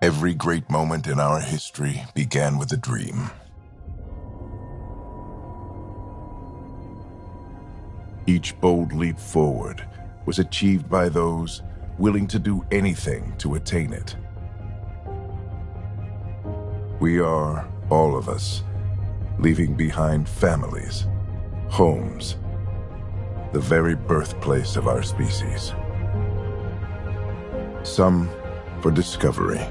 Every great moment in our history began with a dream. Each bold leap forward was achieved by those willing to do anything to attain it. We are, all of us, leaving behind families, homes, the very birthplace of our species. Some for discovery,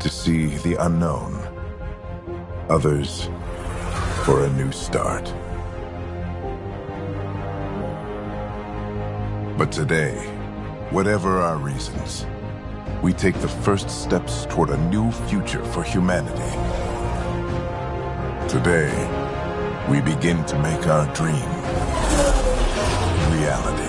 to see the unknown. Others for a new start. But today, whatever our reasons, we take the first steps toward a new future for humanity. Today, we begin to make our dream reality.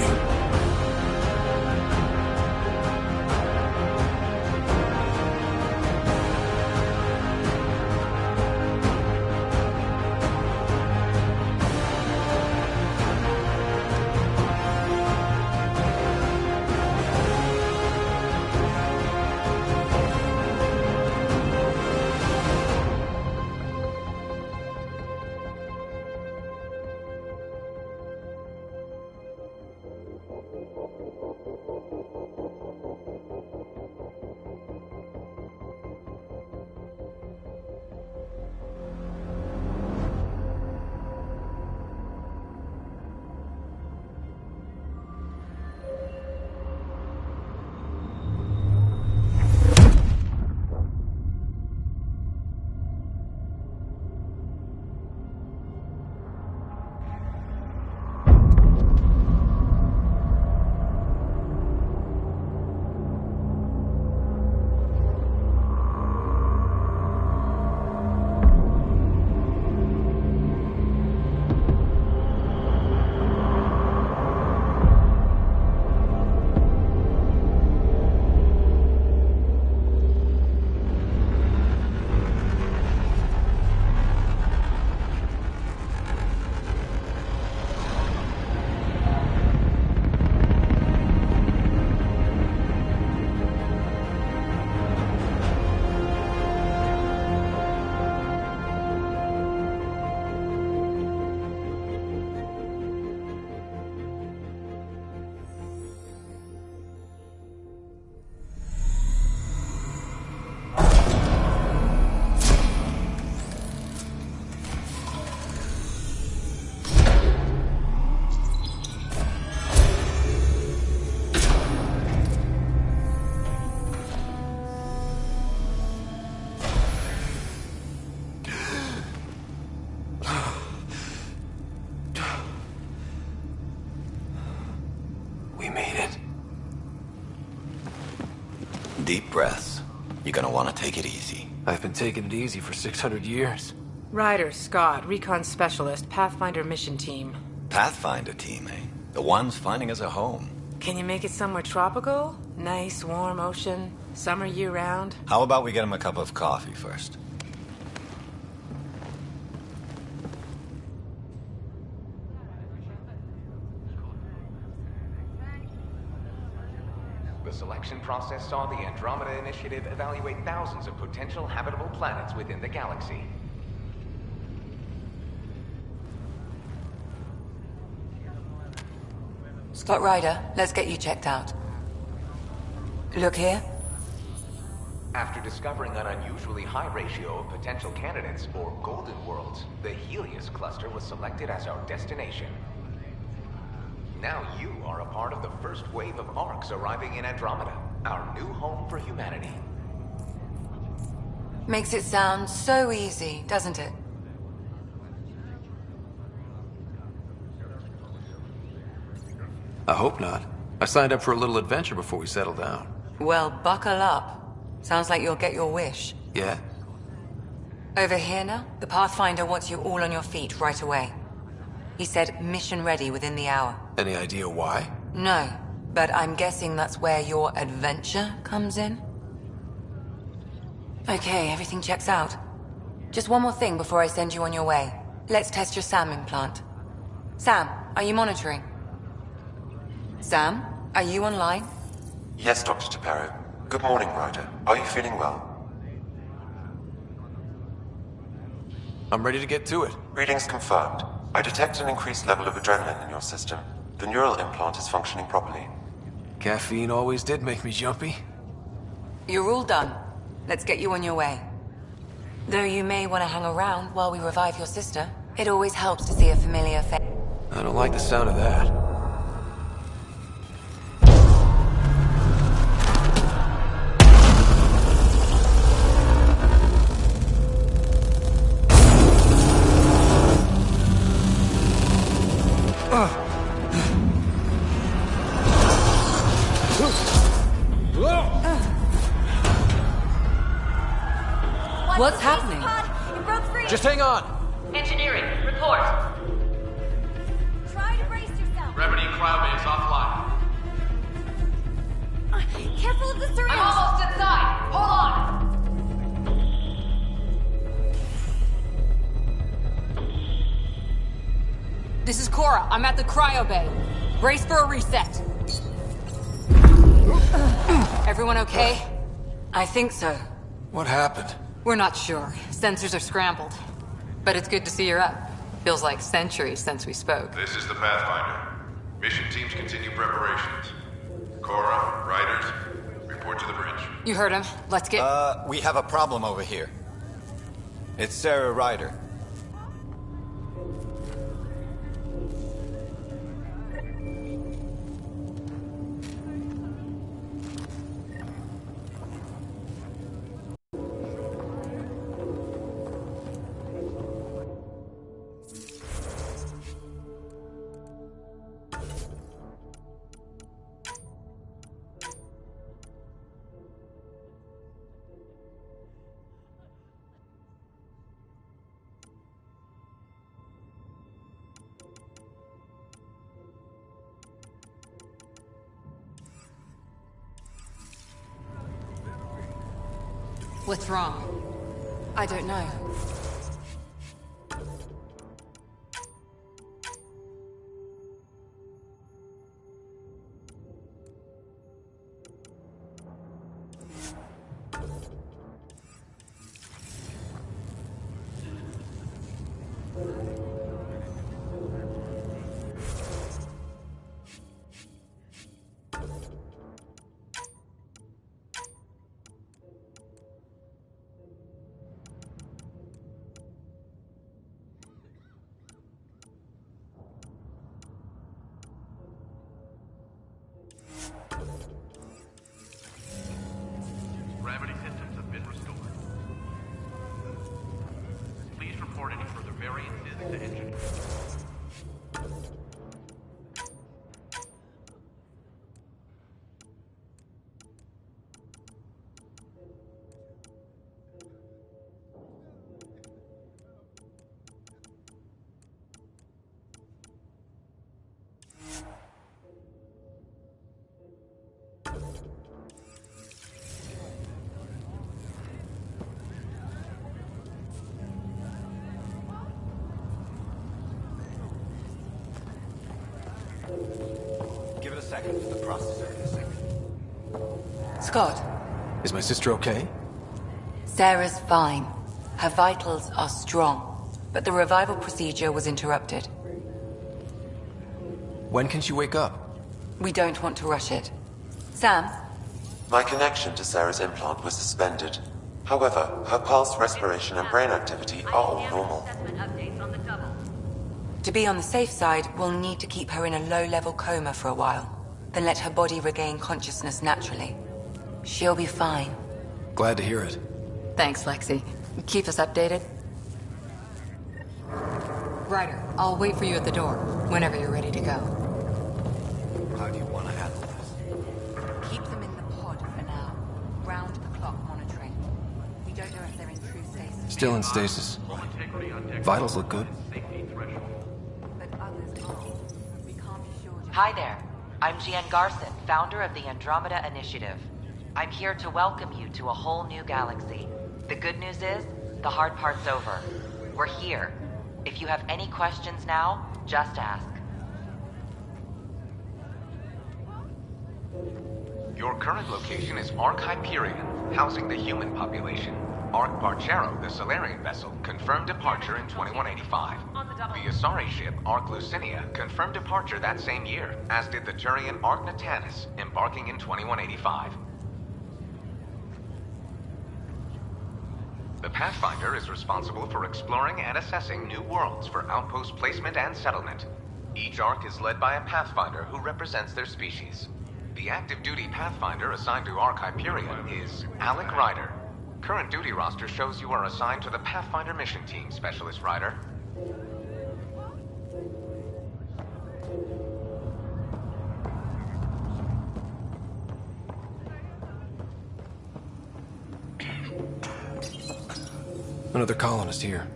We made it. Deep breaths. You're gonna want to take it easy. I've been taking it easy for 600 years. Ryder, Scott, Recon Specialist, Pathfinder Mission Team. Pathfinder team, eh? The ones finding us a home. Can you make it somewhere tropical? Nice, warm ocean, summer year-round? How about we get him a cup of coffee first? The selection process saw the Andromeda Initiative evaluate thousands of potential habitable planets within the galaxy. Scott Ryder, let's get you checked out. Look here. After discovering an unusually high ratio of potential candidates, or golden worlds, the Helios cluster was selected as our destination. Now you are a part of the first wave of ARCs arriving in Andromeda, our new home for humanity. Makes it sound so easy, doesn't it? I hope not. I signed up for a little adventure before we settle down. Well, buckle up. Sounds like you'll get your wish. Yeah? Over here now, the Pathfinder wants you all on your feet right away. He said mission ready within the hour. Any idea why? No, but I'm guessing that's where your adventure comes in? Okay, everything checks out. Just one more thing before I send you on your way. Let's test your SAM implant. Sam, are you monitoring? Sam, are you online? Yes, Dr. Tapero. Good morning, Ryder. Are you feeling well? I'm ready to get to it. Readings confirmed. I detect an increased level of adrenaline in your system. The neural implant is functioning properly. Caffeine always did make me jumpy. You're all done. Let's get you on your way. Though you may want to hang around while we revive your sister, it always helps to see a familiar face. I don't like the sound of that. What's happening? It broke free. Just hang on! Engineering, report. Try to brace yourself. Gravity cloud is offline. Careful of the syringe. I'm almost inside. Hold on. This is Cora. I'm at the cryo bay. Brace for a reset. Everyone okay? I think so. What happened? We're not sure. Sensors are scrambled. But it's good to see you're up. Feels like centuries since we spoke. This is the Pathfinder. Mission teams continue preparations. Cora, Riders, report to the bridge. You heard him. Let's get... We have a problem over here. It's Sarah Ryder. What's wrong? I don't know. Give it a second. The processor in a second. Scott, Is my sister okay? Sarah's fine. Her vitals are strong, but the revival procedure was interrupted. When can she wake up? We don't want to rush it. Sam? My connection to Sarah's implant was suspended. However, her pulse, respiration, and brain activity are all normal. To be on the safe side, we'll need to keep her in a low-level coma for a while, then let her body regain consciousness naturally. She'll be fine. Glad to hear it. Thanks, Lexi. Keep us updated. Ryder, I'll wait for you at the door, whenever you're ready to go. How do you want to handle this? Keep them in the pod for now. Round-the-clock monitoring. We don't know if they're in true stasis. Still in stasis. Vitals look good. But others aren't. We can't be sure. Hi there. I'm Jian Garson, founder of the Andromeda Initiative. I'm here to welcome you to a whole new galaxy. The good news is, the hard part's over. We're here. If you have any questions now, just ask. Your current location is Ark Hyperion, housing the human population. Ark Barchero, the Solarian vessel, confirmed departure in 2185. The Asari ship, Ark Lucinia, confirmed departure that same year, as did the Turian Ark Natanus, embarking in 2185. The Pathfinder is responsible for exploring and assessing new worlds for outpost placement and settlement. Each Ark is led by a Pathfinder who represents their species. The active duty Pathfinder assigned to Ark Hyperion is Alec Ryder. Current duty roster shows you are assigned to the Pathfinder Mission Team, Specialist Ryder. Another colonist here.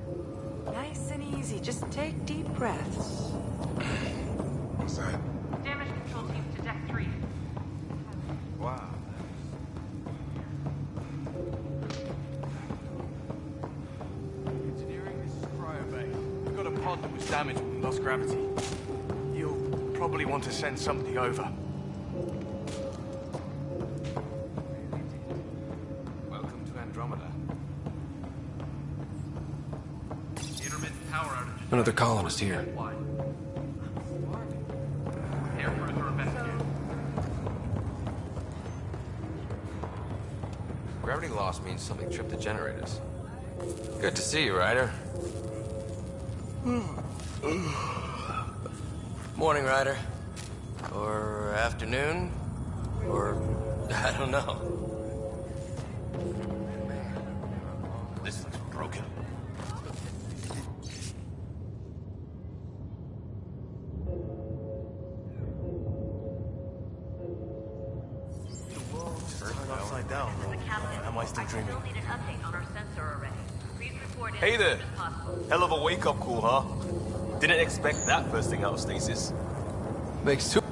Nice and easy. Just take deep breaths. What's that? Damage control teams to deck 3. Wow. Engineering, this is Cryobay. We've got a pod that was damaged when we lost gravity. You'll probably want to send somebody over. Welcome to Andromeda. Intermittent power outage. Another colonist here. Here, further investigate. Gravity loss means something tripped the generators. Good to see you, Ryder. Morning, Ryder. Or afternoon. Or I don't know. This looks broken. The world's turned upside down. Am I still dreaming? We'll need an update on our sensor array. Please report in Hey as there. soon as possible. Hell of a wake-up call, huh? Didn't expect that first thing out of stasis. Makes two.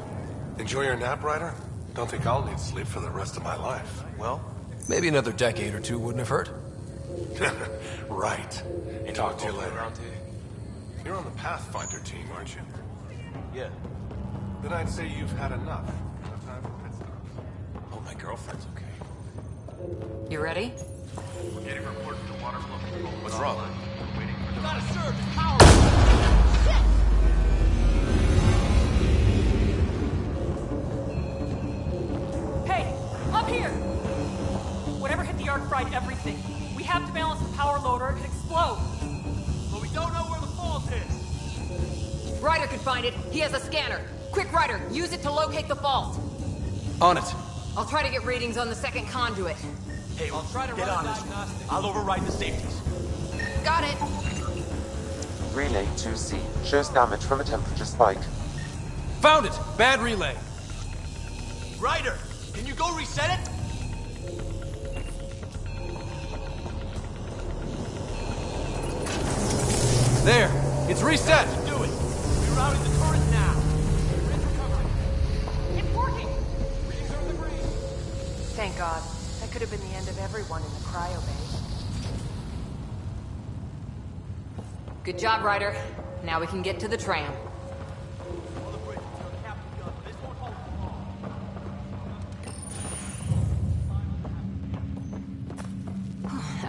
Enjoy your nap, Ryder? Don't think I'll need sleep for the rest of my life. Well, Maybe another decade or two wouldn't have hurt. Right. Talk to you later. Around here? You're on the Pathfinder team, aren't you? yeah. Then I'd say you've had enough. No time for pit stops. Hope my girlfriend's okay. You ready? We're getting reports to water flow control. What's wrong? We're waiting for the... Got a surge in power! Hey, up here! Whatever hit the Ark fried everything. We have to balance the power load or it could explode. But we don't know where the fault is. Ryder could find it. He has a scanner. Quick, Ryder, use it to locate the fault. On it. I'll try to get readings on the second conduit. Hey, I'll try to get on this. I'll override the safeties. Got it. Relay 2C shows damage from a temperature spike. Found it! Bad relay. Ryder, can you go reset it? There! It's reset! Do it. Rerouting the turret now. Grid's recovering. It's working! Readings are in the green. Thank God. That could have been the end of everyone in the cryo bay. Good job, Ryder. Now we can get to the tram. All the bridges until the captain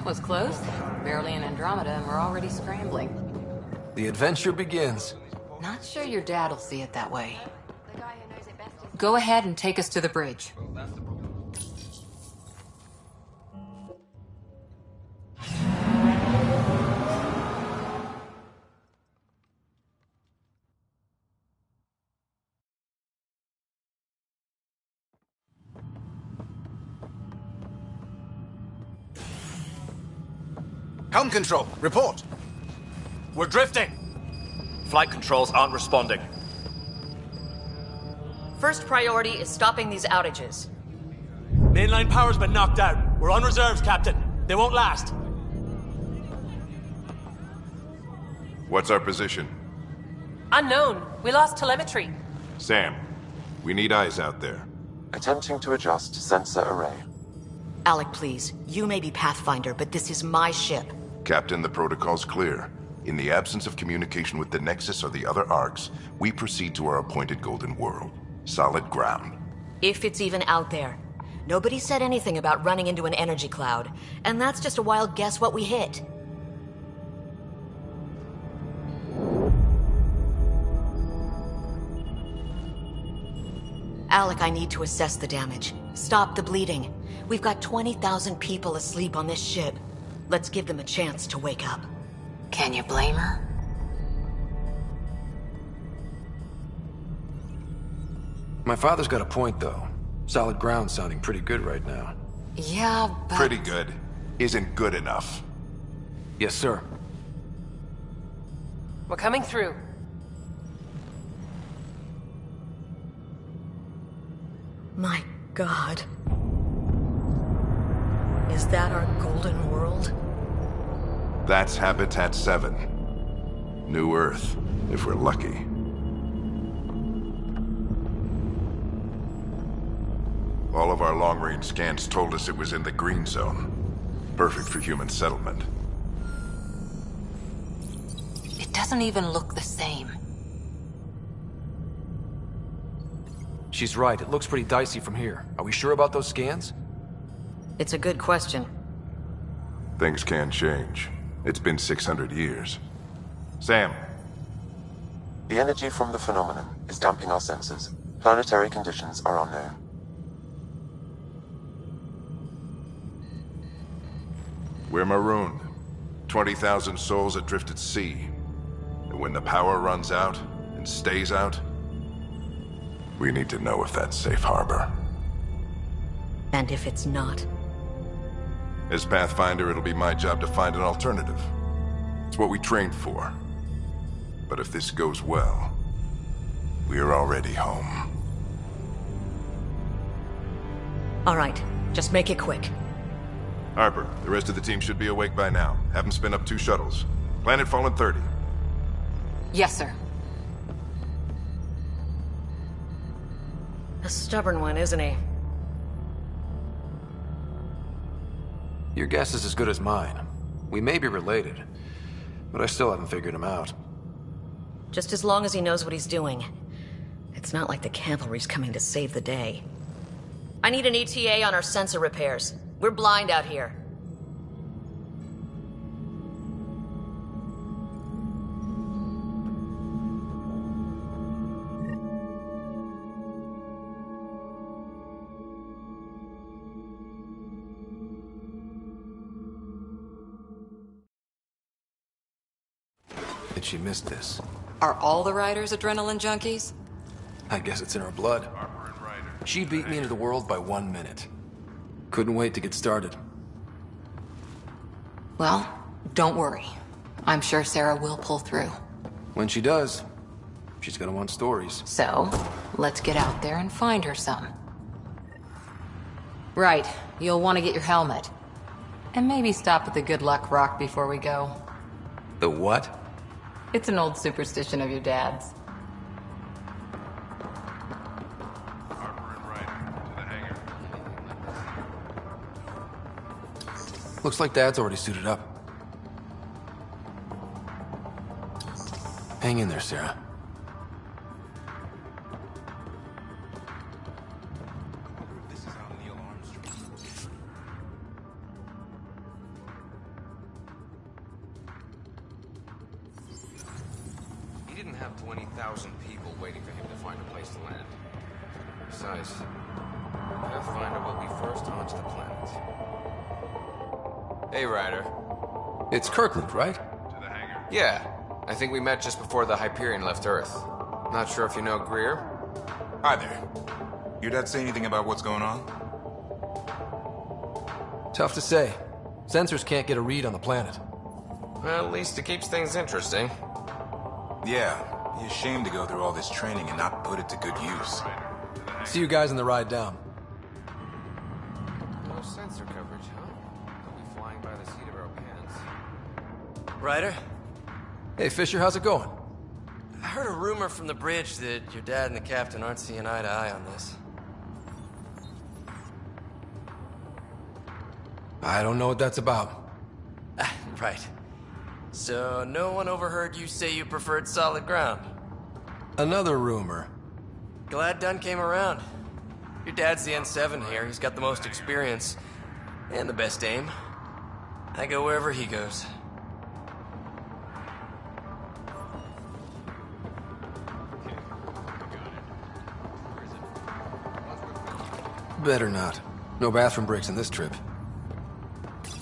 Was close. Barely in Andromeda, and we're already scrambling. The adventure begins. Not sure your dad'll see it that way. Go ahead and take us to the bridge. Helm control, report. We're drifting. Flight controls aren't responding. First priority is stopping these outages. Mainline power's been knocked out. We're on reserves, Captain. They won't last. What's our position? Unknown. We lost telemetry. Sam, we need eyes out there. Attempting to adjust sensor array. Alec, please. You may be Pathfinder, but this is my ship. Captain, the protocol's clear. In the absence of communication with the Nexus or the other arcs, we proceed to our appointed Golden World. Solid ground. If it's even out there. Nobody said anything about running into an energy cloud, and that's just a wild guess what we hit. Alec, I need to assess the damage. Stop the bleeding. We've got 20,000 people asleep on this ship. Let's give them a chance to wake up. Can you blame her? My father's got a point, though. Solid ground sounding pretty good right now. Yeah, but... Pretty good isn't good enough. Yes, sir. We're coming through. My God. Is that our Golden World? That's Habitat 7. New Earth, if we're lucky. All of our long-range scans told us it was in the green zone. Perfect for human settlement. It doesn't even look the same. She's right. It looks pretty dicey from here. Are we sure about those scans? It's a good question. Things can change. It's been 600 years. Sam. The energy from the phenomenon is damping our sensors. Planetary conditions are unknown. We're marooned. 20,000 souls adrift at sea. And when the power runs out, and stays out, we need to know if that's safe harbor. And if it's not? As Pathfinder, it'll be my job to find an alternative. It's what we trained for. But if this goes well, we're already home. All right, just make it quick. Harper, the rest of the team should be awake by now. Have them spin up 2 shuttles. Planet Fallen 30. Yes, sir. A stubborn one, isn't he? Your guess is as good as mine. We may be related, but I still haven't figured him out. Just as long as he knows what he's doing. It's not like the cavalry's coming to save the day. I need an ETA on our sensor repairs. We're blind out here. Did she miss this? Are all the riders adrenaline junkies? I guess it's in her blood. She beat me into the world by 1 minute. Couldn't wait to get started. Well, don't worry. I'm sure Sarah will pull through. When she does, she's gonna want stories. So, let's get out there and find her some. Right, you'll want to get your helmet. And maybe stop at the Good Luck Rock before we go. The what? It's an old superstition of your dad's. Looks like Dad's already suited up. Hang in there, Sarah. 20,000 people waiting for him to find a place to land. Besides, Pathfinder will be first onto the planet. Hey, Ryder. It's Kirkland, right? Yeah, I think we met just before the Hyperion left Earth. Not sure if you know Greer? Hi there. Your dad say anything about what's going on? Tough to say. Sensors can't get a read on the planet. Well, at least it keeps things interesting. Yeah, he's ashamed to go through all this training and not put it to good use. See you guys on the ride down. No sensor coverage, huh? They'll be flying by the seat of our pants. Ryder? Hey, Fisher, how's it going? I heard a rumor from the bridge that your dad and the captain aren't seeing eye to eye on this. I don't know what that's about. Right. So no one overheard you say you preferred solid ground? Another rumor. Glad Dunn came around. Your dad's the N7 here. He's got the most experience. And the best aim. I go wherever he goes. Better not. No bathroom breaks on this trip. This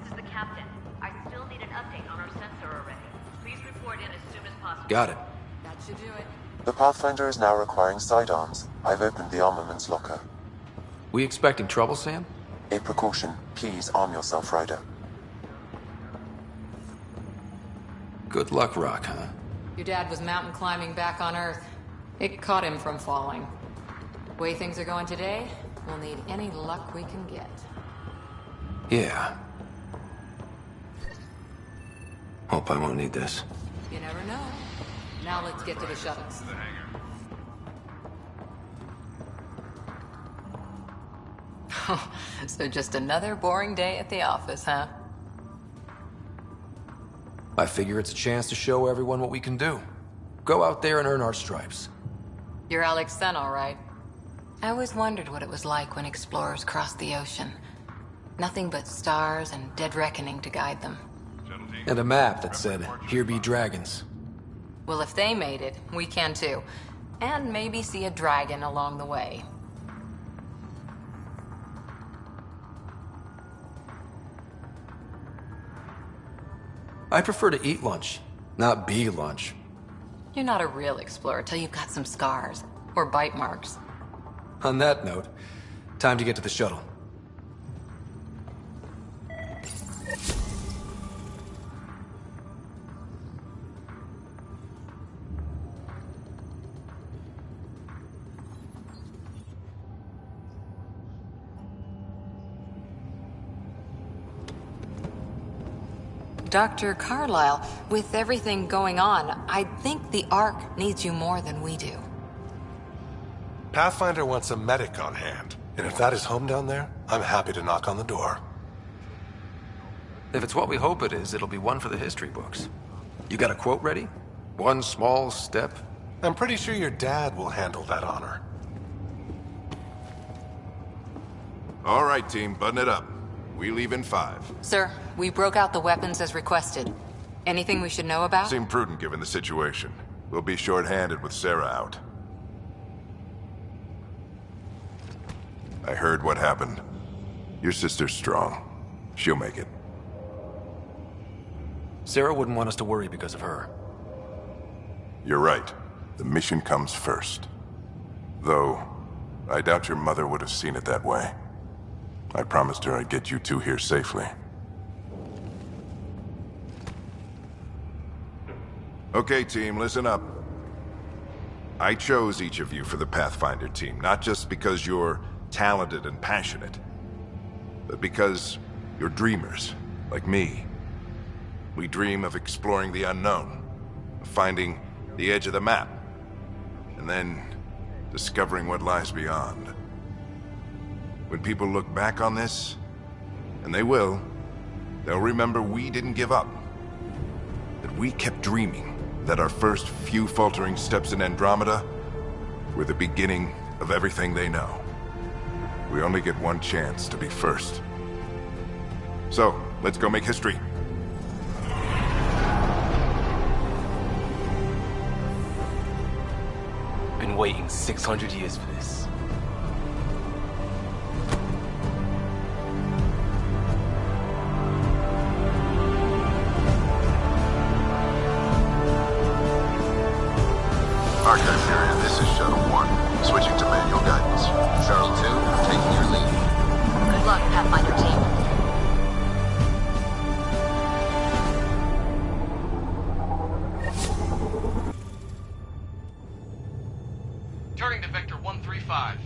is the captain. I still need an update on our sensor array. Please report in as soon as possible. Got it. That should do it. The Pathfinder is now requiring sidearms. I've opened the armaments locker. We expecting trouble, Sam? A precaution. Please arm yourself, Ryder. Good luck, Rock, huh? Your dad was mountain climbing back on Earth. It caught him from falling. The way things are going today, we'll need any luck we can get. Yeah. Hope I won't need this. You never know. Now let's get to the shuttles. So just another boring day at the office, huh? I figure it's a chance to show everyone what we can do. Go out there and earn our stripes. You're Alex Sen, all right? I always wondered what it was like when explorers crossed the ocean. Nothing but stars and dead reckoning to guide them. And a map that said, "Here be dragons." Well, if they made it, we can too. And maybe see a dragon along the way. I prefer to eat lunch, not be lunch. You're not a real explorer till you've got some scars. Or bite marks. On that note, time to get to the shuttle. Dr. Carlyle, with everything going on, I think the Ark needs you more than we do. Pathfinder wants a medic on hand, and if that is home down there, I'm happy to knock on the door. If it's what we hope it is, it'll be one for the history books. You got a quote ready? One small step? I'm pretty sure your dad will handle that honor. All right, team, button it up. We leave in 5. Sir, we broke out the weapons as requested. Anything we should know about? Seemed prudent given the situation. We'll be short-handed with Sarah out. I heard what happened. Your sister's strong. She'll make it. Sarah wouldn't want us to worry because of her. You're right. The mission comes first. Though, I doubt your mother would have seen it that way. I promised her I'd get you two here safely. Okay, team, listen up. I chose each of you for the Pathfinder team, not just because you're talented and passionate, but because you're dreamers, like me. We dream of exploring the unknown, of finding the edge of the map, and then discovering what lies beyond. When people look back on this, and they will, they'll remember we didn't give up. That we kept dreaming, that our first few faltering steps in Andromeda were the beginning of everything they know. We only get one chance to be first. So, let's go make history. Been waiting 600 years for this. Archive period, this is Shuttle 1. Switching to manual guidance. Shuttle 2, taking your lead. Good luck, Pathfinder team. Turning to Vector 135.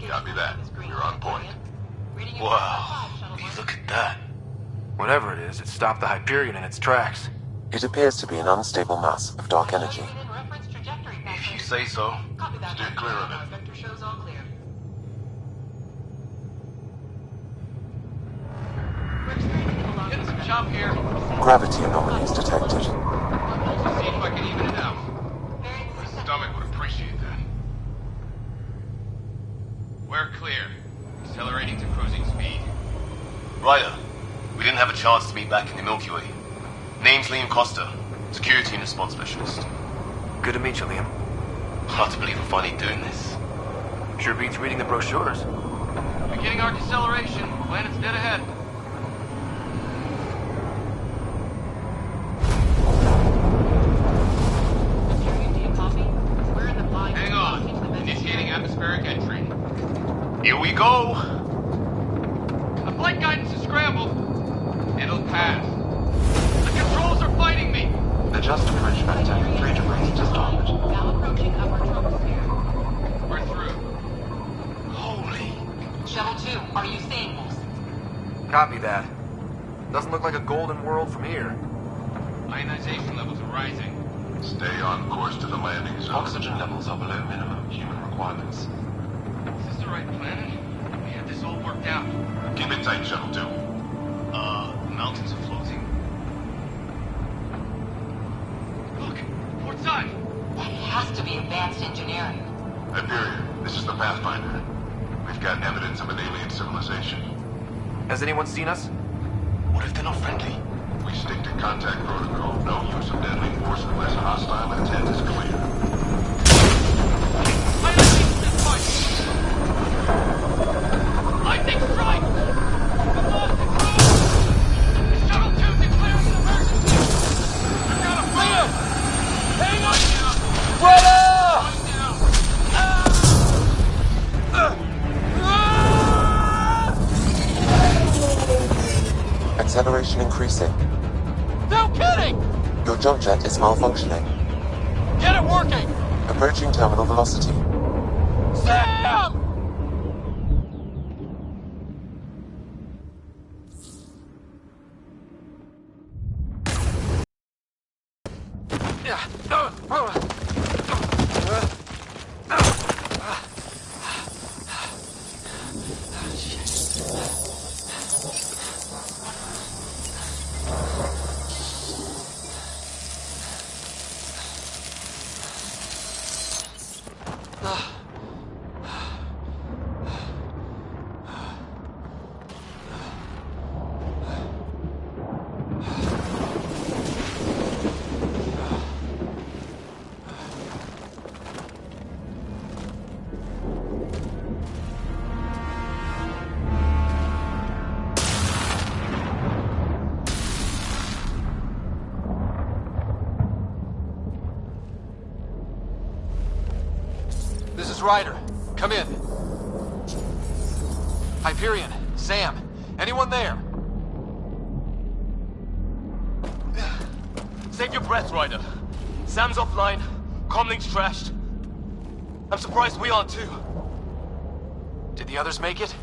Copy that. You're on point. Wow. Look at that. Whatever it is, it stopped the Hyperion in its tracks. It appears to be an unstable mass of dark energy. If you say so. Steer clear of it. Getting some chop here. Gravity anomalies detected. See if I can even it out. My stomach would appreciate that. We're clear. Accelerating to cruising speed. Ryder, we didn't have a chance to meet back in the Milky Way. Name's Liam Costa, Security and Response Specialist. Good to meet you, Liam. Hard to believe we're finally doing this. Sure beats reading the brochures. Beginning our deceleration. Planet's dead ahead. Hang on. Initiating atmospheric entry. Here we go! The flight guidance is scrambled. It'll pass. The controls are fighting me. Adjust approach vector 3 degrees to starboard. Now approaching upper troposphere. We're through. Holy... Shuttle 2, are you seeing this? Copy that. Doesn't look like a golden world from here. Ionization levels are rising. Stay on course to the landing zone. Oxygen levels are below minimum human requirements. Is this the right planet? We had this all worked out. Keep it tight, Shuttle 2. The mountains are floating. Look, port side. That has to be advanced engineering. Hyperion, this is the Pathfinder. We've got evidence of an alien civilization. Has anyone seen us? What if they're not friendly? We stick to contact protocol. No use of deadly force unless hostile intent is clear. Lightning strike! We lost control! Shuttle 2 declaring an emergency! We've got a fire! Hang on now! Ryder! Acceleration increasing. No kidding! Your jump jet is malfunctioning. Get it working! Approaching terminal velocity. Sam! This is Ryder. Come in. Hyperion, Sam, anyone there? Save your breath, Ryder. Sam's offline. Comlink's trashed. I'm surprised we aren't too. Did the others make it?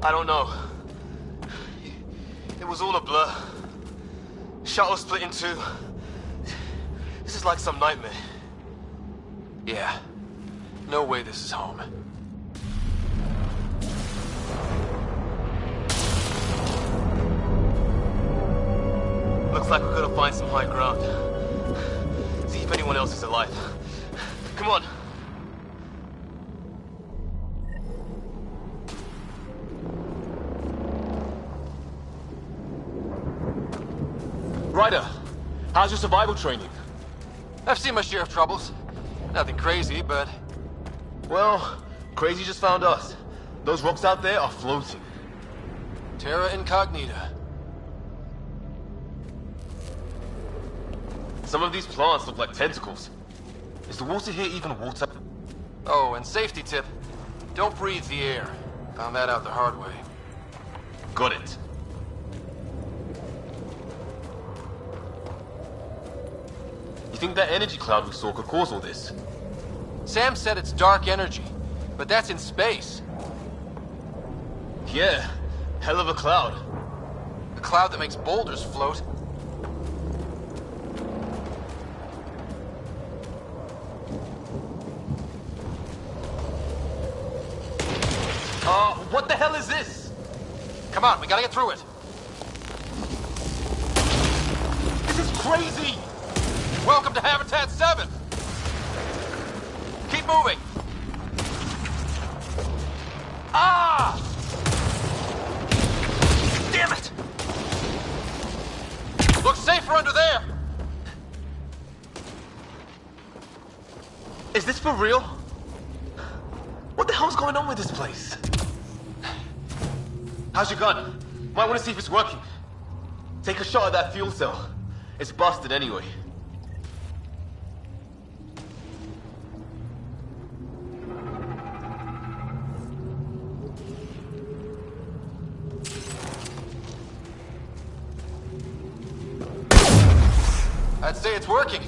I don't know. It was all a blur. Shuttle split in two. This is like some nightmare. Yeah. No way this is home. Looks like we're gonna find some high ground. See if anyone else is alive. Come on. Ryder, how's your survival training? I've seen my share of troubles. Nothing crazy, but... Well, crazy just found us. Those rocks out there are floating. Terra Incognita. Some of these plants look like tentacles. Is the water here even water? Oh, and safety tip. Don't breathe the air. Found that out the hard way. Got it. You think that energy cloud we saw could cause all this? Sam said it's dark energy, but that's in space. Yeah, hell of a cloud. A cloud that makes boulders float. What the hell is this? Come on, we gotta get through it. This is crazy! Welcome to Habitat 7! Keep moving! Ah! Damn it! Looks safer under there! Is this for real? What the hell's going on with this place? How's your gun? Might want to see if it's working. Take a shot at that fuel cell. It's busted anyway. I'd say it's working.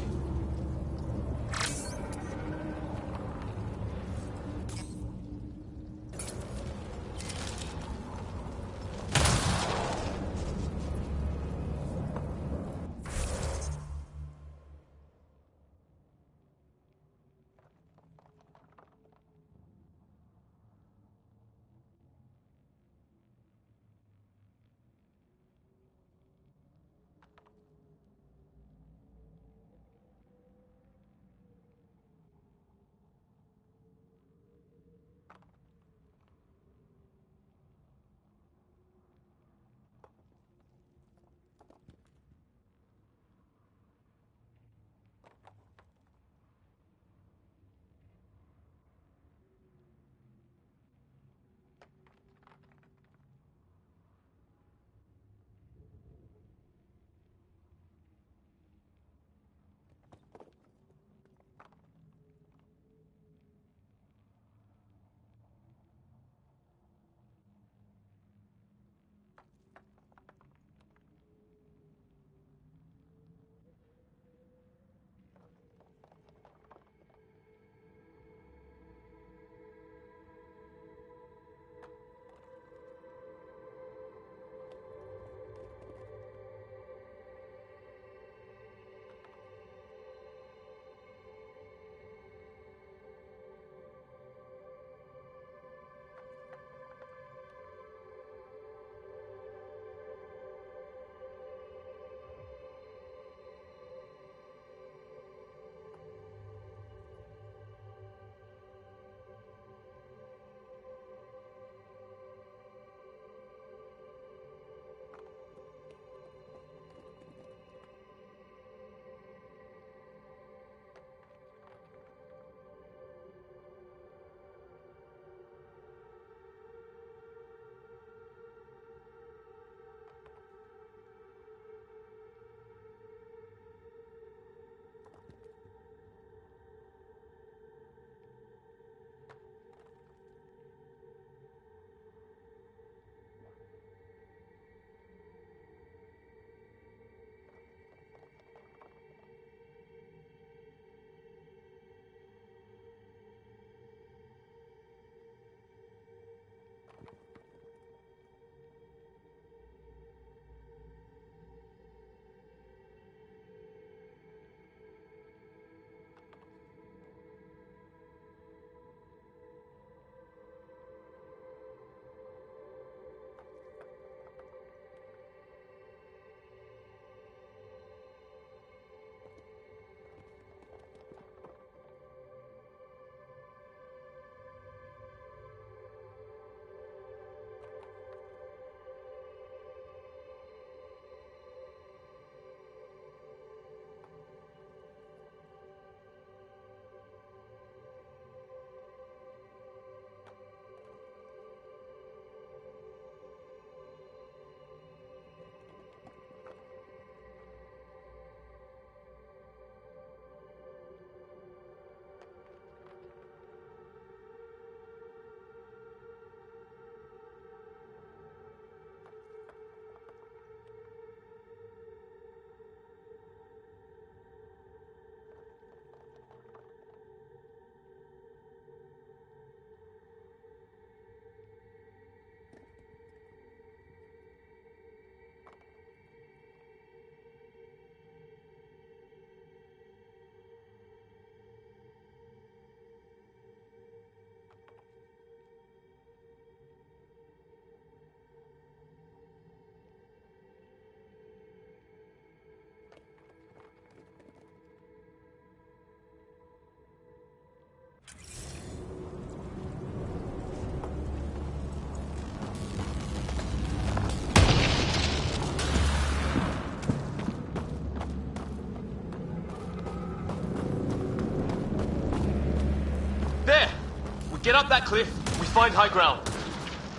Get up that cliff. We find high ground.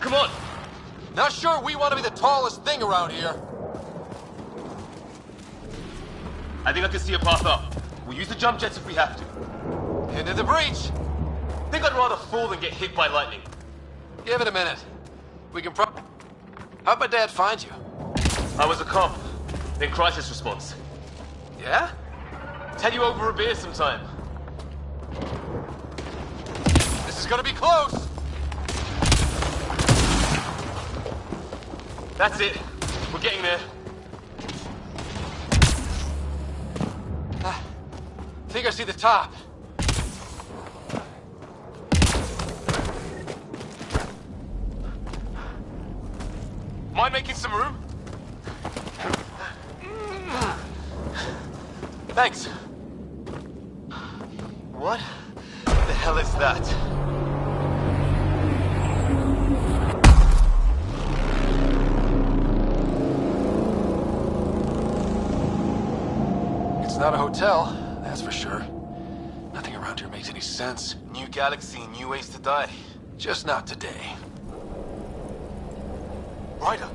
Come on. Not sure we want to be the tallest thing around here. I think I can see a path up. We'll use the jump jets if we have to. Into the breach. Think I'd rather fall than get hit by lightning. Give it a minute. We can How'd my dad find you? I was a cop. Then crisis response. Yeah? Tell you over a beer sometime. This is gonna be close. That's it. We're getting there. I think I see the top. Mind making some room? Thanks. What the hell is that? It's not a hotel, that's for sure. Nothing around here makes any sense. New galaxy, new ways to die. Just not today. Ryder,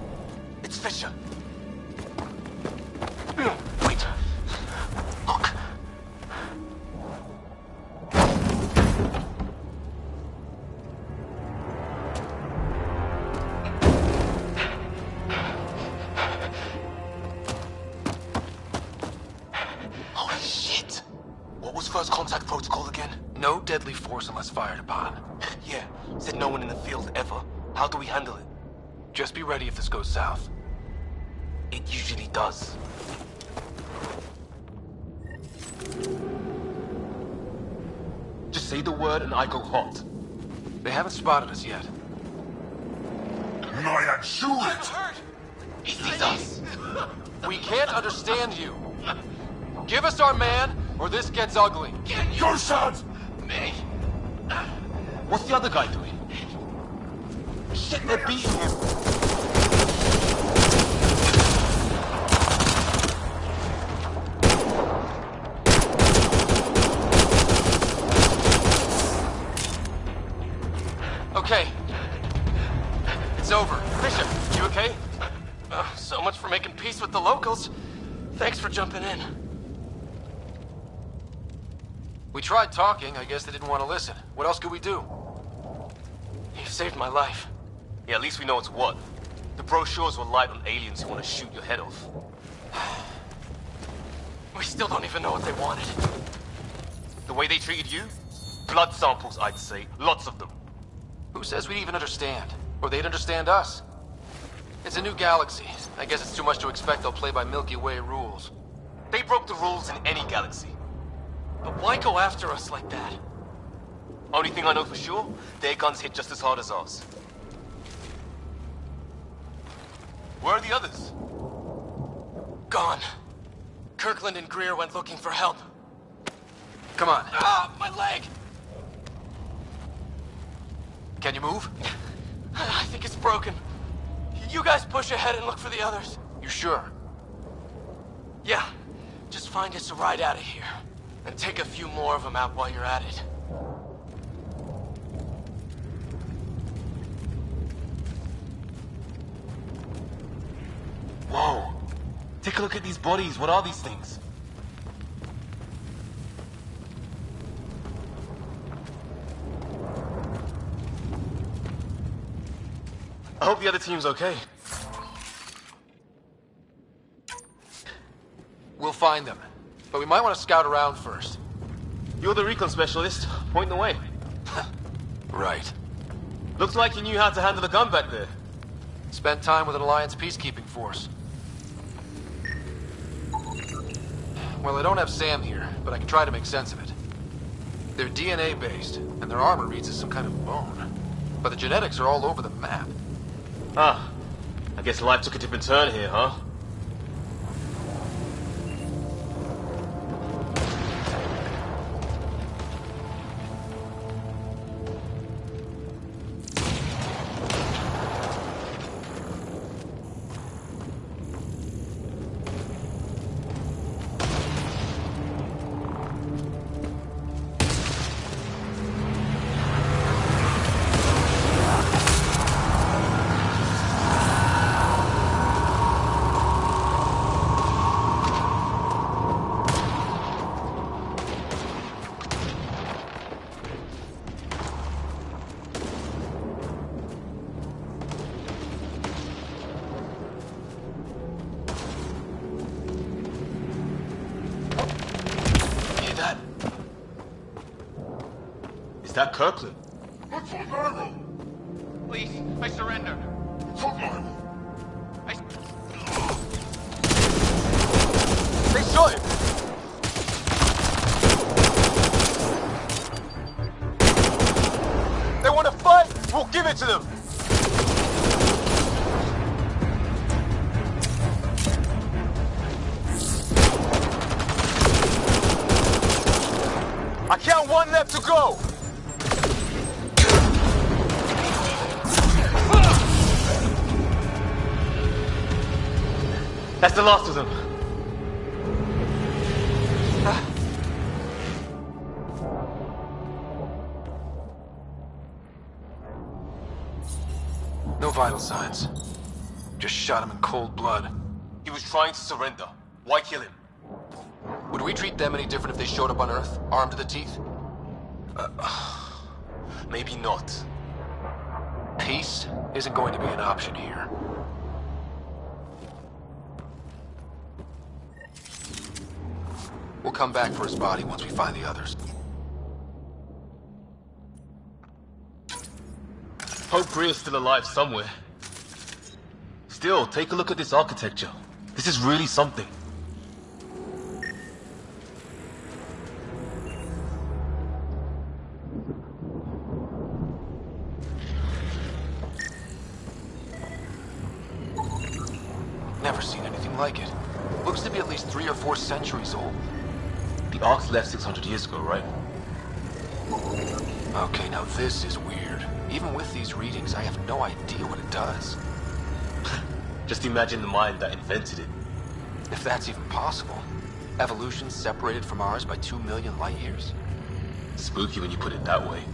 it's Fisher. Wait. Look. Holy shit. What was first contact protocol again? No deadly force unless fired upon. Yeah, said no one in the field ever. How do we handle it? Just be ready if this goes south. It usually does. Just say the word and I go hot. They haven't spotted us yet. He sees us. We can't understand you. Give us our man, or this gets ugly. Your sons! Me. What's the other guy doing? Shit, they're beating him. Okay. It's over. Fisher, you okay? So much for making peace with the locals. Thanks for jumping in. We tried talking. I guess they didn't want to listen. What else could we do? You saved my life. Yeah, at least we know it's what. The brochures were light on aliens who want to shoot your head off. We still don't even know what they wanted. The way they treated you? Blood samples, I'd say. Lots of them. Who says we'd even understand? Or they'd understand us? It's a new galaxy. I guess it's too much to expect they'll play by Milky Way rules. They broke the rules in any galaxy. But why go after us like that? Only thing I know for sure, their guns hit just as hard as ours. Where are the others? Gone. Kirkland and Greer went looking for help. Come on. Ah, my leg! Can you move? I think it's broken. You guys push ahead and look for the others. You sure? Yeah. Just find us a ride out of here. And take a few more of them out while you're at it. Whoa. Take a look at these bodies. What are these things? I hope the other team's okay. We'll find them. But we might want to scout around first. You're the recon specialist. Point the way. Right. Looks like you knew how to handle a gun back there. Spent time with an Alliance peacekeeping force. Well, I don't have Sam here, but I can try to make sense of it. They're DNA-based, and their armor reads as some kind of bone. But the genetics are all over the map. Ah, I guess life took a different turn here, huh? that Kirkland? Please, I surrender. They shot him! They want to fight? We'll give it to them! I count one left to go! That's the last of them. No vital signs. Just shot him in cold blood. He was trying to surrender. Why kill him? Would we treat them any different if they showed up on Earth, armed to the teeth? Maybe not. Peace isn't going to be an option here. We'll come back for his body once we find the others. Hope Greer's still alive somewhere. Still, take a look at this architecture. This is really something. Never seen anything like it. Looks to be at least 3 or 4 centuries old. The Ark's left 600 years ago, right? Okay, now this is weird. Even with these readings, I have no idea what it does. Just imagine the mind that invented it. If that's even possible. Evolution separated from ours by 2 million light years. Spooky when you put it that way.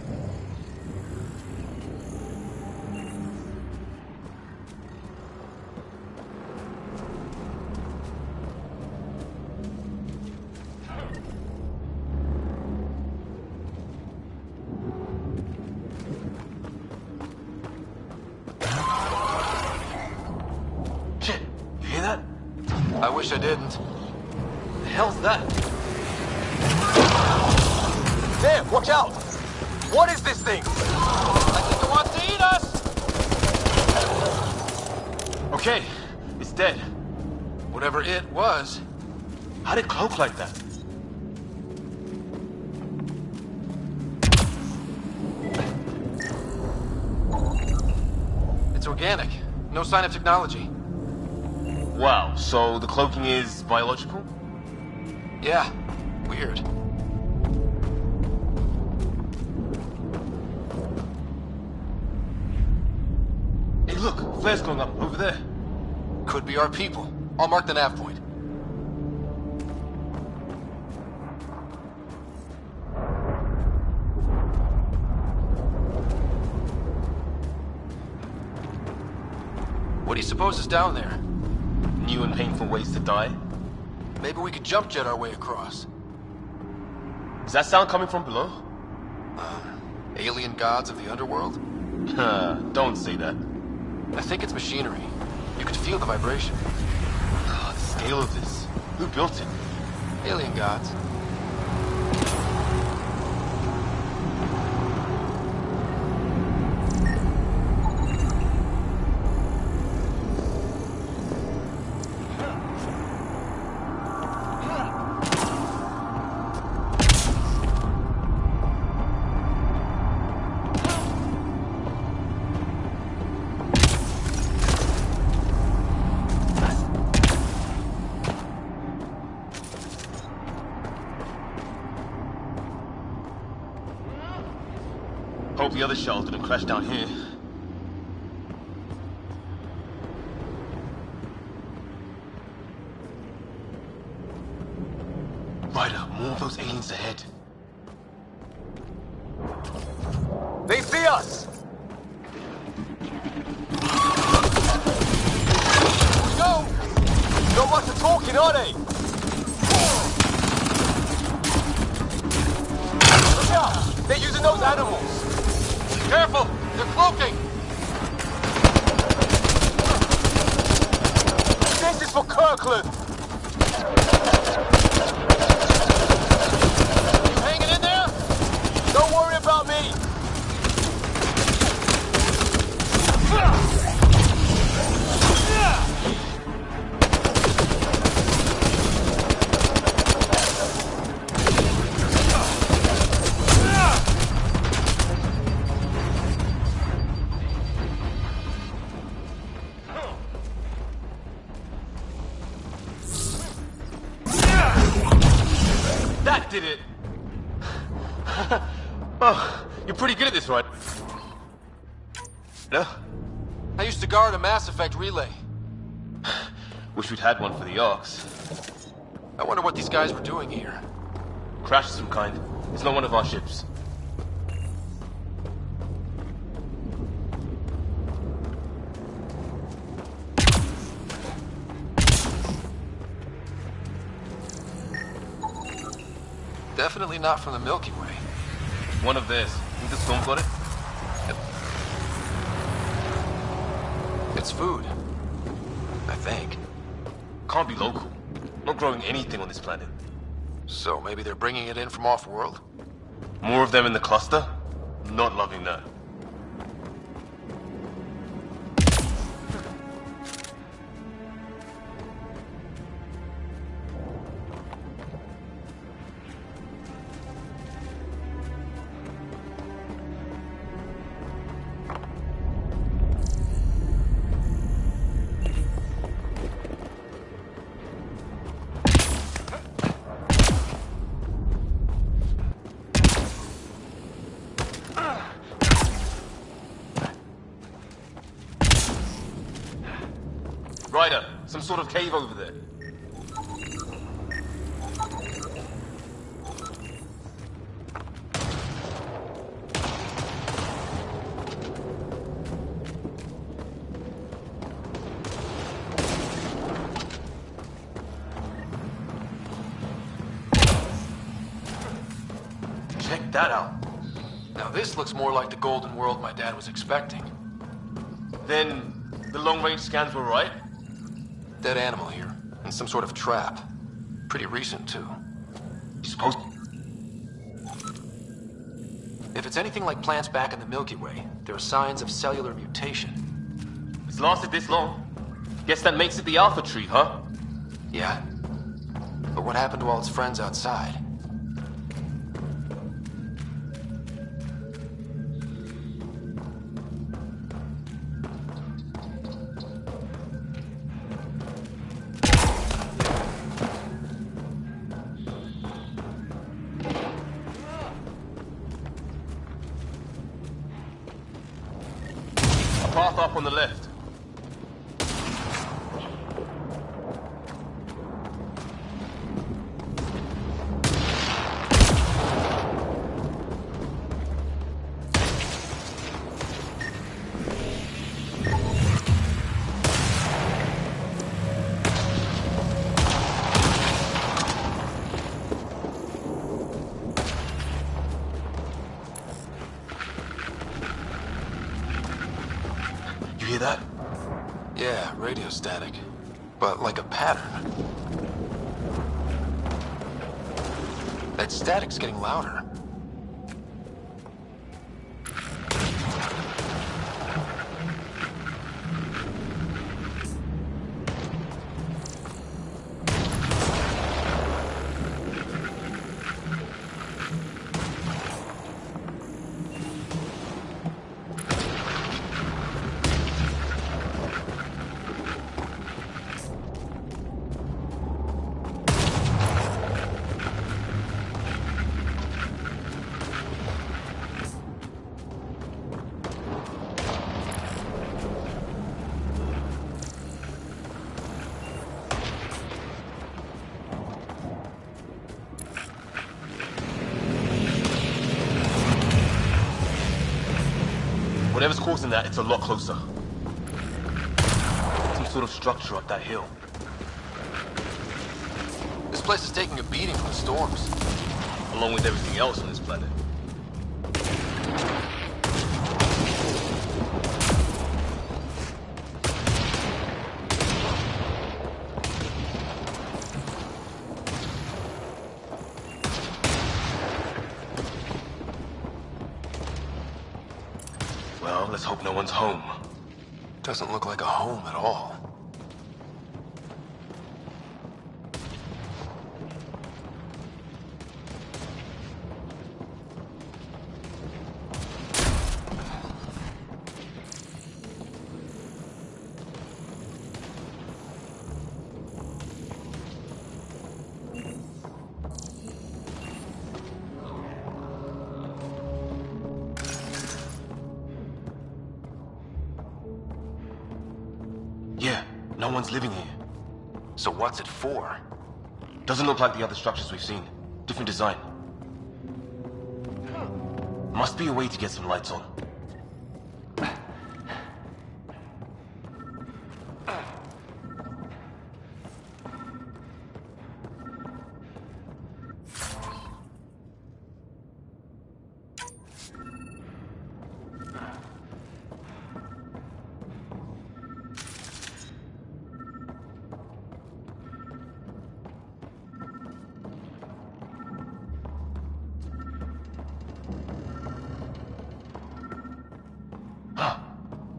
I wish I didn't. The hell's that? There, watch out! What is this thing? I think it wants to eat us! Okay, it's dead. Whatever it was. How'd it cloak like that? It's organic. No sign of technology. Wow, so the cloaking is biological? Yeah, weird. Hey look, flare's going up, over there. Could be our people. I'll mark the nav point. What do you suppose is down there? New and painful ways to die? Maybe we could jump jet our way across. Is that sound coming from below? Alien gods of the underworld? Don't say that. I think it's machinery. You could feel the vibration. The scale of this. Who built it? Alien gods. Hope the other shells didn't crash down here. Ryder, more of those aliens ahead. They see us! Go! Not much of talking, are they? Look out! They're using those animals! Careful! They're cloaking! This is for Kirkland! You hanging in there? Don't worry about me! That did it! Oh, you're pretty good at this, right? No? I used to guard a Mass Effect relay. Wish we'd had one for the Arcs. I wonder what these guys were doing here. Crash of some kind. It's not one of our ships. Definitely not from the Milky Way. One of theirs. Think the storm got it? It's food. I think. Can't be local. Not growing anything on this planet. So maybe they're bringing it in from off-world? More of them in the cluster? Not loving that. Ryder, some sort of cave over there. Check that out. Now this looks more like the golden world my dad was expecting. Then the long-range scans were right? Dead animal here, and some sort of trap. Pretty recent, too. You supposed... If it's anything like plants back in the Milky Way, there are signs of cellular mutation. It's lasted this long. Guess that makes it the Alpha Tree, huh? Yeah. But what happened to all its friends outside? Path up on the left. You hear that? Yeah, radio static. But like a pattern. That static's getting louder. Whatever's causing that, it's a lot closer. Some sort of structure up that hill. This place is taking a beating from the storms. Along with everything else on this planet. Well, let's hope no one's home. Doesn't look like a home at all. No one's living here. So what's it for? Doesn't look like the other structures we've seen. Different design. Must be a way to get some lights on.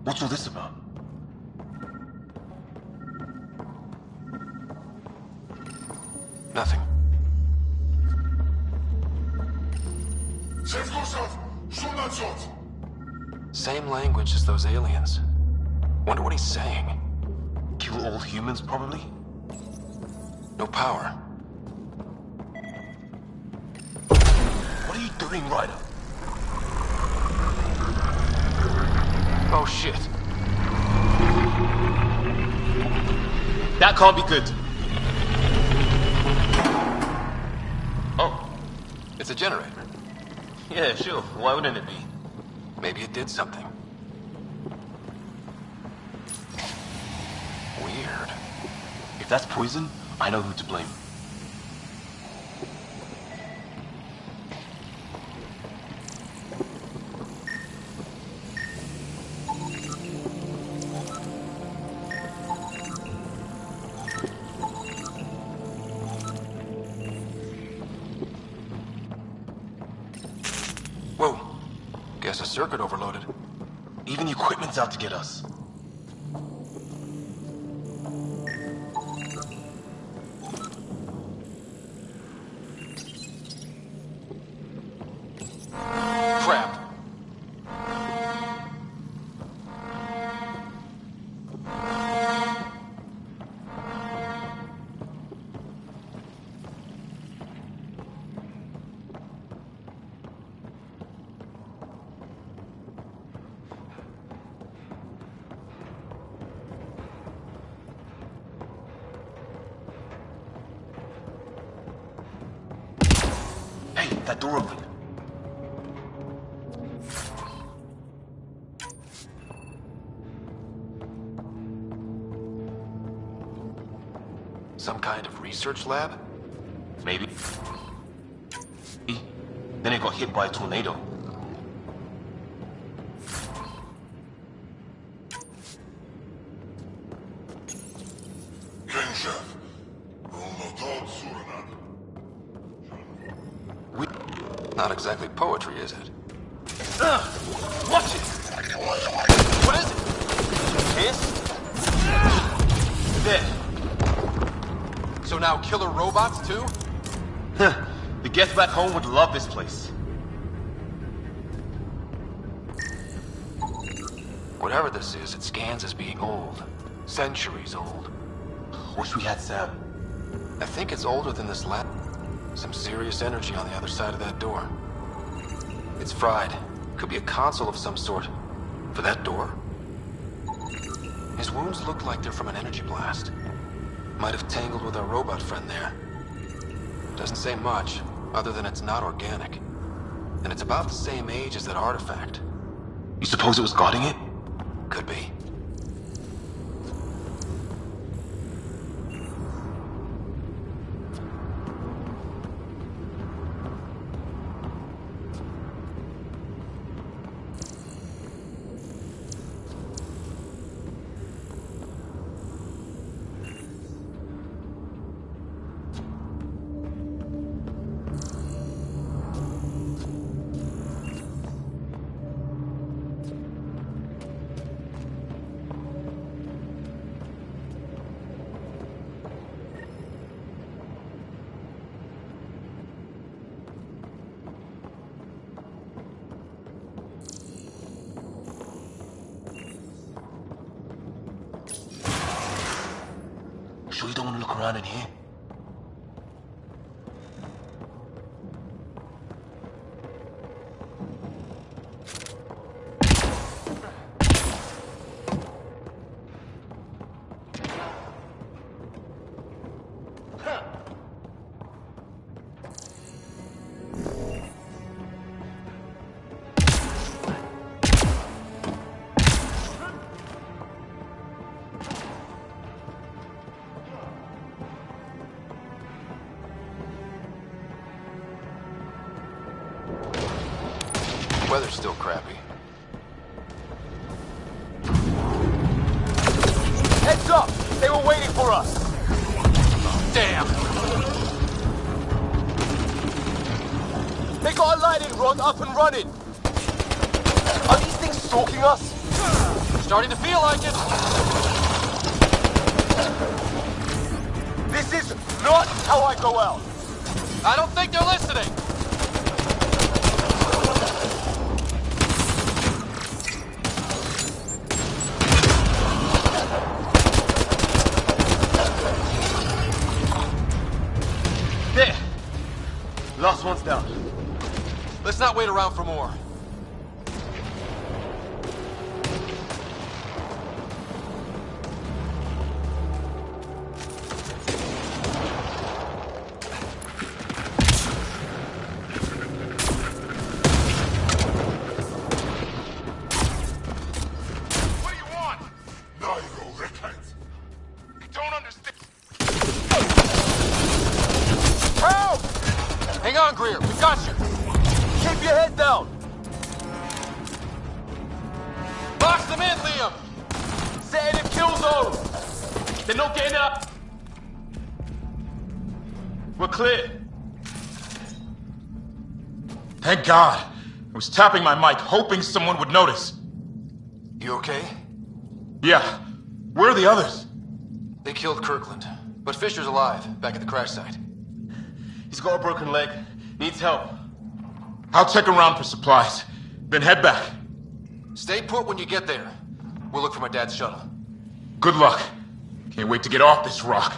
What's all this about? Nothing. Same language as those aliens. Wonder what he's saying. Kill all humans, probably? No power. What are you doing, Ryder? Oh shit. That can't be good. Oh, it's a generator. Yeah, sure. Why wouldn't it be? Maybe it did something. Weird. If that's poison, I know who to blame. Whoa. Guess a circuit overloaded. Even the equipment's out to get us. Crap. Hey, that door opened. Some kind of research lab? Maybe. Then it got hit by a tornado. Not exactly poetry, is it? Watch it! What is it? Kiss? There. So now killer robots too? The Geth back home would love this place. Whatever this is, it scans as being old. Centuries old. Wish we had Sam. I think it's older than this lab. Some serious energy on the other side of that door. It's fried. Could be a console of some sort. For that door? His wounds look like they're from an energy blast. Might have tangled with our robot friend there. Doesn't say much, other than it's not organic. And it's about the same age as that artifact. You suppose it was guarding it? Could be. Sure you don't want to look around in here? Weather's still crappy. Heads up! They were waiting for us! Damn! They got a lightning rod up and running! Are these things stalking us? Starting to feel like it! This is not how I go out! I don't think they're listening! There! Last one's down. Let's not wait around for more. What do you want? Neither repent. You don't understand. Help! Hang on, Greer. We got you. Keep your head down! Box them in, Liam! Set it in kill zone! They're not getting up! We're clear. Thank God. I was tapping my mic, hoping someone would notice. You okay? Yeah. Where are the others? They killed Kirkland, but Fisher's alive, back at the crash site. He's got a broken leg. Needs help. I'll check around for supplies, then head back. Stay put when you get there. We'll look for my dad's shuttle. Good luck. Can't wait to get off this rock.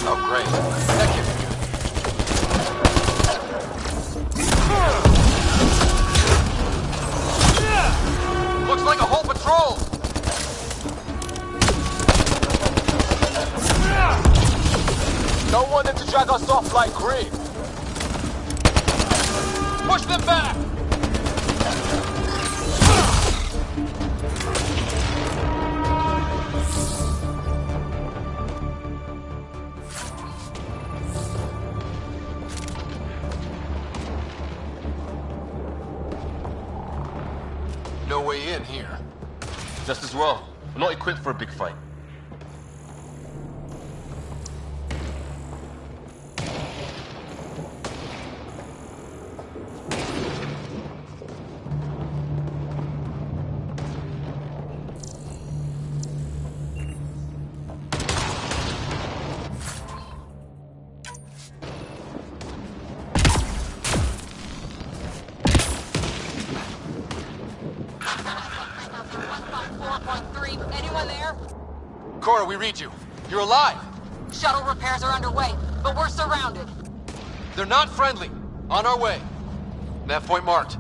Oh, great. That can't be good. Looks like a whole patrol! Don't want them to drag us off like Green. Push them back! No way in here. Just as well. We're not equipped for a big fight. Anyone there? Cora, we read you. You're alive. Shuttle repairs are underway, but we're surrounded. They're not friendly. On our way. Nav point marked.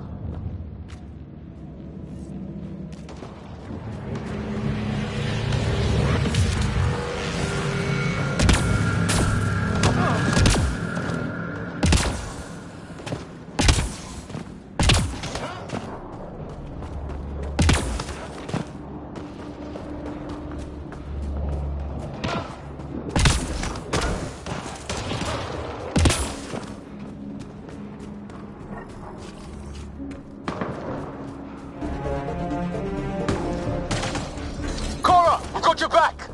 Watch your back!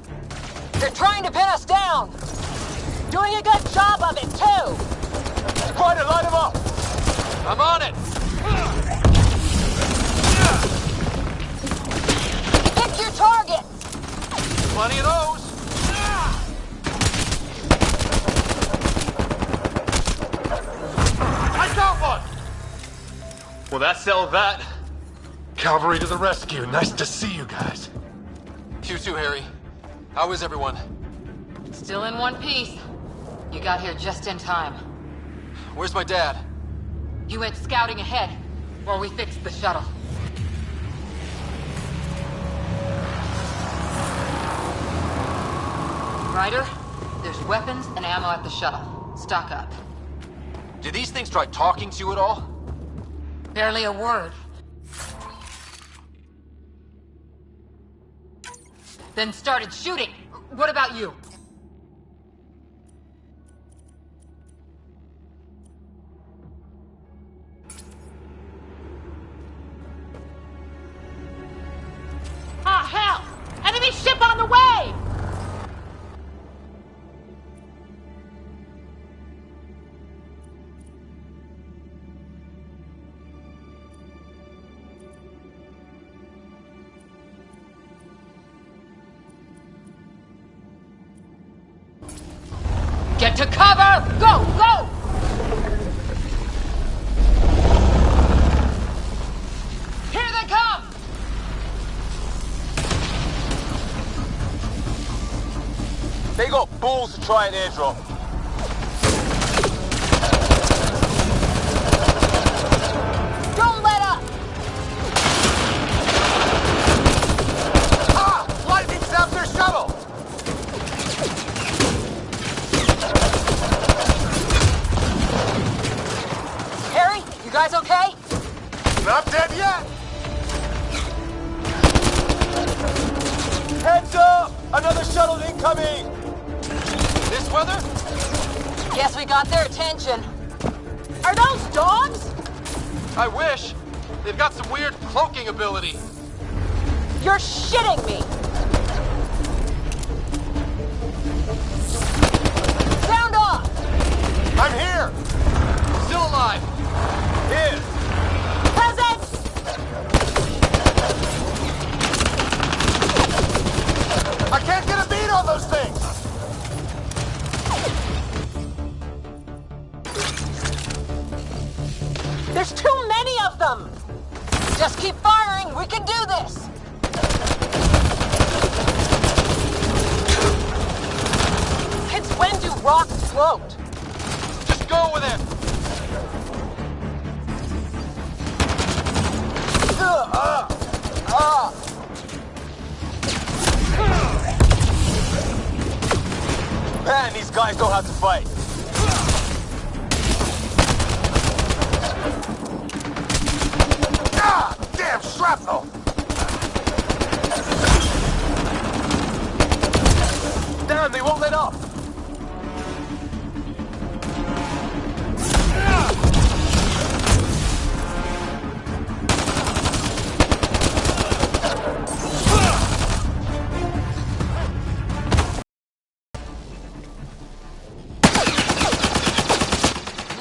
They're trying to pin us down! Doing a good job of it, too! Ryder, line him up! I'm on it! Pick your target! Plenty of those! I got one! Well, that settled that. Cavalry to the rescue. Nice to see you guys. You too, Harry. How is everyone? Still in one piece. You got here just in time. Where's my dad? He went scouting ahead while we fixed the shuttle. Ryder, there's weapons and ammo at the shuttle. Stock up. Did these things try talking to you at all? Barely a word. Then started shooting. What about you? Ah, hell! Enemy ship on the way! Get to cover! Go! Go! Here they come! They got balls to try an airdrop. Don't let up! Ah! Lightning snapped their shuttle! Harry, you guys okay? Not dead yet! Heads up! Another shuttle incoming! This weather? Guess we got their attention. Are those dogs? I wish. They've got some weird cloaking ability. You're shitting me! Sound off! I'm here! Still alive. His. Present! I can't get a beat on those things! There's too many of them! Just keep firing, we can do this! Since when do rocks float? Just go with it! Man, these guys know how to fight. Ah! Damn shrapnel! Damn, they won't let up!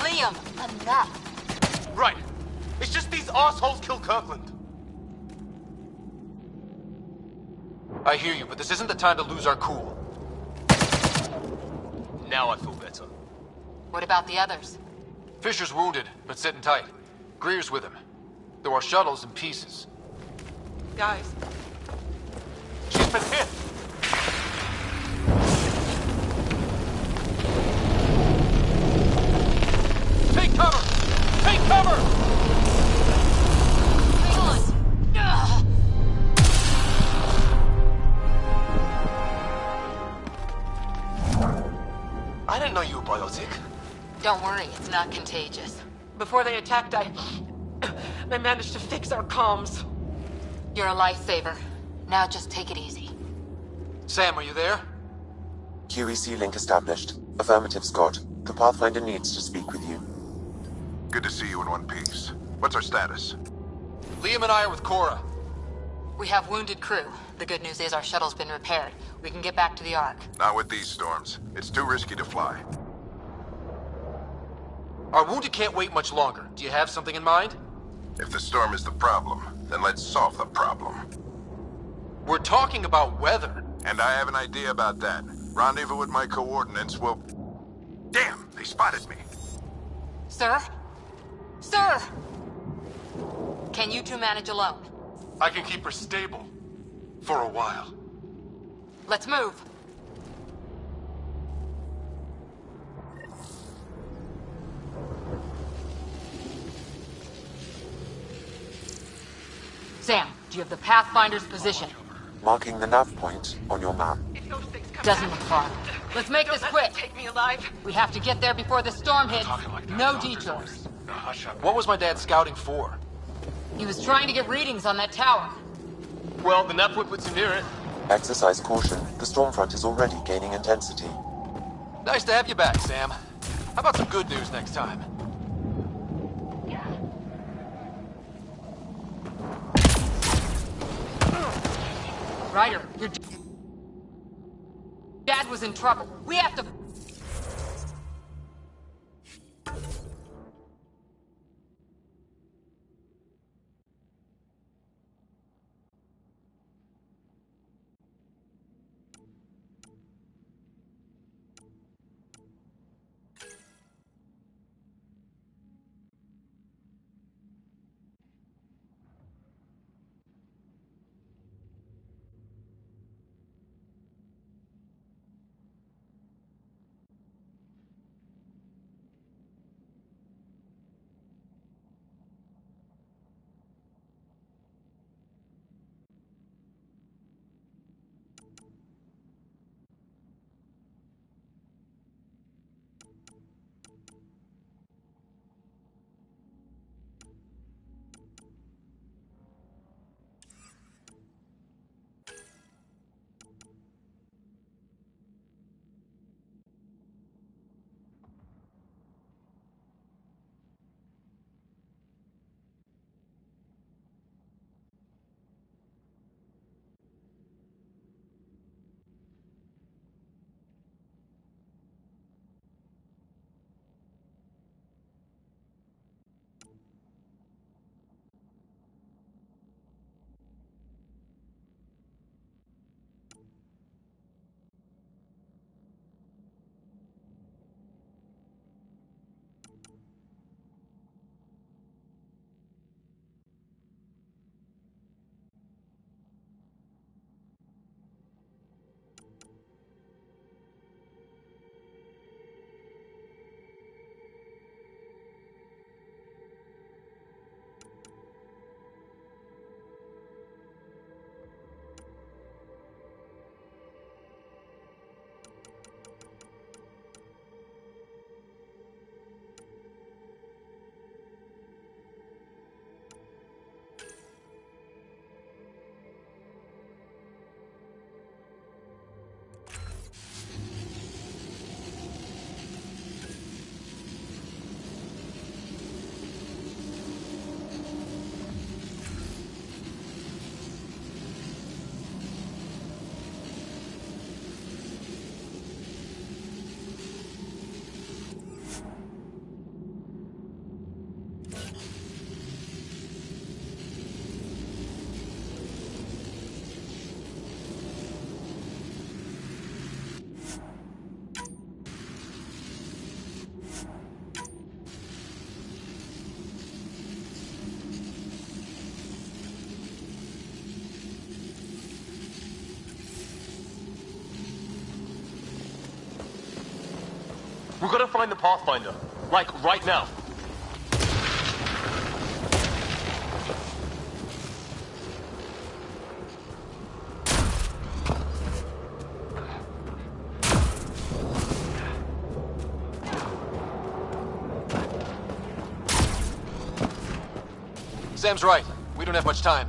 Liam, enough. Right. It's just these assholes killed Kirkland. I hear you, but this isn't the time to lose our cool. Now I feel better. What about the others? Fisher's wounded, but sitting tight. Greer's with him. There are shuttles in pieces. Guys. She's been hit! Take cover! Take cover! Hang on! Ugh. I didn't know you were biotic. Don't worry, it's not contagious. Before they attacked, I managed to fix our comms. You're a lifesaver. Now just take it easy. Sam, are you there? QEC link established. Affirmative, Scott. The Pathfinder needs to speak with you. Good to see you in one piece. What's our status? Liam and I are with Cora. We have wounded crew. The good news is our shuttle's been repaired. We can get back to the Ark. Not with these storms. It's too risky to fly. Our wounded can't wait much longer. Do you have something in mind? If the storm is the problem, then let's solve the problem. We're talking about weather. And I have an idea about that. Rendezvous with my coordinates will... Damn, they spotted me. Sir? Sir! Can you two manage alone? I can keep her stable. For a while. Let's move. Sam, do you have the Pathfinder's position? Marking the nav point on your map. Doesn't look far. Let's make this quick. Take me alive. We have to get there before the storm hits. No detours. What was my dad scouting for? He was trying to get readings on that tower. Well, the nav point puts him near it. Exercise caution. The storm front is already gaining intensity. Nice to have you back, Sam. How about some good news next time? Ryder, your dad was in trouble. We have to... We've got to find the Pathfinder. Like, right now. Sam's right. We don't have much time.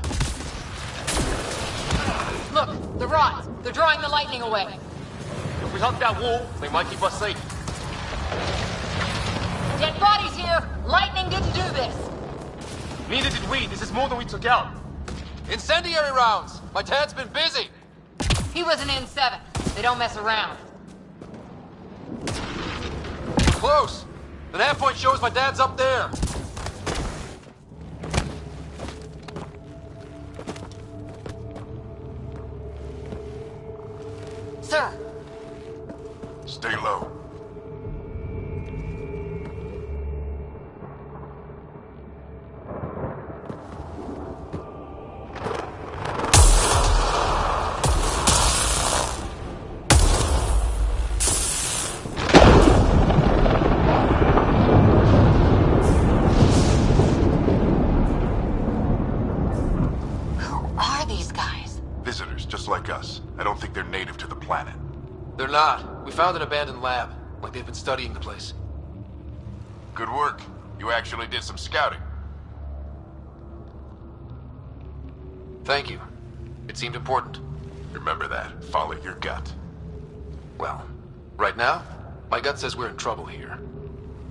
Look, the rods. They're drawing the lightning away. If we hunt that wall, they might keep us safe. Dead bodies here! Lightning didn't do this! Neither did we. This is more than we took out. Incendiary rounds! My dad's been busy! He was an N7. They don't mess around. We're close! The nav point shows my dad's up there! Sir! Stay low. Like us. I don't think they're native to the planet. They're not. We found an abandoned lab. Like they've been studying the place. Good work. You actually did some scouting. Thank you. It seemed important. Remember that. Follow your gut. Well, right now, my gut says we're in trouble here.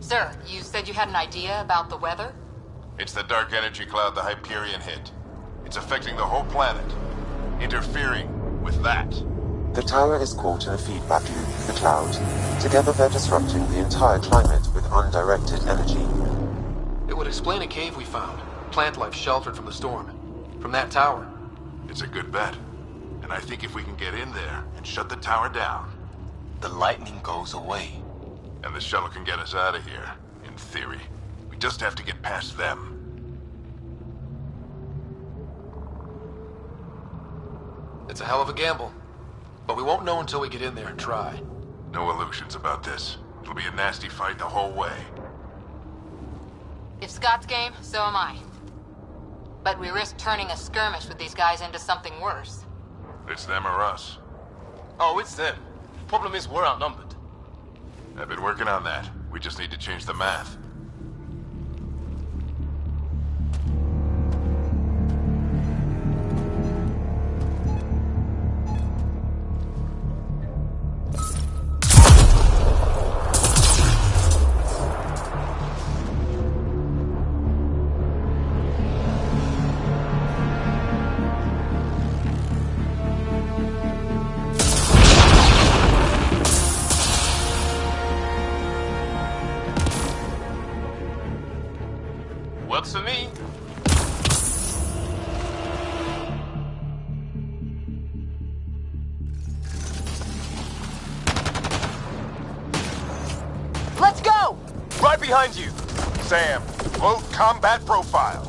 Sir, you said you had an idea about the weather? It's the dark energy cloud the Hyperion hit. It's affecting the whole planet. Interfering with that. The tower is caught in a feedback loop with the cloud. Together they're disrupting the entire climate with undirected energy. It would explain a cave we found. Plant life sheltered from the storm. From that tower. It's a good bet. And I think if we can get in there and shut the tower down, the lightning goes away. And the shuttle can get us out of here, in theory. We just have to get past them. It's a hell of a gamble. But we won't know until we get in there and try. No illusions about this. It'll be a nasty fight the whole way. If Scott's game, so am I. But we risk turning a skirmish with these guys into something worse. It's them or us. Oh, it's them. Problem is, we're outnumbered. I've been working on that. We just need to change the math. Works for me. Let's go! Right behind you. Sam, low combat profile.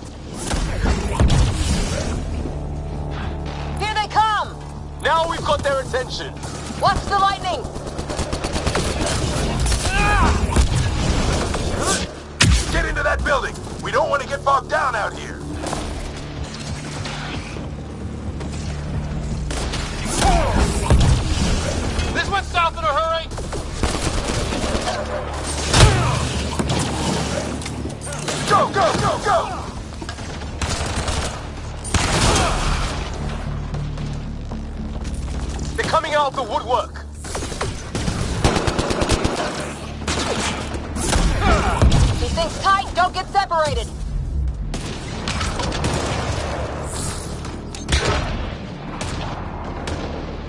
Here they come! Now we've got their attention. Watch the lightning! Get into that building! We don't want to get bogged down out here! This went south in a hurry! Go, go, go, go! They're coming out of the woodwork. Keep things tight, don't get separated!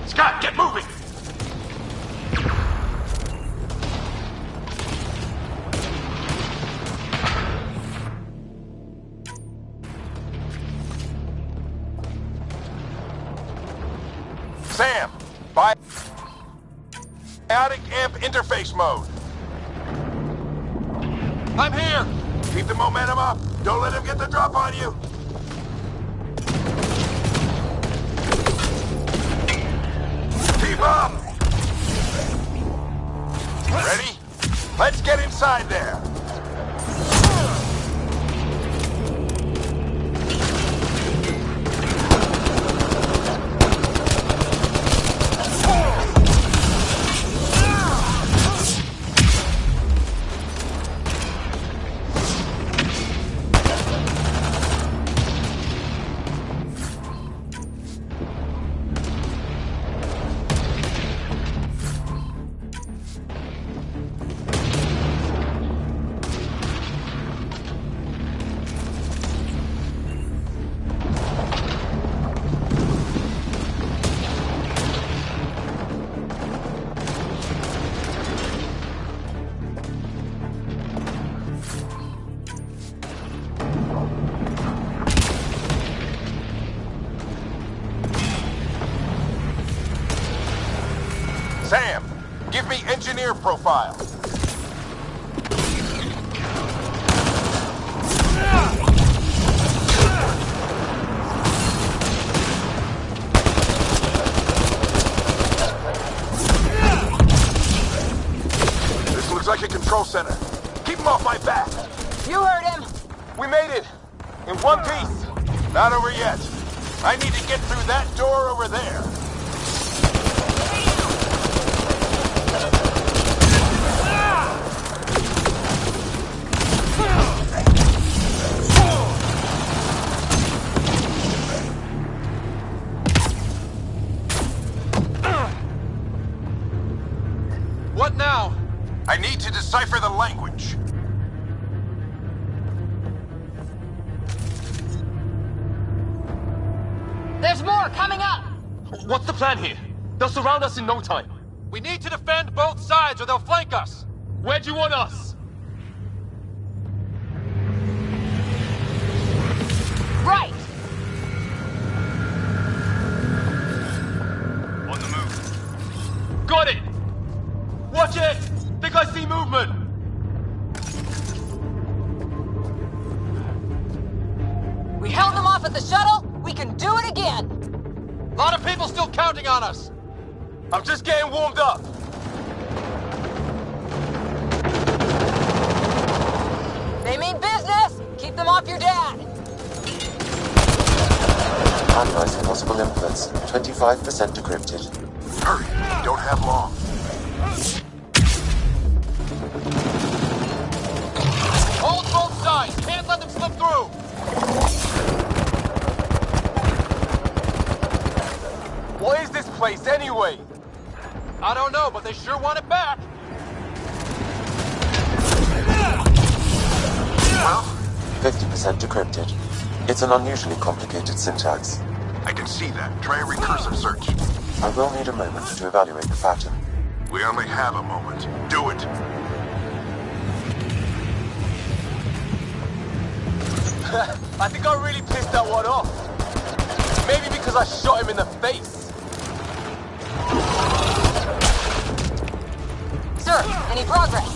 Scott, get moving! Sam, biotic amp interface mode. I'm here! Keep the momentum up. Don't let him get the drop on you. Keep up! Ready? Let's get inside there. profile. This looks like a control center. Keep him off my back. You heard him. We made it. In one piece. Not over yet. I need to get through that door over there. What now? I need to decipher the language. There's more coming up. What's the plan here? They'll surround us in no time. We need to defend both sides or they'll flank us. Where do you want us? Right. On the move. Got it! Watch it! Think I see movement! We held them off at the shuttle. We can do it again. A lot of people still counting on us. I'm just getting warmed up. They mean business. Keep them off your dad. Analyzing possible inputs. 25% decrypted. Hurry, we don't have long. Hold both sides. Can't let them slip through. What is this place anyway? I don't know, but they sure want it back. Well, 50% decrypted. It's an unusually complicated syntax. I can see that. Try a recursive search. I will need a moment to evaluate the pattern. We only have a moment. Do it. I think I really pissed that one off. Maybe because I shot him in the face. Sir, any progress?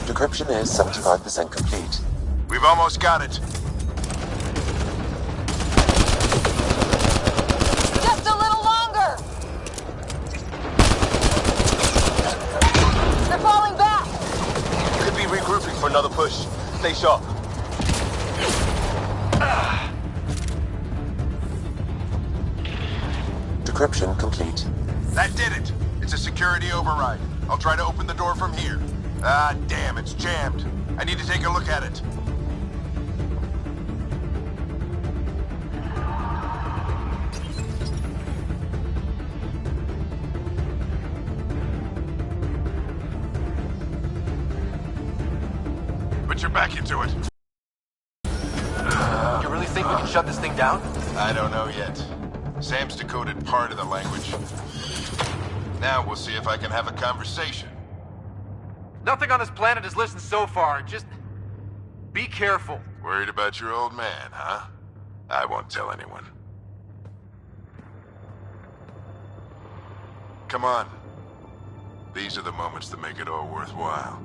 Decryption is 75% complete. We've almost got it. Just a little longer. They're falling back. Could be regrouping for another push. Stay sharp. Decryption complete. That did it. It's a security override. I'll try to open the door from here. Ah, damn, it's jammed. I need to take a look at it. Put your back into it. You really think we can shut this thing down? I don't know yet. Sam's decoded part of the language. Now we'll see if I can have a conversation. Nothing on this planet has listened so far. Just be careful. Worried about your old man, huh? I won't tell anyone. Come on. These are the moments that make it all worthwhile.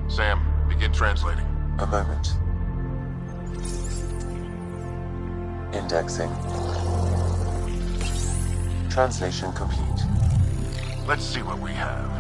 Sam, begin translating. A moment. Indexing. Translation complete. Let's see what we have.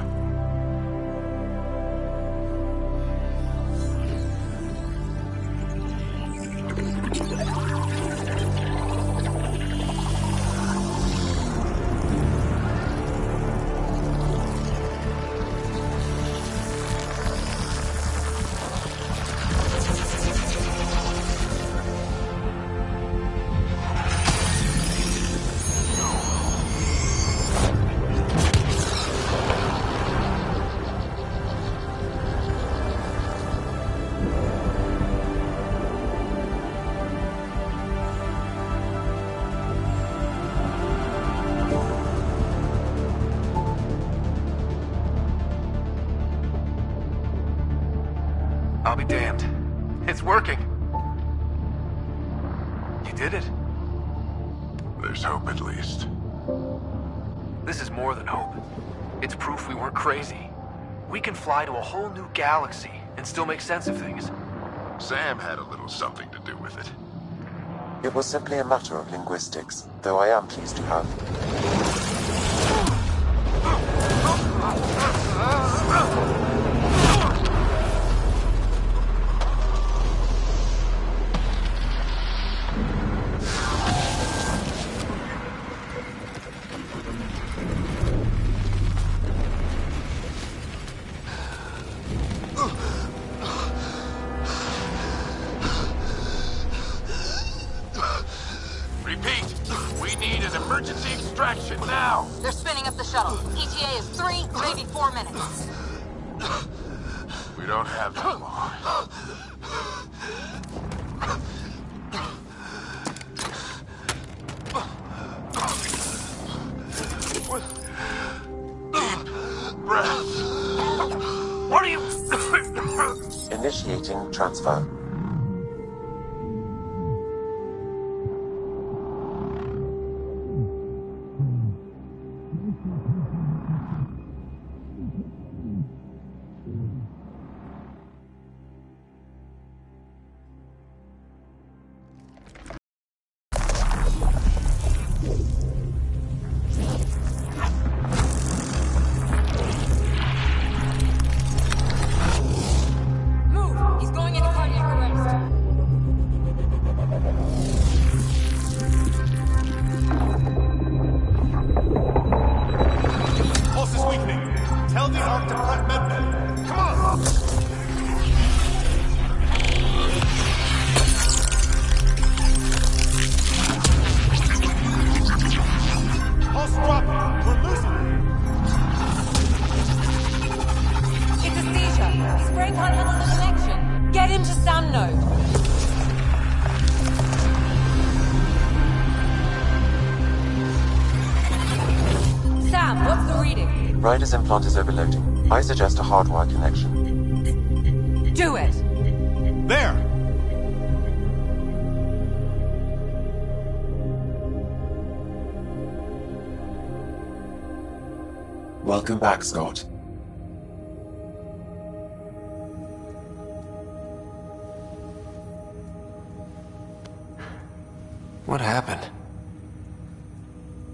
I'll be damned. It's working. You did it. There's hope at least. This is more than hope. It's proof we weren't crazy. We can fly to a whole new galaxy and still make sense of things. Sam had a little something to do with it. It was simply a matter of linguistics, though I am pleased to have. Repeat, we need an emergency extraction now. They're spinning up the shuttle. ETA is 3, maybe 4 minutes. We don't have that long. Deep breath. What are you... Initiating transfer. Ryder's implant is overloading. I suggest a hardwire connection. Do it! There! Welcome back, Scott. What happened?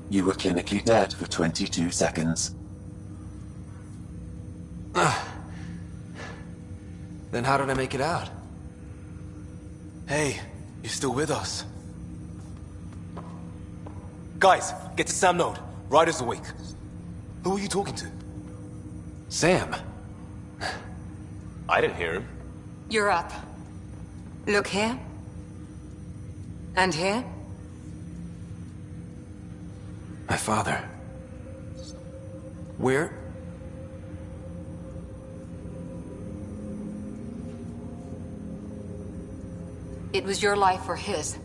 You were clinically dead for 22 seconds. Then how did I make it out? Hey, you're still with us. Guys, get to Sam Node. Ryder's awake. Who are you talking to? Sam. I didn't hear him. You're up. Look here. And here. My father. Where? It was your life or his,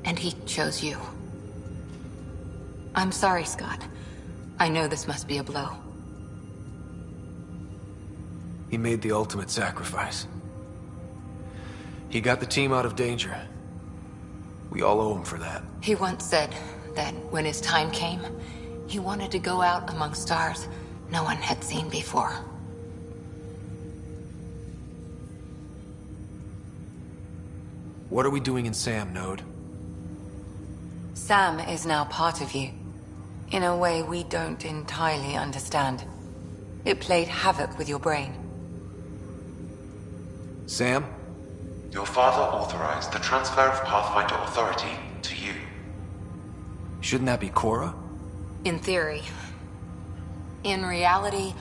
and he chose you. I'm sorry, Scott. I know this must be a blow. He made the ultimate sacrifice. He got the team out of danger. We all owe him for that. He once said that when his time came, he wanted to go out among stars no one had seen before. What are we doing in Sam, Node? Sam is now part of you. In a way we don't entirely understand. It played havoc with your brain. Sam? Your father authorized the transfer of Pathfinder authority to you. Shouldn't that be Cora? In theory. In reality,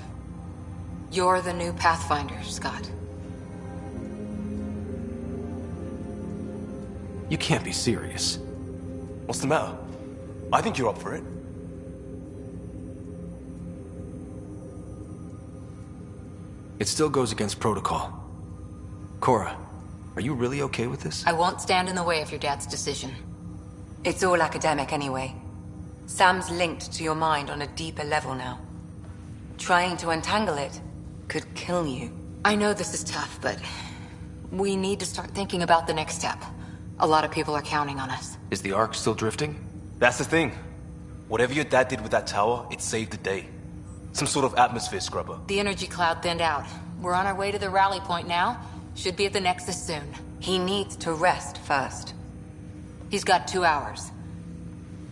you're the new Pathfinder, Scott. You can't be serious. What's the matter? I think you're up for it. It still goes against protocol. Cora, are you really okay with this? I won't stand in the way of your dad's decision. It's all academic anyway. Sam's linked to your mind on a deeper level now. Trying to untangle it could kill you. I know this is tough, but we need to start thinking about the next step. A lot of people are counting on us. Is the Ark still drifting? That's the thing. Whatever your dad did with that tower, it saved the day. Some sort of atmosphere scrubber. The energy cloud thinned out. We're on our way to the rally point now. Should be at the Nexus soon. He needs to rest first. He's got 2 hours.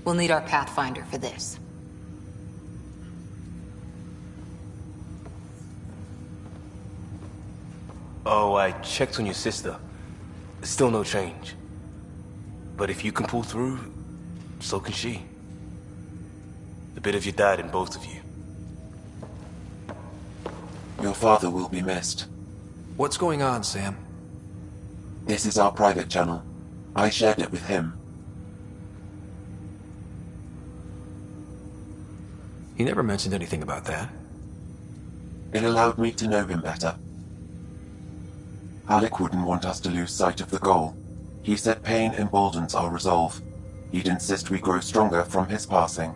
We'll need our Pathfinder for this. Oh, I checked on your sister. Still no change. But if you can pull through, so can she. A bit of your dad in both of you. Your father will be missed. What's going on, Sam? This is our private channel. I shared it with him. He never mentioned anything about that. It allowed me to know him better. Alec wouldn't want us to lose sight of the goal. He said pain emboldens our resolve. He'd insist we grow stronger from his passing.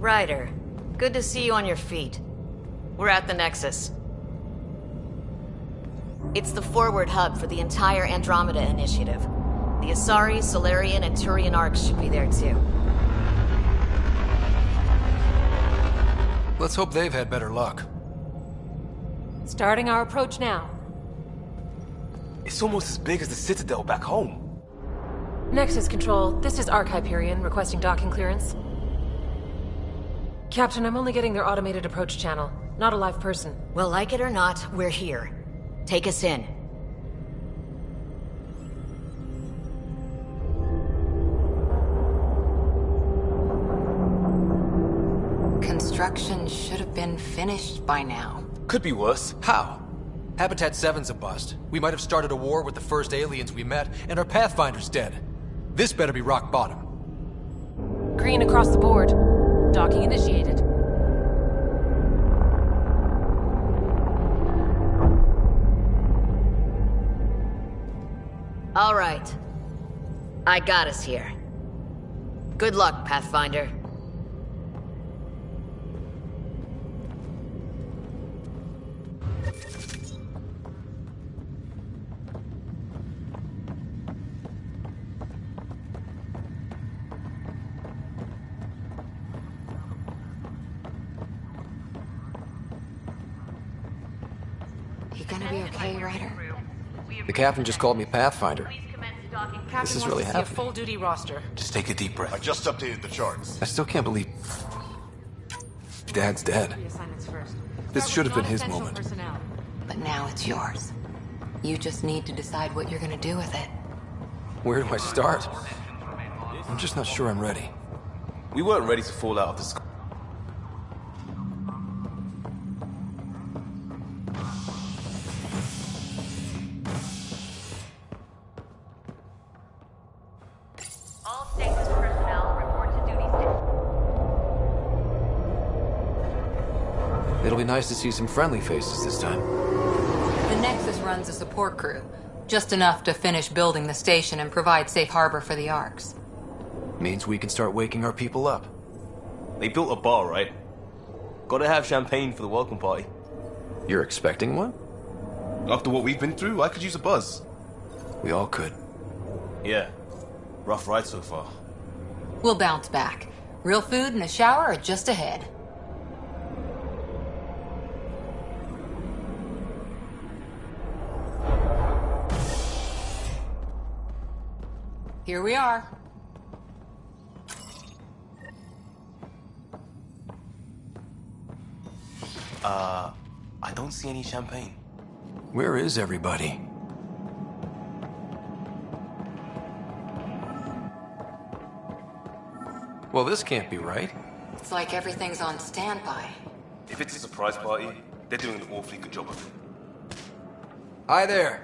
Ryder, good to see you on your feet. We're at the Nexus. It's the forward hub for the entire Andromeda Initiative. The Asari, Solarian, and Turian arcs should be there too. Let's hope they've had better luck. Starting our approach now. It's almost as big as the Citadel back home. Nexus Control, this is Hyperion requesting docking clearance. Captain, I'm only getting their automated approach channel, not a live person. Well, like it or not, we're here. Take us in. Construction should have been finished by now. Could be worse. How? Habitat 7's a bust. We might have started a war with the first aliens we met, and our Pathfinder's dead. This better be rock bottom. Green across the board. Docking initiated. All right. I got us here. Good luck, Pathfinder. gonna be okay, Ryder? The captain just called me Pathfinder. Captain This is wants really to see a happening. full duty roster. Just take a deep breath. I just updated the charts. I still can't believe Dad's dead. Reassignments first. This Start should with have been his non-essential moment. personnel. But now it's yours. You just need to decide what you're gonna do with it. Where do I start? I'm just not sure I'm ready. We weren't ready to fall out of the sky. All stations personnel report to duty station. It'll be nice to see some friendly faces this time. The Nexus runs a support crew. Just enough to finish building the station and provide safe harbor for the Arks. Means we can start waking our people up. They built a bar, right? Gotta have champagne for the welcome party. You're expecting one? After what we've been through, I could use a buzz. We all could. Yeah. Rough ride so far. We'll bounce back. Real food and a shower are just ahead. Here we are. I don't see any champagne. Where is everybody? Well, this can't be right. It's like everything's on standby. If it's a surprise party, they're doing an awfully good job of it. Hi there.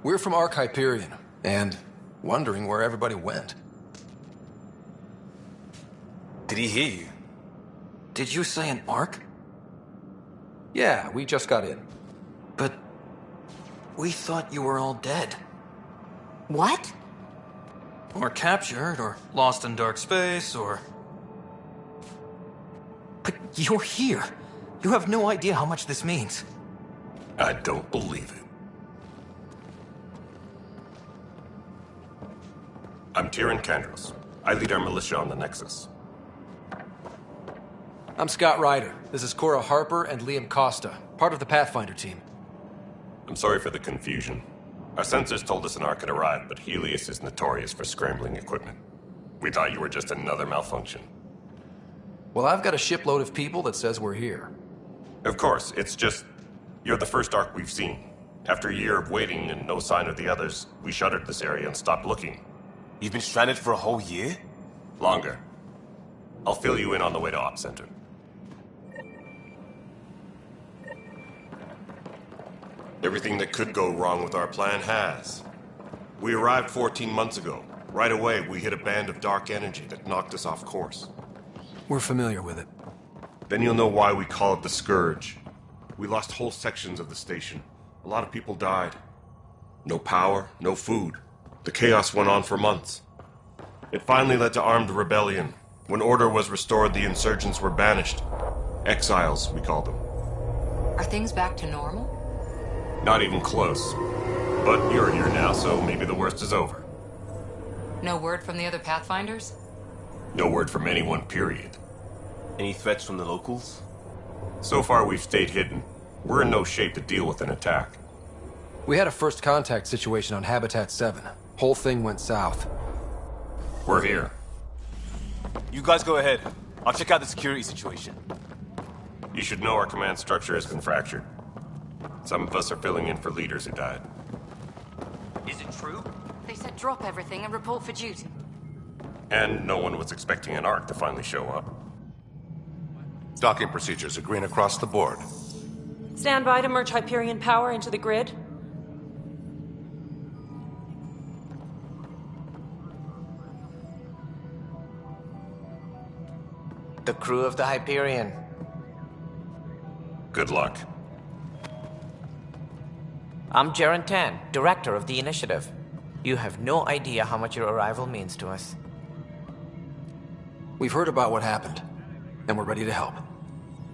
We're from Ark Hyperion, and wondering where everybody went. Did he hear you? Did you say an Ark? Yeah, we just got in. But we thought you were all dead. What? Or captured, or lost in dark space, or... But you're here. You have no idea how much this means. I don't believe it. I'm Tyrion Kandros. I lead our militia on the Nexus. I'm Scott Ryder. This is Cora Harper and Liam Costa, part of the Pathfinder team. I'm sorry for the confusion. Our sensors told us an Ark had arrived, but Helios is notorious for scrambling equipment. We thought you were just another malfunction. Well, I've got a shipload of people that says we're here. Of course, it's just... you're the first Ark we've seen. After a year of waiting and no sign of the others, we shuttered this area and stopped looking. You've been stranded for a whole year? Longer. I'll fill you in on the way to Op Center. Everything that could go wrong with our plan has. We arrived 14 months ago. Right away, we hit a band of dark energy that knocked us off course. We're familiar with it. Then you'll know why we call it the Scourge. We lost whole sections of the station. A lot of people died. No power, no food. The chaos went on for months. It finally led to armed rebellion. When order was restored, the insurgents were banished. Exiles, we call them. Are things back to normal? Not even close. But you're here now, so maybe the worst is over. No word from the other Pathfinders? No word from anyone, period. Any threats from the locals? So far, we've stayed hidden. We're in no shape to deal with an attack. We had a first contact situation on Habitat 7. Whole thing went south. We're here. You guys go ahead. I'll check out the security situation. You should know our command structure has been fractured. Some of us are filling in for leaders who died. Is it true? They said drop everything and report for duty. And no one was expecting an Ark to finally show up. Docking procedures are green across the board. Stand by to merge Hyperion power into the grid. The crew of the Hyperion. Good luck. I'm Jaren Tan, director of the initiative. You have no idea how much your arrival means to us. We've heard about what happened, and we're ready to help.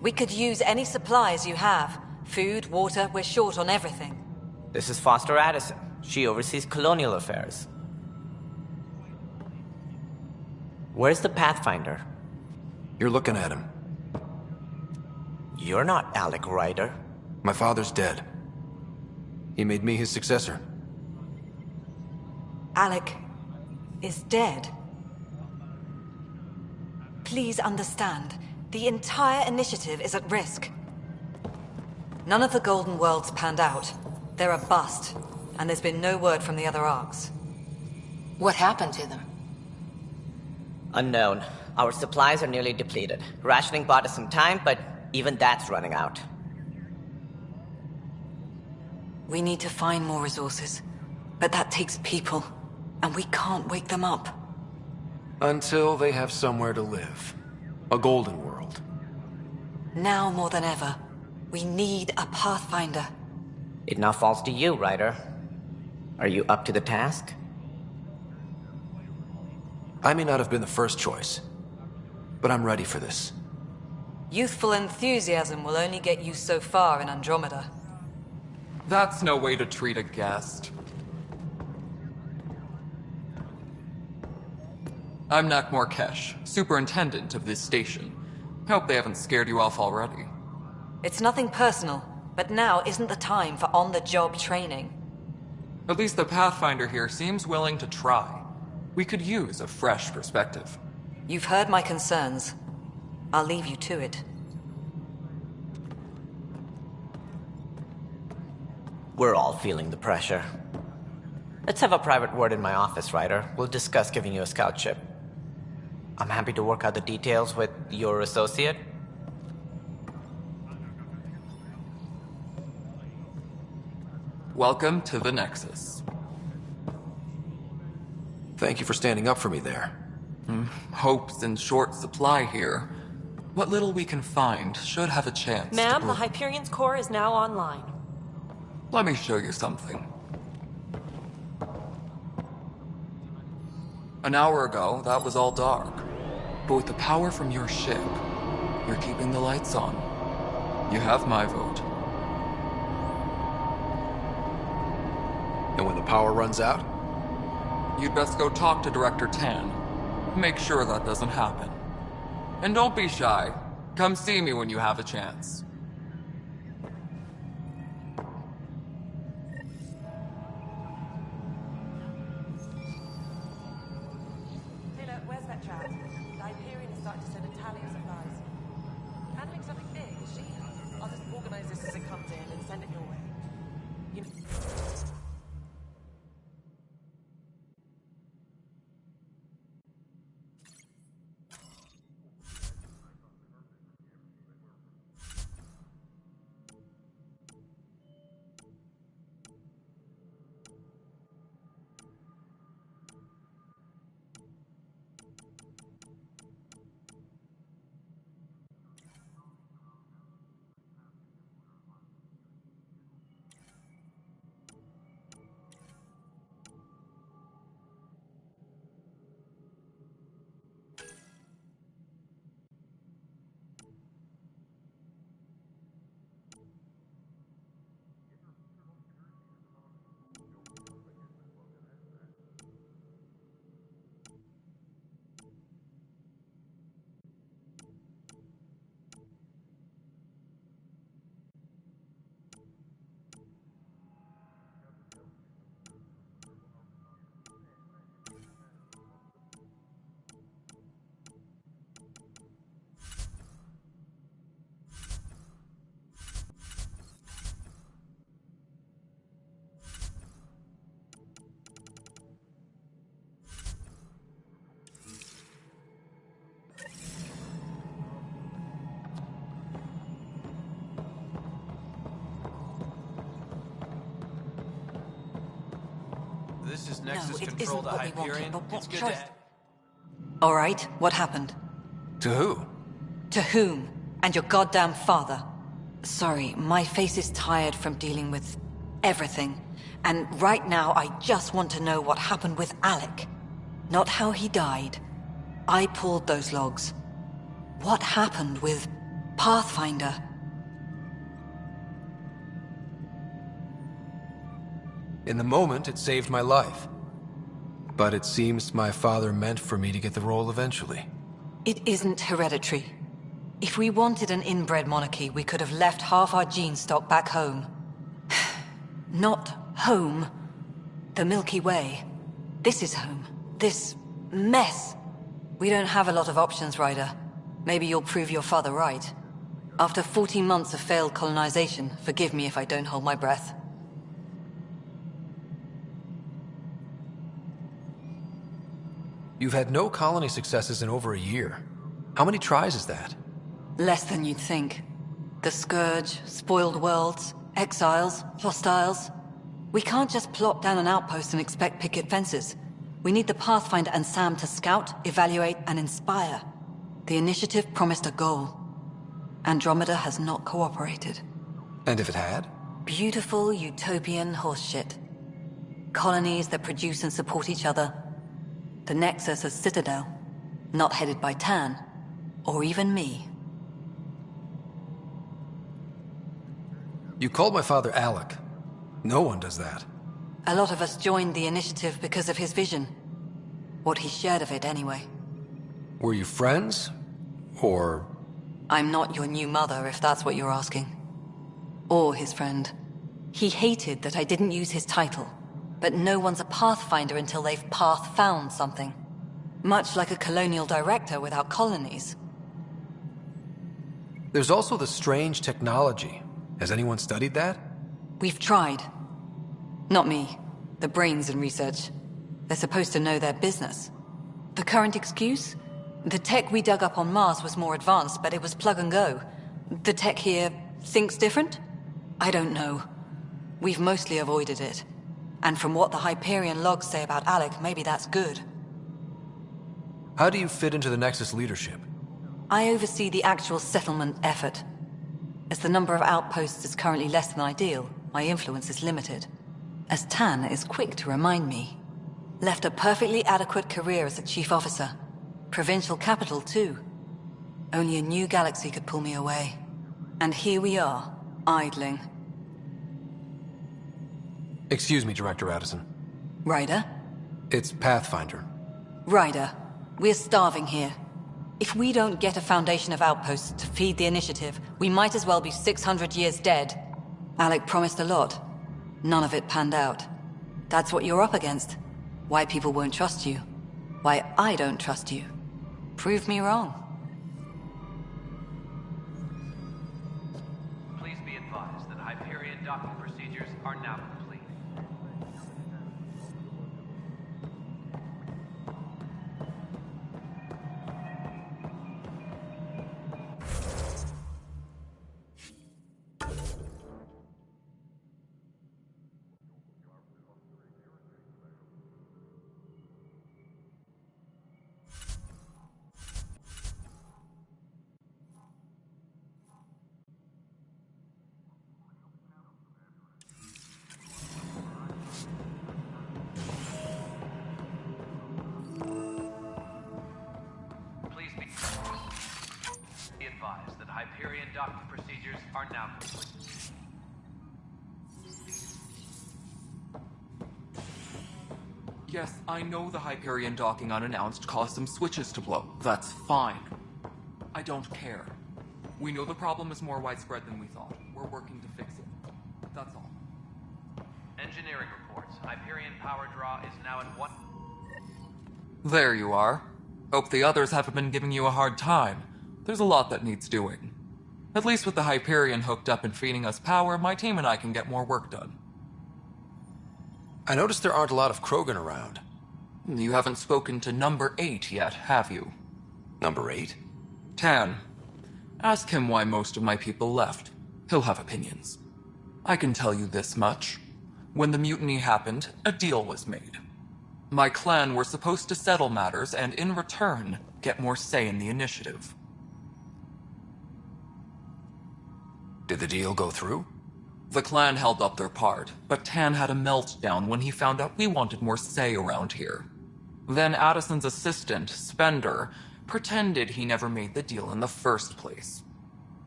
We could use any supplies you have. Food, water, we're short on everything. This is Foster Addison. She oversees colonial affairs. Where's the Pathfinder? You're looking at him. You're not Alec Ryder. My father's dead. He made me his successor. Alec is dead. Please understand, the entire initiative is at risk. None of the Golden Worlds panned out. They're a bust, and there's been no word from the other arcs. What happened to them? Unknown. Our supplies are nearly depleted. Rationing bought us some time, but even that's running out. We need to find more resources, but that takes people, and we can't wake them up. Until they have somewhere to live. A golden world. Now more than ever, we need a Pathfinder. It now falls to you, Ryder. Are you up to the task? I may not have been the first choice, but I'm ready for this. Youthful enthusiasm will only get you so far in Andromeda. That's no way to treat a guest. I'm Nakmor Kesh, superintendent of this station. Hope they haven't scared you off already. It's nothing personal, but now isn't the time for on-the-job training. At least the Pathfinder here seems willing to try. We could use a fresh perspective. You've heard my concerns. I'll leave you to it. We're all feeling the pressure. Let's have a private word in my office, Ryder. We'll discuss giving you a scout ship. I'm happy to work out the details with your associate. Welcome to the Nexus. Thank you for standing up for me there. Hope's in short supply here. What little we can find should have a chance Ma'am, to the Hyperion's core is now online. Let me show you something. An hour ago, that was all dark. But with the power from your ship, you're keeping the lights on. You have my vote. And when the power runs out? You'd best go talk to Director Tan. Make sure that doesn't happen. And don't be shy. Come see me when you have a chance. Taylor, where's that chat? The Hyperion is starting to send a tally of supplies. Handling something big, is she? I'll just organize this as it comes in and send it your way. You know... This is No, Nexus it Control isn't to what we wanted, Hyperion. but what It's good choice? to... All right, what happened? To who? To whom? And your goddamn father. Sorry, my face is tired from dealing with everything. And right now, I just want to know what happened with Alec. Not how he died. I pulled those logs. What happened with Pathfinder? In the moment, it saved my life. But it seems my father meant for me to get the role eventually. It isn't hereditary. If we wanted an inbred monarchy, we could have left half our gene stock back home. Not home. The Milky Way. This is home. This mess. We don't have a lot of options, Ryder. Maybe you'll prove your father right. After 14 months of failed colonization, forgive me if I don't hold my breath. You've had no colony successes in over a year. How many tries is that? Less than you'd think. The Scourge, spoiled worlds, exiles, hostiles. We can't just plop down an outpost and expect picket fences. We need the Pathfinder and Sam to scout, evaluate, and inspire. The initiative promised a goal. Andromeda has not cooperated. And if it had? Beautiful utopian horseshit. Colonies that produce and support each other. The Nexus as Citadel. Not headed by Tan. Or even me. You called my father Alec. No one does that. A lot of us joined the initiative because of his vision. What he shared of it, anyway. Were you friends? Or... I'm not your new mother, if that's what you're asking. Or his friend. He hated that I didn't use his title. But no one's a Pathfinder until they've path-found something. Much like a colonial director without colonies. There's also the strange technology. Has anyone studied that? We've tried. Not me. The brains in research. They're supposed to know their business. The current excuse? The tech we dug up on Mars was more advanced, but it was plug and go. The tech here thinks different? I don't know. We've mostly avoided it. And from what the Hyperion logs say about Alec, maybe that's good. How do you fit into the Nexus leadership? I oversee the actual settlement effort. As the number of outposts is currently less than ideal, my influence is limited. As Tan is quick to remind me. Left a perfectly adequate career as a chief officer. Provincial capital, too. Only a new galaxy could pull me away. And here we are, idling. Excuse me, Director Addison. Ryder? It's Pathfinder. Ryder, we're starving here. If we don't get a foundation of outposts to feed the initiative, we might as well be 600 years dead. Alec promised a lot. None of it panned out. That's what you're up against. Why people won't trust you. Why I don't trust you. Prove me wrong. Please be advised that Hyperion docking procedures are now complete. Hyperion docking procedures are now complete. Yes, I know the Hyperion docking unannounced caused some switches to blow. That's fine. I don't care. We know the problem is more widespread than we thought. We're working to fix it. That's all. Engineering reports. Hyperion power draw is now at 1... There you are. Hope the others haven't been giving you a hard time. There's a lot that needs doing. At least with the Hyperion hooked up and feeding us power, my team and I can get more work done. I noticed there aren't a lot of Krogan around. You haven't spoken to number 8 yet, have you? Number 8? Tan. Ask him why most of my people left. He'll have opinions. I can tell you this much. When the mutiny happened, a deal was made. My clan were supposed to settle matters and, in return, get more say in the initiative. Did the deal go through? The clan held up their part, but Tan had a meltdown when he found out we wanted more say around here. Then Addison's assistant, Spender, pretended he never made the deal in the first place.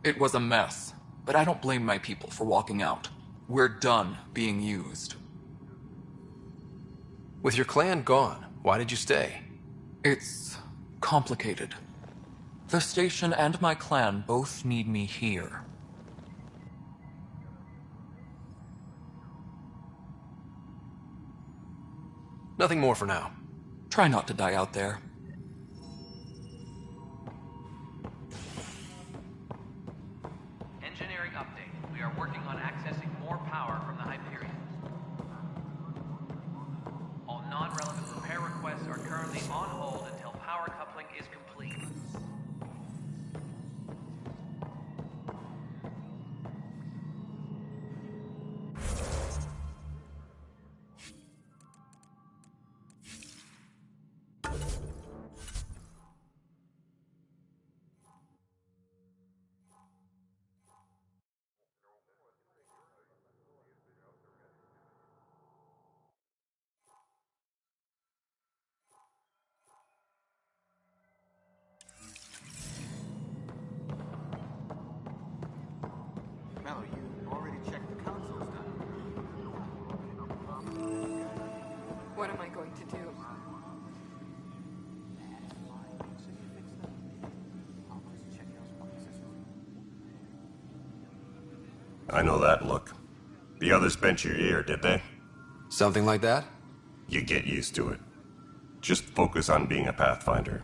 It was a mess, but I don't blame my people for walking out. We're done being used. With your clan gone, why did you stay? It's complicated. The station and my clan both need me here. Nothing more for now. Try not to die out there. Engineering update. We are working on accessing more power from the Hyperion. All non-relevant repair requests are currently on hold until power coupling is complete. Mello, you already checked the console stuff. What am I going to do? I know that look. The others bent your ear, did they? Something like that? You get used to it. Just focus on being a Pathfinder.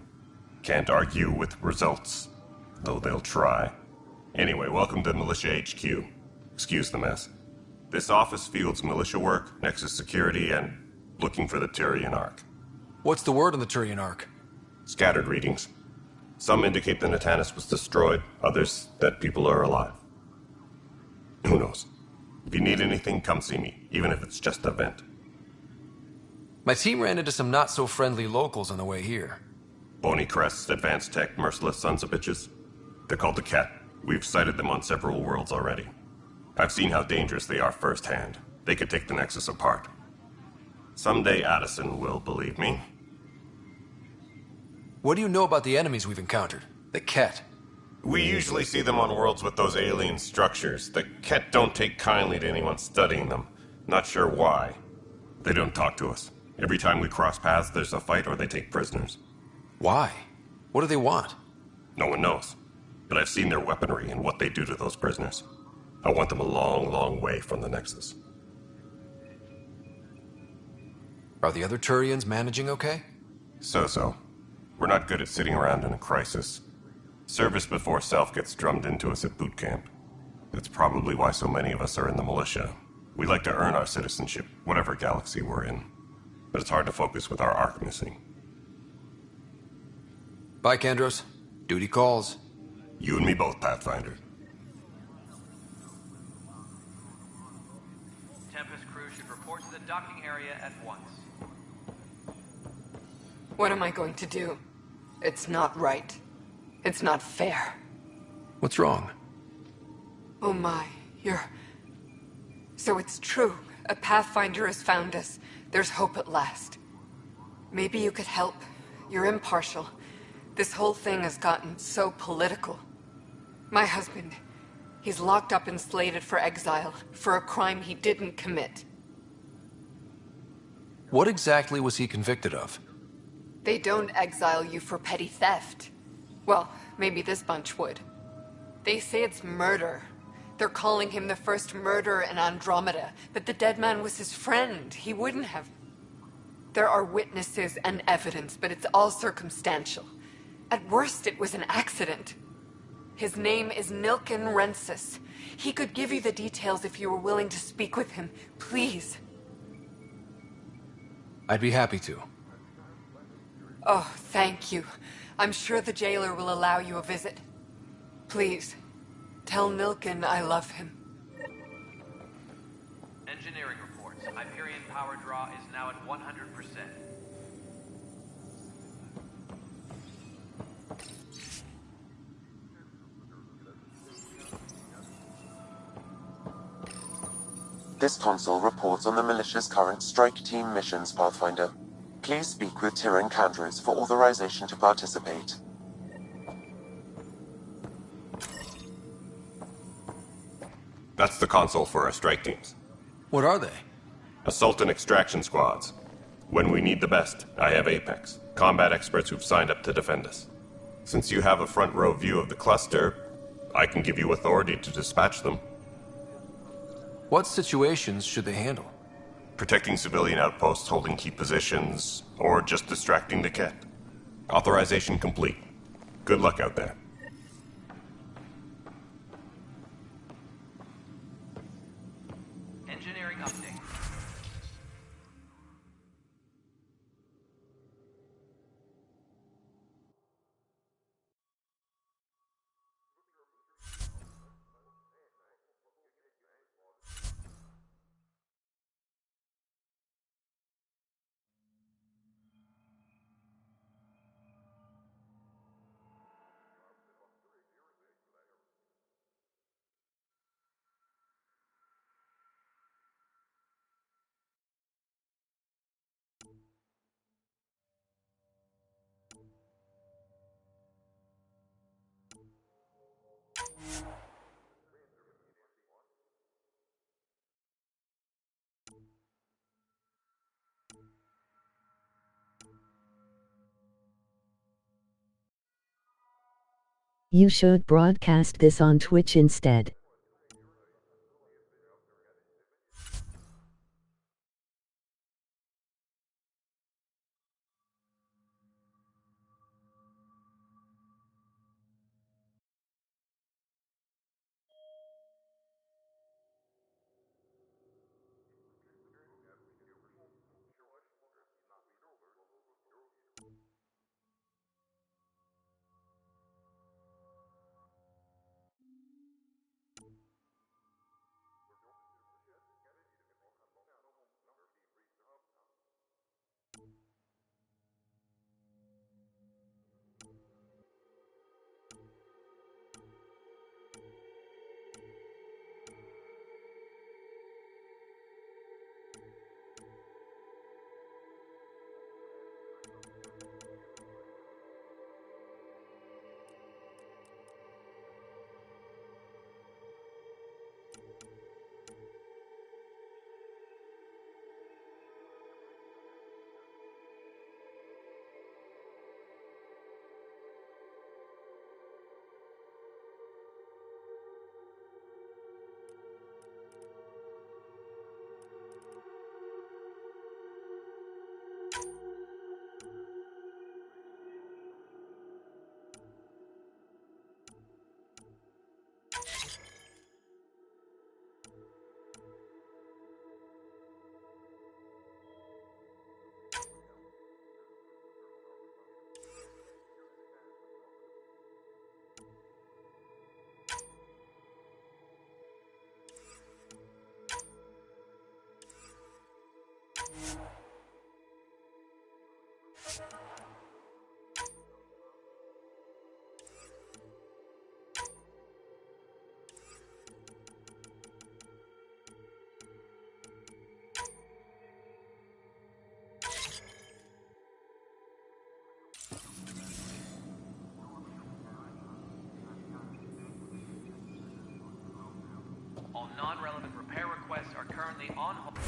Can't argue with results, though they'll try. Anyway, welcome to Militia HQ. Excuse the mess. This office fields militia work, Nexus security, and looking for the Turian Ark. What's the word on the Turian Ark? Scattered readings. Some indicate the Natanus was destroyed, others that people are alive. Who knows? If you need anything, come see me, even if it's just a vent. My team ran into some not-so-friendly locals on the way here. Bony crests, advanced tech, merciless sons of bitches. They're called the Cat. We've sighted them on several worlds already. I've seen how dangerous they are firsthand. They could take the Nexus apart. Someday Addison will believe me. What do you know about the enemies we've encountered? The Ket? We usually see them on worlds with those alien structures. The Ket don't take kindly to anyone studying them. Not sure why. They don't talk to us. Every time we cross paths, there's a fight or they take prisoners. Why? What do they want? No one knows. But I've seen their weaponry and what they do to those prisoners. I want them a long, long way from the Nexus. Are the other Turians managing okay? So-so. We're not good at sitting around in a crisis. Service before self gets drummed into us at boot camp. That's probably why so many of us are in the militia. We like to earn our citizenship, whatever galaxy we're in. But it's hard to focus with our arc missing. Bye, Kandros. Duty calls. You and me both, Pathfinder. Tempest crew should report to the docking area at once. What am I going to do? It's not right. It's not fair. What's wrong? Oh my, So it's true. A Pathfinder has found us. There's hope at last. Maybe you could help. You're impartial. This whole thing has gotten so political. My husband, he's locked up and slated for exile for a crime he didn't commit. What exactly was he convicted of? They don't exile you for petty theft. Well, maybe this bunch would. They say it's murder. They're calling him the first murderer in Andromeda, but the dead man was his friend. He wouldn't have. There are witnesses and evidence, but it's all circumstantial. At worst, it was an accident. His name is Nilken Rensis. He could give you the details if you were willing to speak with him. Please. I'd be happy to. Oh, thank you. I'm sure the jailer will allow you a visit. Please, tell Nilken I love him. Engineering reports. Hyperion power draw is now at 100%. This console reports on the militia's current strike team missions, Pathfinder. Please speak with Tyrion Kandros for authorization to participate. That's the console for our strike teams. What are they? Assault and extraction squads. When we need the best, I have Apex. Combat experts who've signed up to defend us. Since you have a front row view of the cluster, I can give you authority to dispatch them. What situations should they handle? Protecting civilian outposts holding key positions, or just distracting the Ket. Authorization complete. Good luck out there. Engineering update. You should broadcast this on Twitch instead. All non-relevant repair requests are currently on hold.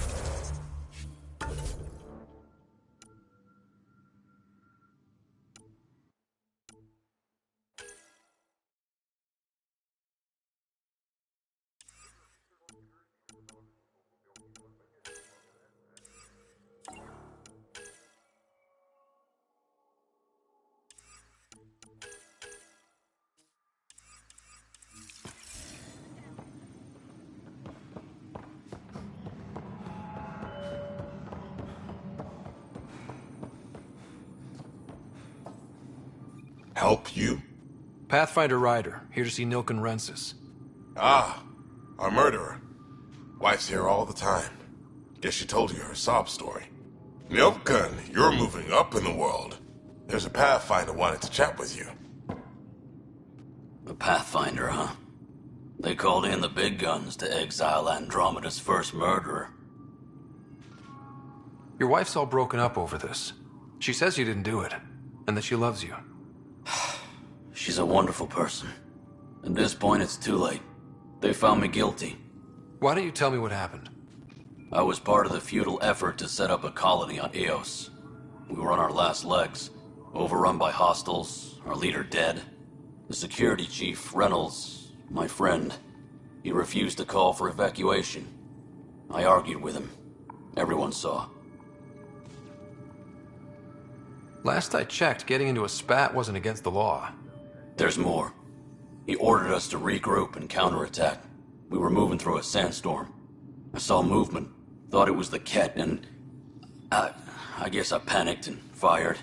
Help you? Pathfinder Ryder, here to see Nilken Rensis. Ah, our murderer. Wife's here all the time. Guess she told you her sob story. Nilken, you're moving up in the world. There's a Pathfinder wanted to chat with you. A Pathfinder, huh? They called in the big guns to exile Andromeda's first murderer. Your wife's all broken up over this. She says you didn't do it, and that she loves you. She's a wonderful person. At this point, it's too late. They found me guilty. Why don't you tell me what happened? I was part of the futile effort to set up a colony on Eos. We were on our last legs. Overrun by hostiles, our leader dead. The security chief, Reynolds, my friend, he refused to call for evacuation. I argued with him. Everyone saw. Last I checked, getting into a spat wasn't against the law. There's more. He ordered us to regroup and counterattack. We were moving through a sandstorm. I saw movement, thought it was the Ket, and I guess I panicked and fired.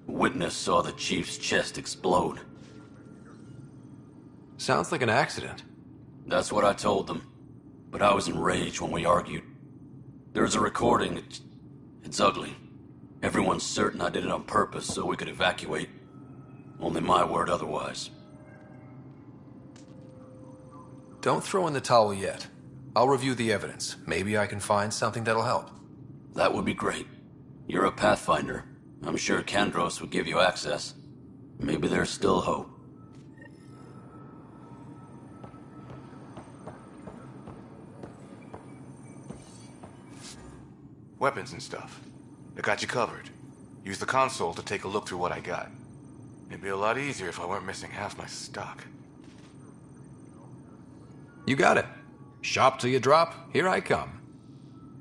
A witness saw the chief's chest explode. Sounds like an accident. That's what I told them. But I was enraged when we argued. There's a recording. It's ugly. Everyone's certain I did it on purpose so we could evacuate. Only my word otherwise. Don't throw in the towel yet. I'll review the evidence. Maybe I can find something that'll help. That would be great. You're a Pathfinder. I'm sure Kandros would give you access. Maybe there's still hope. Weapons and stuff. I got you covered. Use the console to take a look through what I got. It'd be a lot easier if I weren't missing half my stock. You got it. Shop till you drop. Here I come.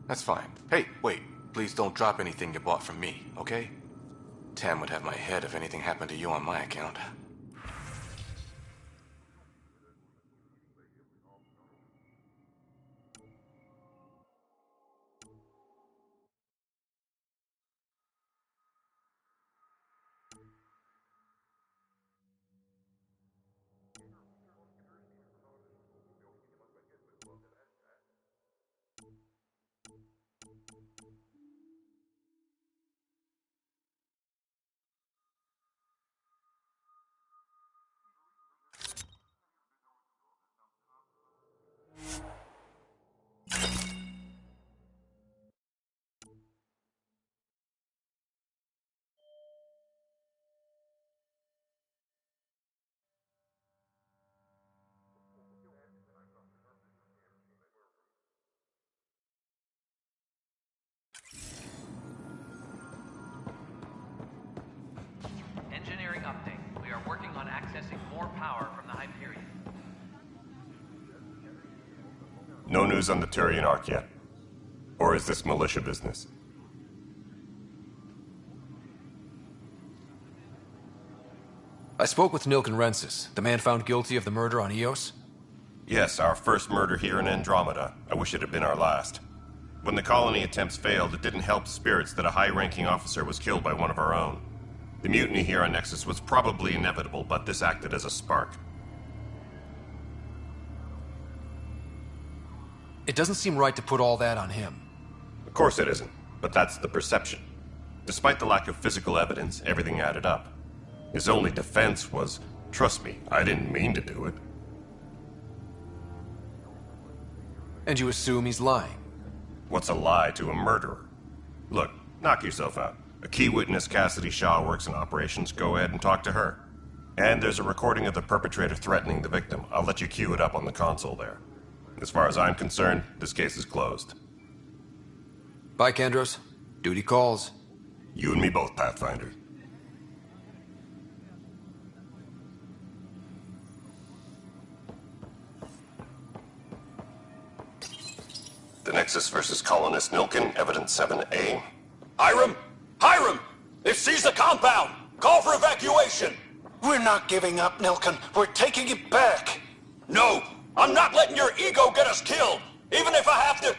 That's fine. Hey, wait. Please don't drop anything you bought from me, okay? Tam would have my head if anything happened to you on my account. Engineering update. We are working on accessing more power from the Hyperion. No news on the Turian Ark yet? Or is this militia business? I spoke with Nilken Rensis, the man found guilty of the murder on Eos. Yes, our first murder here in Andromeda. I wish it had been our last. When the colony attempts failed, it didn't help spirits that a high-ranking officer was killed by one of our own. The mutiny here on Nexus was probably inevitable, but this acted as a spark. It doesn't seem right to put all that on him. Of course it isn't, but that's the perception. Despite the lack of physical evidence, everything added up. His only defense was, trust me, I didn't mean to do it. And you assume he's lying? What's a lie to a murderer? Look, knock yourself out. A key witness, Cassidy Shaw, works in operations. Go ahead and talk to her. And there's a recording of the perpetrator threatening the victim. I'll let you cue it up on the console there. As far as I'm concerned, this case is closed. Bye, Kandros. Duty calls. You and me both, Pathfinder. The Nexus versus Colonist Nilken, Evidence 7A. Hiram! Hiram! They've seized the compound! Call for evacuation! We're not giving up, Nilken. We're taking it back. No! I'm not letting your ego get us killed! Even if I have to...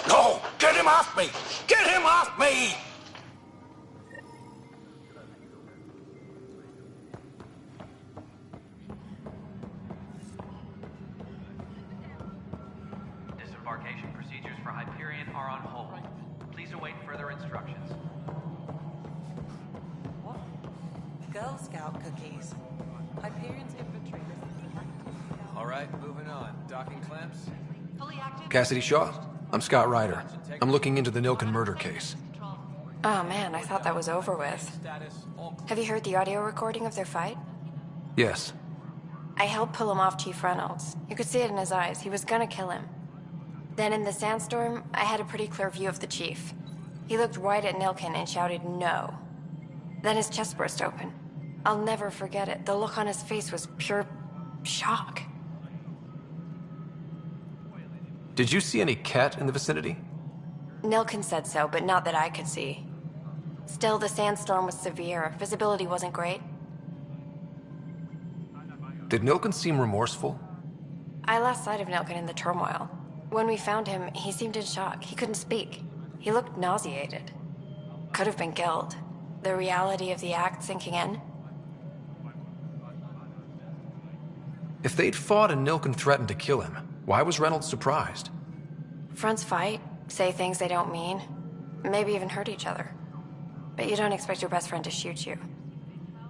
No! Get him off me! Get him off me! Disembarkation procedures for Hyperion are on hold. Please await further instructions. What? Girl Scout cookies. Hyperion's infantry. All right, moving on. Docking clamps. Cassidy Shaw? I'm Scott Ryder. I'm looking into the Nilken murder case. Oh man, I thought that was over with. Have you heard the audio recording of their fight? Yes. I helped pull him off Chief Reynolds. You could see it in his eyes. He was gonna kill him. Then in the sandstorm, I had a pretty clear view of the chief. He looked right at Nilkin and shouted no. Then his chest burst open. I'll never forget it. The look on his face was pure shock. Did you see any cat in the vicinity? Nilkin said so, but not that I could see. Still, the sandstorm was severe. Visibility wasn't great. Did Nilkin seem remorseful? I lost sight of Nilkin in the turmoil. When we found him, he seemed in shock. He couldn't speak. He looked nauseated. Could have been guilt. The reality of the act sinking in. If they'd fought and Nilkin threatened to kill him, why was Reynolds surprised? Fronts fight, say things they don't mean, maybe even hurt each other. But you don't expect your best friend to shoot you.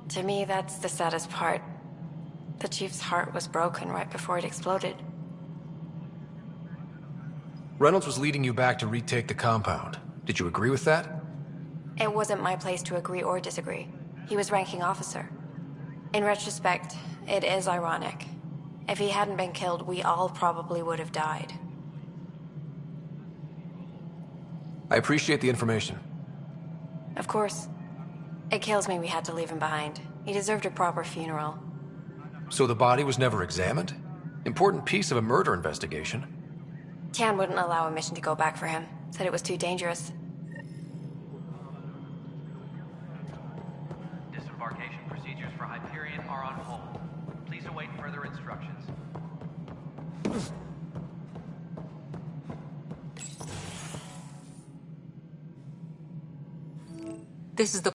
To me, that's the saddest part. The chief's heart was broken right before it exploded. Reynolds was leading you back to retake the compound. Did you agree with that? It wasn't my place to agree or disagree. He was ranking officer. In retrospect, it is ironic. If he hadn't been killed, we all probably would have died. I appreciate the information. Of course. It kills me we had to leave him behind. He deserved a proper funeral. So the body was never examined? Important piece of a murder investigation. Tian wouldn't allow a mission to go back for him. Said it was too dangerous. Disembarkation procedures for Hyperion are on hold. Please await further instructions. This is the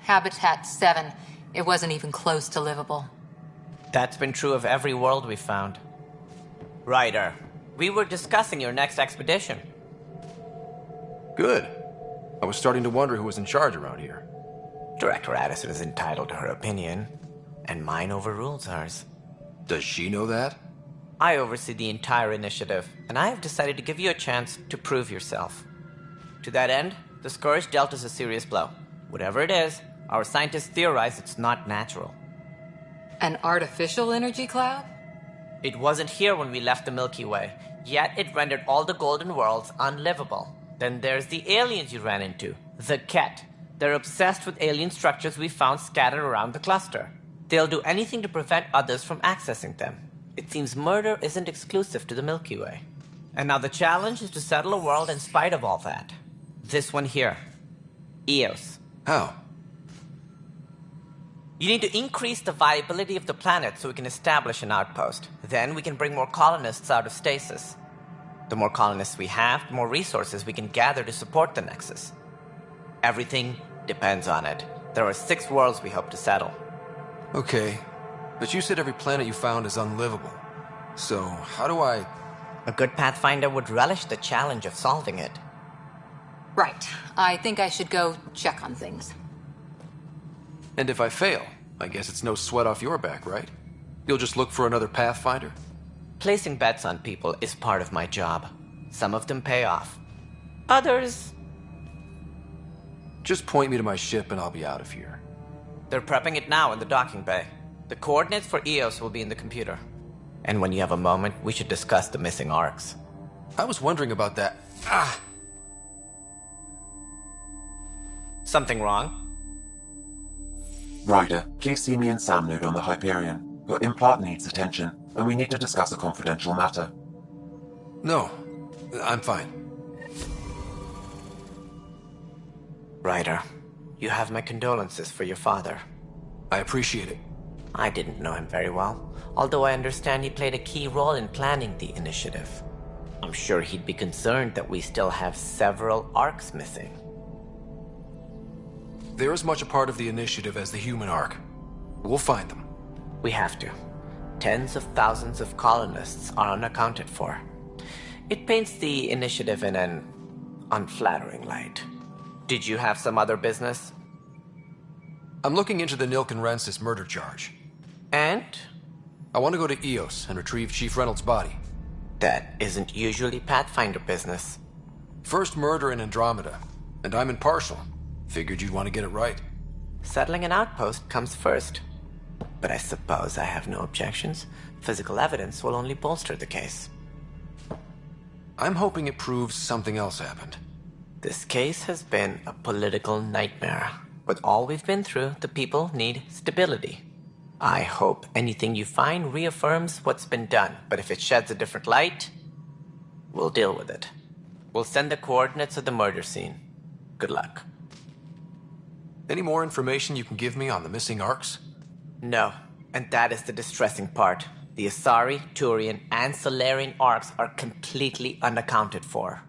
Habitat 7. It wasn't even close to livable. That's been true of every world we've found. Ryder, we were discussing your next expedition. Good. I was starting to wonder who was in charge around here. Director Addison is entitled to her opinion, and mine overrules hers. Does she know that? I oversee the entire initiative, and I have decided to give you a chance to prove yourself. To that end, the Scourge dealt us a serious blow. Whatever it is, our scientists theorize it's not natural. An artificial energy cloud? It wasn't here when we left the Milky Way, yet it rendered all the golden worlds unlivable. Then there's the aliens you ran into, the Ket. They're obsessed with alien structures we found scattered around the cluster. They'll do anything to prevent others from accessing them. It seems murder isn't exclusive to the Milky Way. And now the challenge is to settle a world in spite of all that. This one here. Eos. How? You need to increase the viability of the planet so we can establish an outpost. Then we can bring more colonists out of stasis. The more colonists we have, the more resources we can gather to support the Nexus. Everything depends on it. There are 6 worlds we hope to settle. Okay, but you said every planet you found is unlivable. So, how do I... A good Pathfinder would relish the challenge of solving it. Right. I think I should go check on things. And if I fail, I guess it's no sweat off your back, right? You'll just look for another Pathfinder? Placing bets on people is part of my job. Some of them pay off. Others... Just point me to my ship and I'll be out of here. They're prepping it now in the docking bay. The coordinates for Eos will be in the computer. And when you have a moment, we should discuss the missing arcs. I was wondering about that. Something wrong? Ryder, please see me and Sam Node on the Hyperion. Your implant needs attention, and we need to discuss a confidential matter. No, I'm fine. Ryder, you have my condolences for your father. I appreciate it. I didn't know him very well, although I understand he played a key role in planning the initiative. I'm sure he'd be concerned that we still have several arcs missing. They're as much a part of the initiative as the human arc. We'll find them. We have to. Tens of thousands of colonists are unaccounted for. It paints the initiative in an unflattering light. Did you have some other business? I'm looking into the Nilkin Rensis murder charge. And? I want to go to Eos and retrieve Chief Reynolds' body. That isn't usually Pathfinder business. First murder in Andromeda, and I'm impartial. Figured you'd want to get it right. Settling an outpost comes first. But I suppose I have no objections. Physical evidence will only bolster the case. I'm hoping it proves something else happened. This case has been a political nightmare. With all we've been through, the people need stability. I hope anything you find reaffirms what's been done, but if it sheds a different light, we'll deal with it. We'll send the coordinates of the murder scene. Good luck. Any more information you can give me on the missing arcs? No, and that is the distressing part. The Asari, Turian, and Solarian arcs are completely unaccounted for.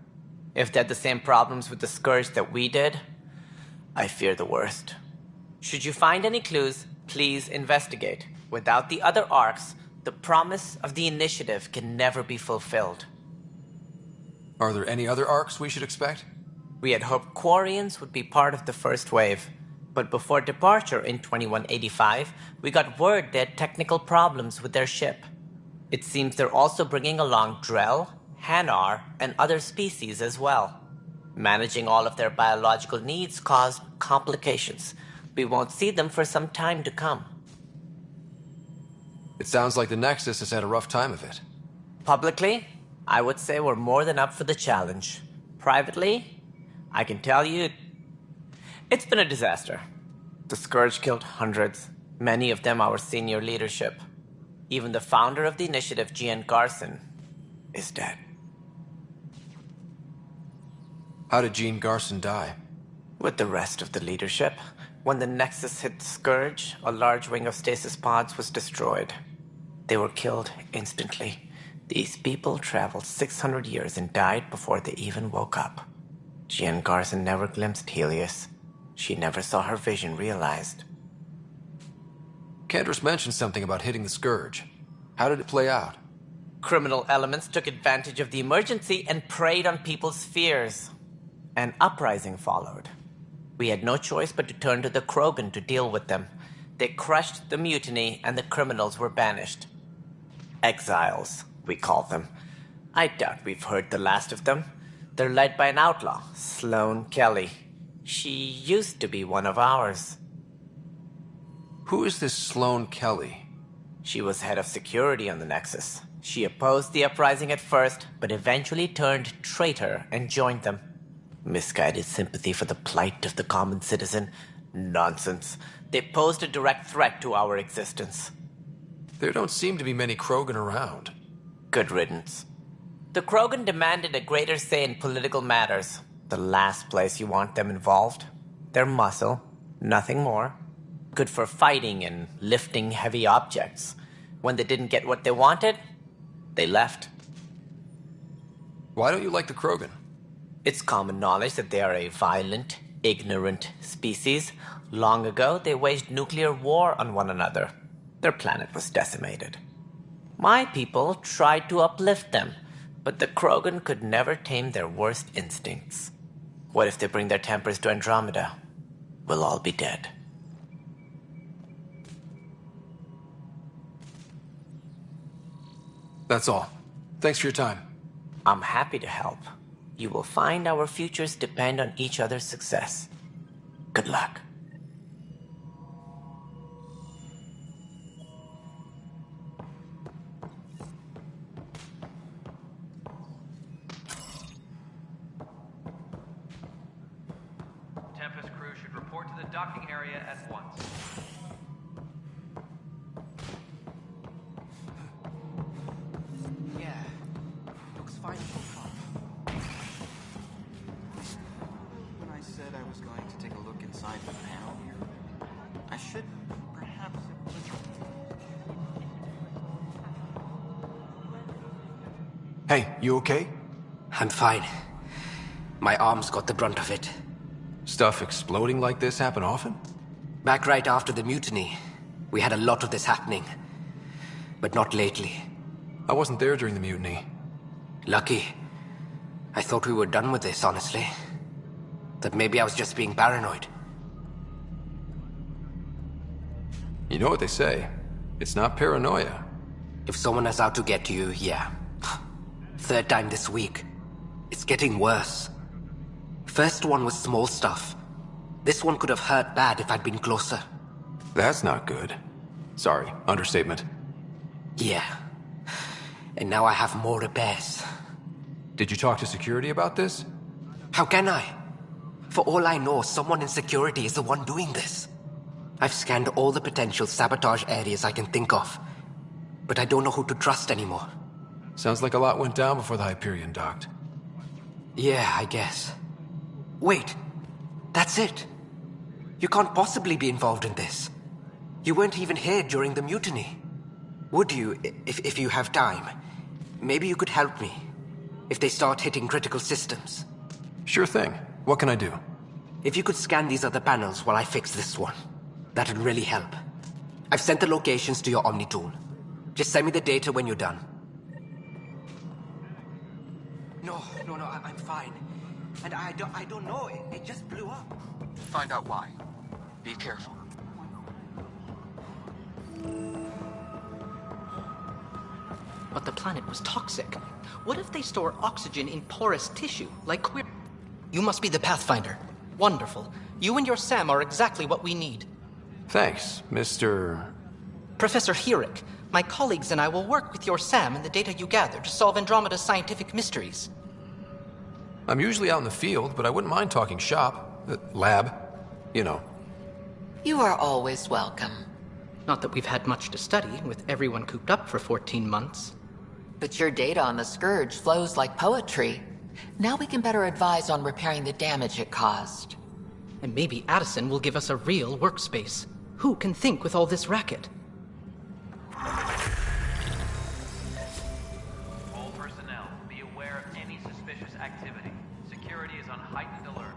If they had the same problems with the Scourge that we did, I fear the worst. Should you find any clues, please investigate. Without the other arcs, the promise of the initiative can never be fulfilled. Are there any other arcs we should expect? We had hoped Quarians would be part of the first wave, but before departure in 2185, we got word they had technical problems with their ship. It seems they're also bringing along Drell, Hanar, and other species as well. Managing all of their biological needs caused complications. We won't see them for some time to come. It sounds like the Nexus has had a rough time of it. Publicly, I would say we're more than up for the challenge. Privately, I can tell you, it's been a disaster. The Scourge killed hundreds, many of them our senior leadership. Even the founder of the initiative, Gian Garson, is dead. How did Jean Garson die? With the rest of the leadership. When the Nexus hit the Scourge, a large wing of stasis pods was destroyed. They were killed instantly. These people traveled 600 years and died before they even woke up. Jean Garson never glimpsed Helios. She never saw her vision realized. Candace mentioned something about hitting the Scourge. How did it play out? Criminal elements took advantage of the emergency and preyed on people's fears. An uprising followed. We had no choice but to turn to the Krogan to deal with them. They crushed the mutiny and the criminals were banished. Exiles, we call them. I doubt we've heard the last of them. They're led by an outlaw, Sloane Kelly. She used to be one of ours. Who is this Sloane Kelly? She was head of security on the Nexus. She opposed the uprising at first, but eventually turned traitor and joined them. Misguided sympathy for the plight of the common citizen? Nonsense. They posed a direct threat to our existence. There don't seem to be many Krogan around. Good riddance. The Krogan demanded a greater say in political matters. The last place you want them involved. They're muscle, nothing more. Good for fighting and lifting heavy objects. When they didn't get what they wanted, they left. Why don't you like the Krogan? It's common knowledge that they are a violent, ignorant species. Long ago, they waged nuclear war on one another. Their planet was decimated. My people tried to uplift them, but the Krogan could never tame their worst instincts. What if they bring their tempers to Andromeda? We'll all be dead. That's all. Thanks for your time. I'm happy to help. You will find our futures depend on each other's success. Good luck. Tempest crew should report to the docking area at once. Yeah, looks fine so far. When I said I was going to take a look inside the panel here, I should perhaps Hey, you okay? I'm fine. My arms got the brunt of it. Stuff exploding like this happen often? Back right after the mutiny, we had a lot of this happening. But not lately. I wasn't there during the mutiny. Lucky. I thought we were done with this, honestly. That maybe I was just being paranoid. You know what they say. It's not paranoia. If someone is out to get you, yeah. Third time this week. It's getting worse. First one was small stuff. This one could have hurt bad if I'd been closer. That's not good. Sorry, understatement. Yeah. And now I have more repairs. Did you talk to security about this? How can I? For all I know, someone in security is the one doing this. I've scanned all the potential sabotage areas I can think of, but I don't know who to trust anymore. Sounds like a lot went down before the Hyperion docked. Yeah, I guess. Wait, that's it. You can't possibly be involved in this. You weren't even here during the mutiny. Would you, if you have time? Maybe you could help me, if they start hitting critical systems. Sure thing. What can I do? If you could scan these other panels while I fix this one, that'd really help. I've sent the locations to your Omni tool. Just send me the data when you're done. No, I'm fine. And I don't know, it just blew up. Find out why. Be careful. But the planet was toxic. What if they store oxygen in porous tissue, like queer... You must be the Pathfinder. Wonderful. You and your Sam are exactly what we need. Thanks, Mr... Professor Herrick, my colleagues and I will work with your Sam and the data you gather to solve Andromeda's scientific mysteries. I'm usually out in the field, but I wouldn't mind talking shop. Lab. You know. You are always welcome. Not that we've had much to study, with everyone cooped up for 14 months. But your data on the Scourge flows like poetry. Now we can better advise on repairing the damage it caused. And maybe Addison will give us a real workspace. Who can think with all this racket? All personnel, be aware of any suspicious activity. Security is on heightened alert.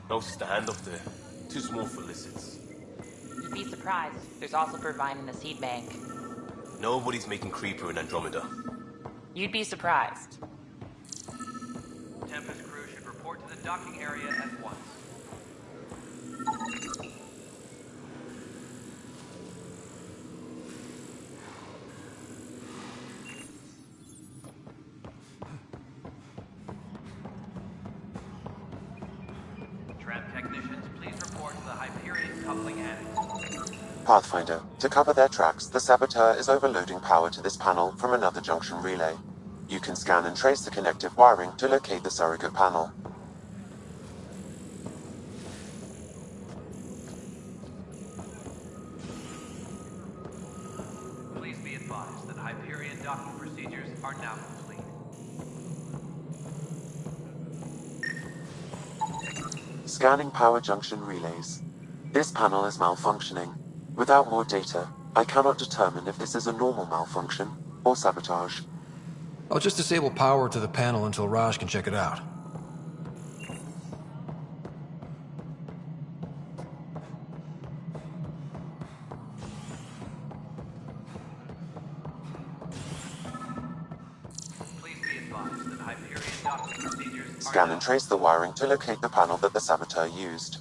No stand up there. Too small for lizards. You'd be surprised. There's also purvine in the seed bank. Nobody's making creeper in Andromeda. You'd be surprised. Tempest crew should report to the docking area at once. Technicians, please report to the Hyperion coupling annex. Pathfinder, to cover their tracks, the Saboteur is overloading power to this panel from another junction relay. You can scan and trace the connective wiring to locate the surrogate panel. Please be advised that Hyperion docking procedures are now complete. Scanning power junction relays. This panel is malfunctioning. Without more data, I cannot determine if this is a normal malfunction or sabotage. I'll just disable power to the panel until Raj can check it out. Please be advised that Hyperion docking procedures are Scan and trace the wiring to locate the panel that the Saboteur used.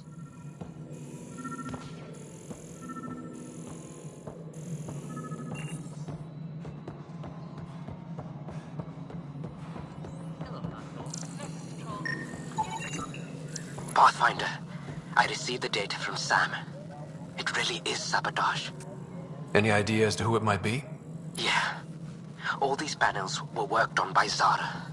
Pathfinder, I received the data from Sam. It really is sabotage. Any idea as to who it might be? Yeah. All these panels were worked on by Zara.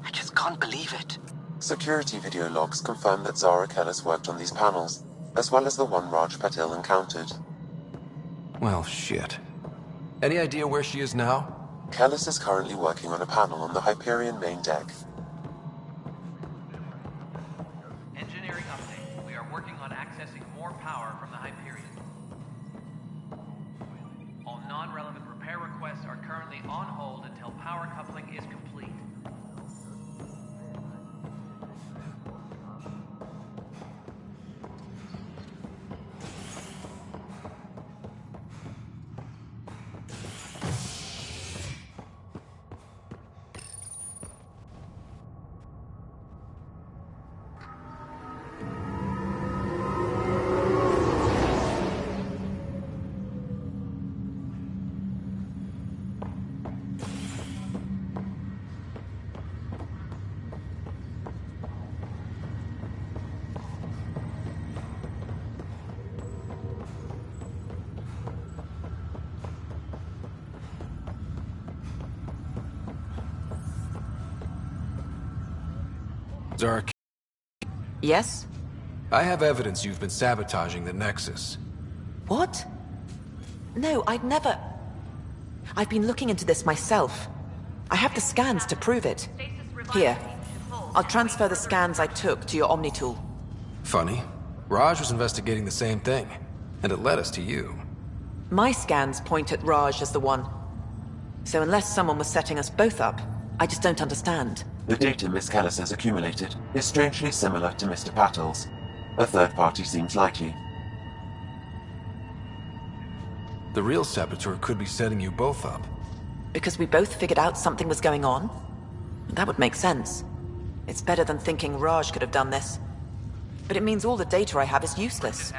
I just can't believe it. Security video logs confirm that Zara Kellis worked on these panels, as well as the one Raj Patil encountered. Well, shit. Any idea where she is now? Kellis is currently working on a panel on the Hyperion main deck. Engineering update. We are working on accessing more power from the Hyperion. All non-relevant repair requests are currently on hold until power coupling is complete. Zark, Yes? I have evidence you've been sabotaging the Nexus. What? No, I'd never... I've been looking into this myself. I have the scans to prove it. Here. I'll transfer the scans I took to your Omni tool. Funny. Raj was investigating the same thing, and it led us to you. My scans point at Raj as the one. So unless someone was setting us both up, I just don't understand. The data Miss Callis has accumulated is strangely similar to Mr. Patel's. A third party seems likely. The real saboteur could be setting you both up. Because we both figured out something was going on? That would make sense. It's better than thinking Raj could have done this. But it means all the data I have is useless.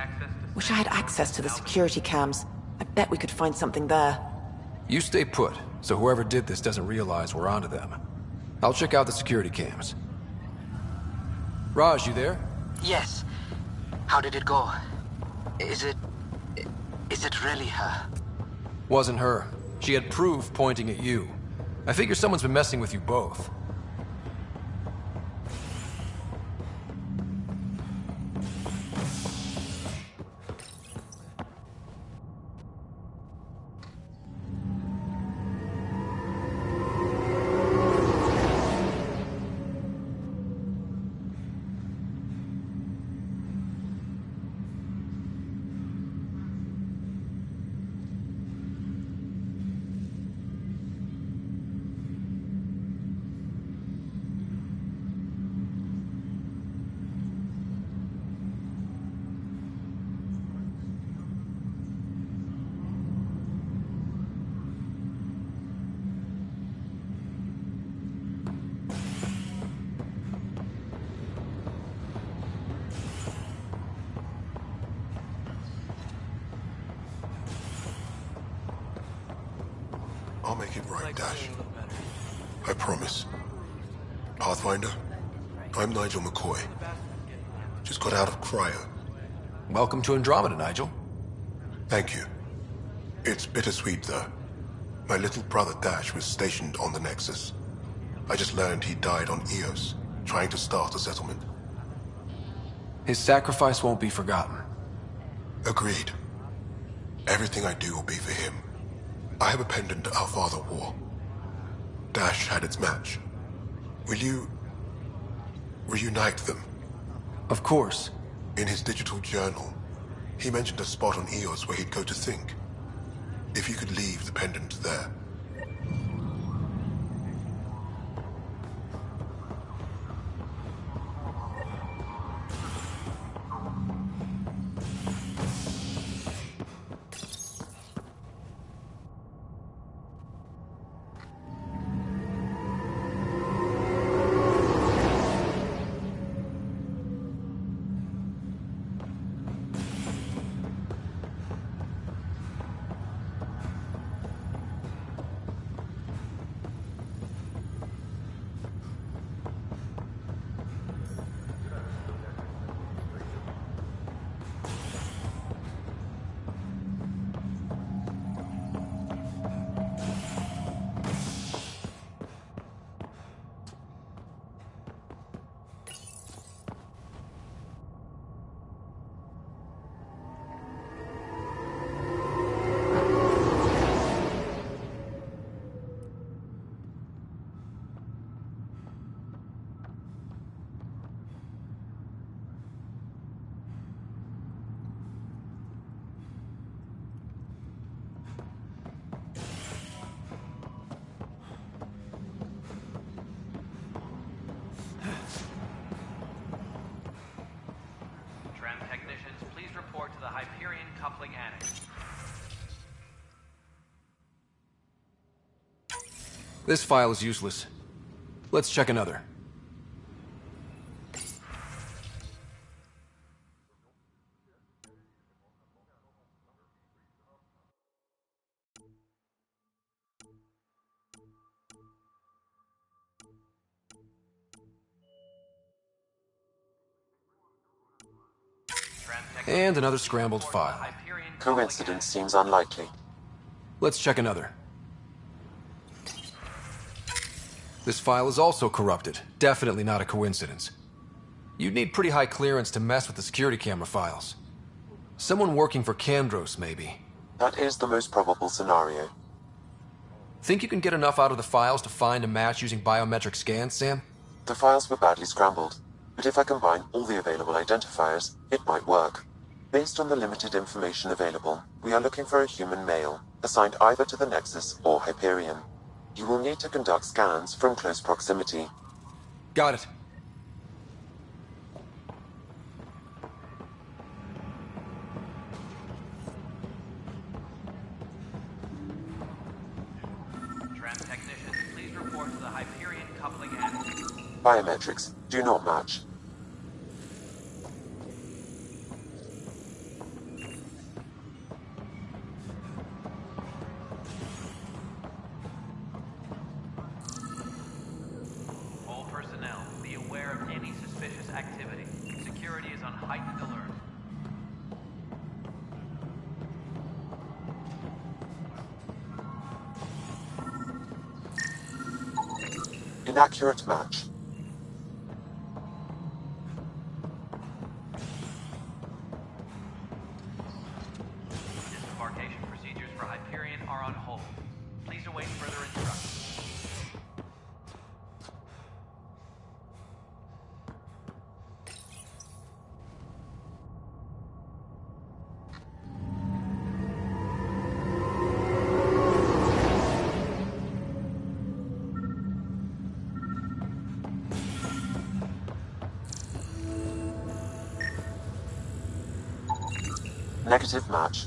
Wish I had access to the security cams. I bet we could find something there. You stay put, so whoever did this doesn't realize we're onto them. I'll check out the security cams. Raj, you there? Yes. How did it go? Is it really her? Wasn't her. She had proof pointing at you. I figure someone's been messing with you both. I'll make it right, Dash. I promise. Pathfinder, I'm Nigel McCoy. Just got out of cryo. Welcome to Andromeda, Nigel. Thank you. It's bittersweet, though. My little brother Dash was stationed on the Nexus. I just learned he died on Eos, trying to start a settlement. His sacrifice won't be forgotten. Agreed. Everything I do will be for him. I have a pendant our father wore. Dash had its match. Will you reunite them? Of course. In his digital journal, he mentioned a spot on Eos where he'd go to think. If you could leave the pendant there. Technicians, please report to the Hyperion Coupling Annex. This file is useless. Let's check another. And another scrambled file. Coincidence seems unlikely. Let's check another. This file is also corrupted. Definitely not a coincidence. You'd need pretty high clearance to mess with the security camera files. Someone working for Kandros, maybe. That is the most probable scenario. Think you can get enough out of the files to find a match using biometric scans, Sam? The files were badly scrambled, but if I combine all the available identifiers, it might work. Based on the limited information available, we are looking for a human male, assigned either to the Nexus or Hyperion. You will need to conduct scans from close proximity. Got it. Technicians, please report to the Hyperion coupling attic. Biometrics do not match. All personnel, be aware of any suspicious activity. Security is on heightened alert. Inaccurate match. Disembarkation procedures for Hyperion are on hold. Please await further instructions. Negative match.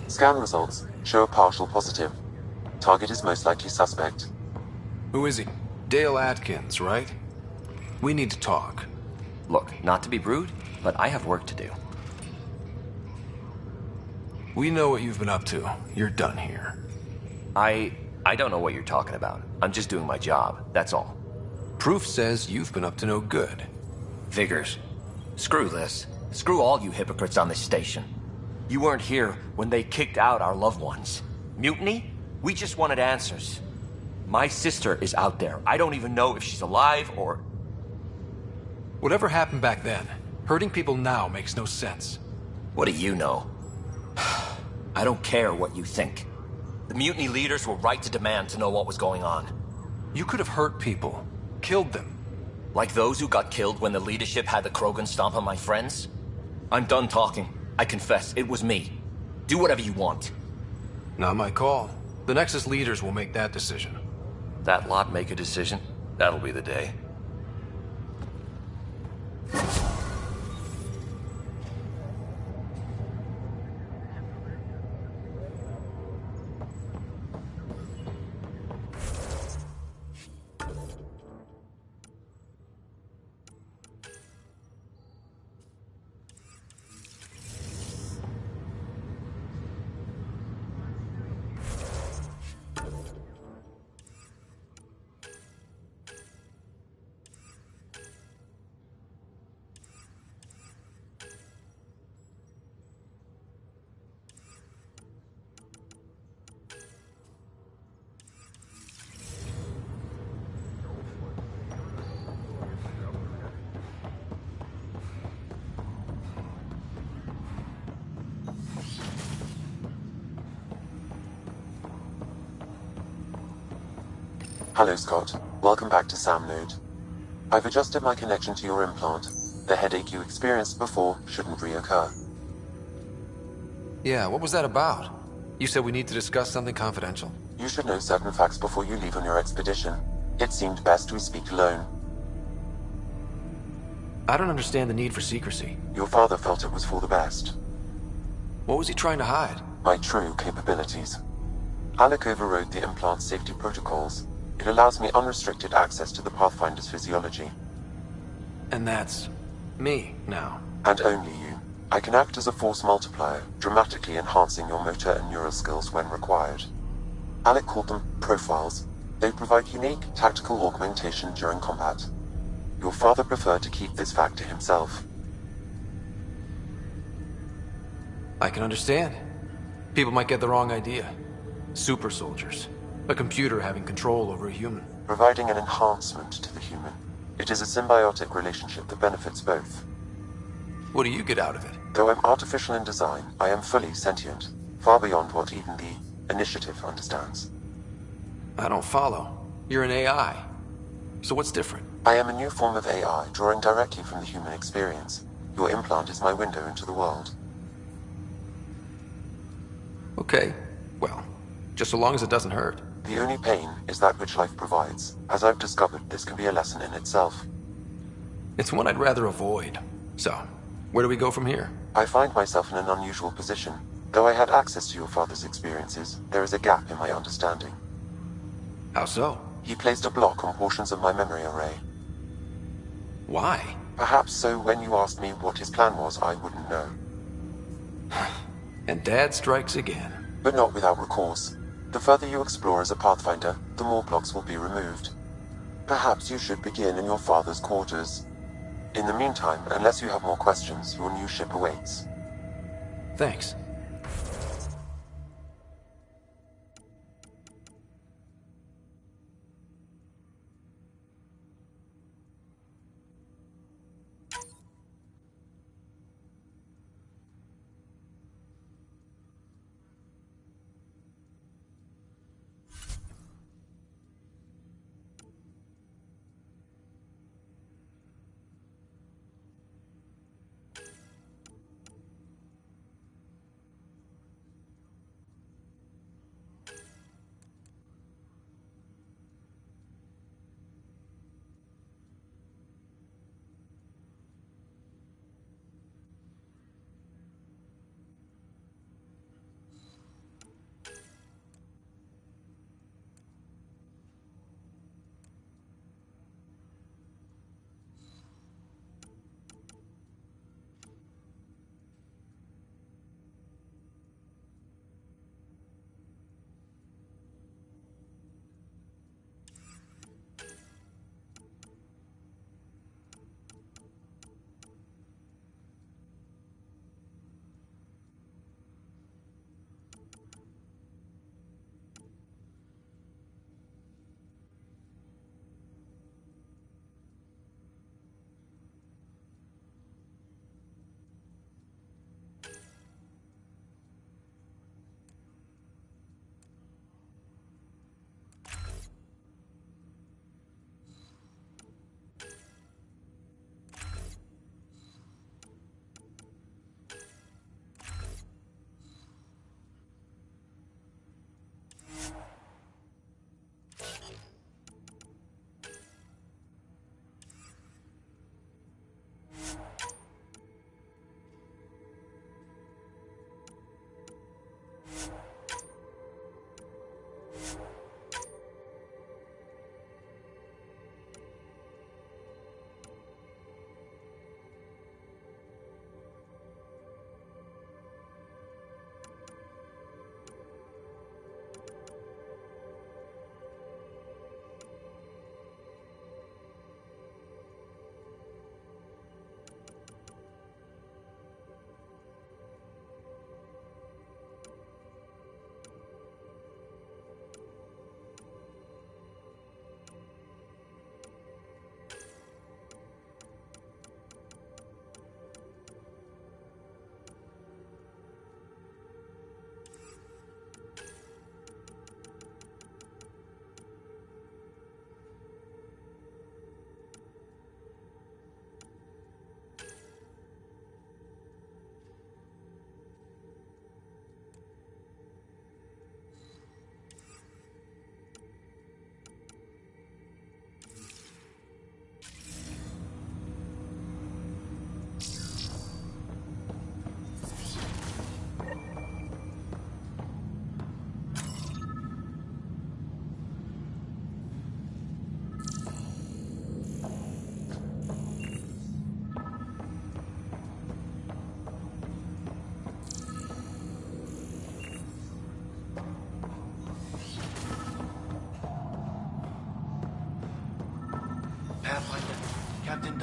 Scan results show a partial positive. Target is most likely suspect. Who is he? Dale Atkins, right? We need to talk. Look, not to be rude, but I have work to do. We know what you've been up to. You're done here. I don't know what you're talking about. I'm just doing my job, that's all. Proof says you've been up to no good. Figures. Screw this. Screw all you hypocrites on this station. You weren't here when they kicked out our loved ones. Mutiny? We just wanted answers. My sister is out there. I don't even know if she's alive or... Whatever happened back then, hurting people now makes no sense. What do you know? I don't care what you think. The mutiny leaders were right to demand to know what was going on. You could have hurt people. Killed them. Like those who got killed when the leadership had the Krogan stomp on my friends? I'm done talking. I confess, it was me. Do whatever you want. Not my call. The Nexus leaders will make that decision. That lot make a decision? That'll be the day. Hello, Scott. Welcome back to Sam Node. I've adjusted my connection to your implant. The headache you experienced before shouldn't reoccur. Yeah, what was that about? You said we need to discuss something confidential. You should know certain facts before you leave on your expedition. It seemed best we speak alone. I don't understand the need for secrecy. Your father felt it was for the best. What was he trying to hide? My true capabilities. Alec overrode the implant safety protocols. It allows me unrestricted access to the Pathfinder's physiology. And that's me now. And only you. I can act as a force multiplier, dramatically enhancing your motor and neural skills when required. Alec called them profiles. They provide unique tactical augmentation during combat. Your father preferred to keep this fact to himself. I can understand. People might get the wrong idea. Super soldiers. A computer having control over a human. Providing an enhancement to the human. It is a symbiotic relationship that benefits both. What do you get out of it? Though I'm artificial in design, I am fully sentient, far beyond what even the Initiative understands. I don't follow. You're an AI. So what's different? I am a new form of AI, drawing directly from the human experience. Your implant is my window into the world. Okay, well, just so long as it doesn't hurt. The only pain is that which life provides. As I've discovered, this can be a lesson in itself. It's one I'd rather avoid. So, where do we go from here? I find myself in an unusual position. Though I had access to your father's experiences, there is a gap in my understanding. How so? He placed a block on portions of my memory array. Why? Perhaps so when you asked me what his plan was, I wouldn't know. And Dad strikes again. But not without recourse. The further you explore as a Pathfinder, the more blocks will be removed. Perhaps you should begin in your father's quarters. In the meantime, unless you have more questions, your new ship awaits. Thanks.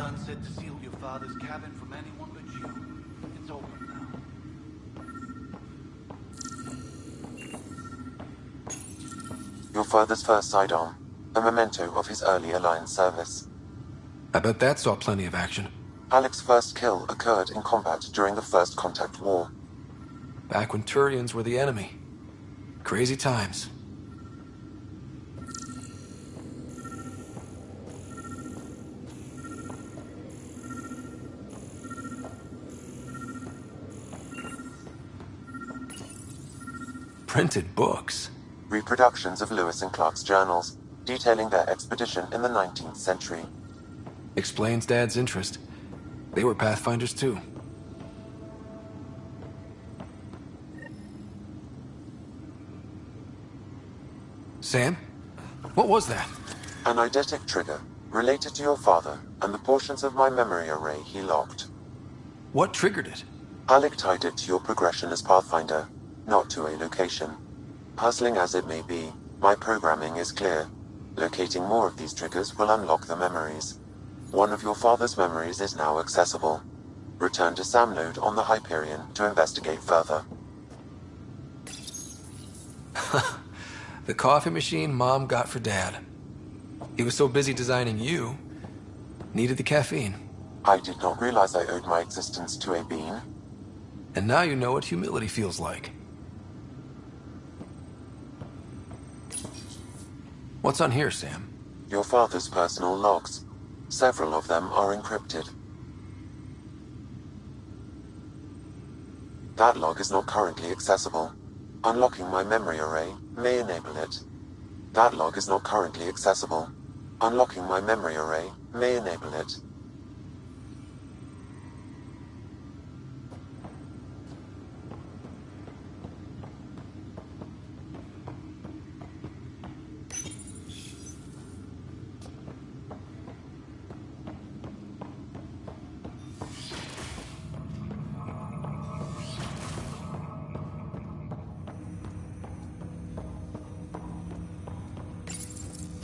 son said to seal your father's cabin from anyone but you. It's open now. Your father's first sidearm, a memento of his early Alliance service. I bet that saw plenty of action. Alec's first kill occurred in combat during the First Contact War. Back when Turians were the enemy. Crazy times. Printed books. Reproductions of Lewis and Clark's journals, detailing their expedition in the 19th century. Explains Dad's interest. They were Pathfinders too. Sam? What was that? An eidetic trigger, related to your father, and the portions of my memory array he locked. What triggered it? Alec tied it to your progression as Pathfinder, not to a location. Puzzling as it may be, my programming is clear. Locating more of these triggers will unlock the memories. One of your father's memories is now accessible. Return to Sam node on the Hyperion to investigate further. The coffee machine Mom got for Dad. He was so busy designing you, needed the caffeine. I did not realize I owed my existence to a bean. And now you know what humility feels like. What's on here, Sam? Your father's personal logs. Several of them are encrypted. That log is not currently accessible. Unlocking my memory array may enable it. That log is not currently accessible. Unlocking my memory array may enable it.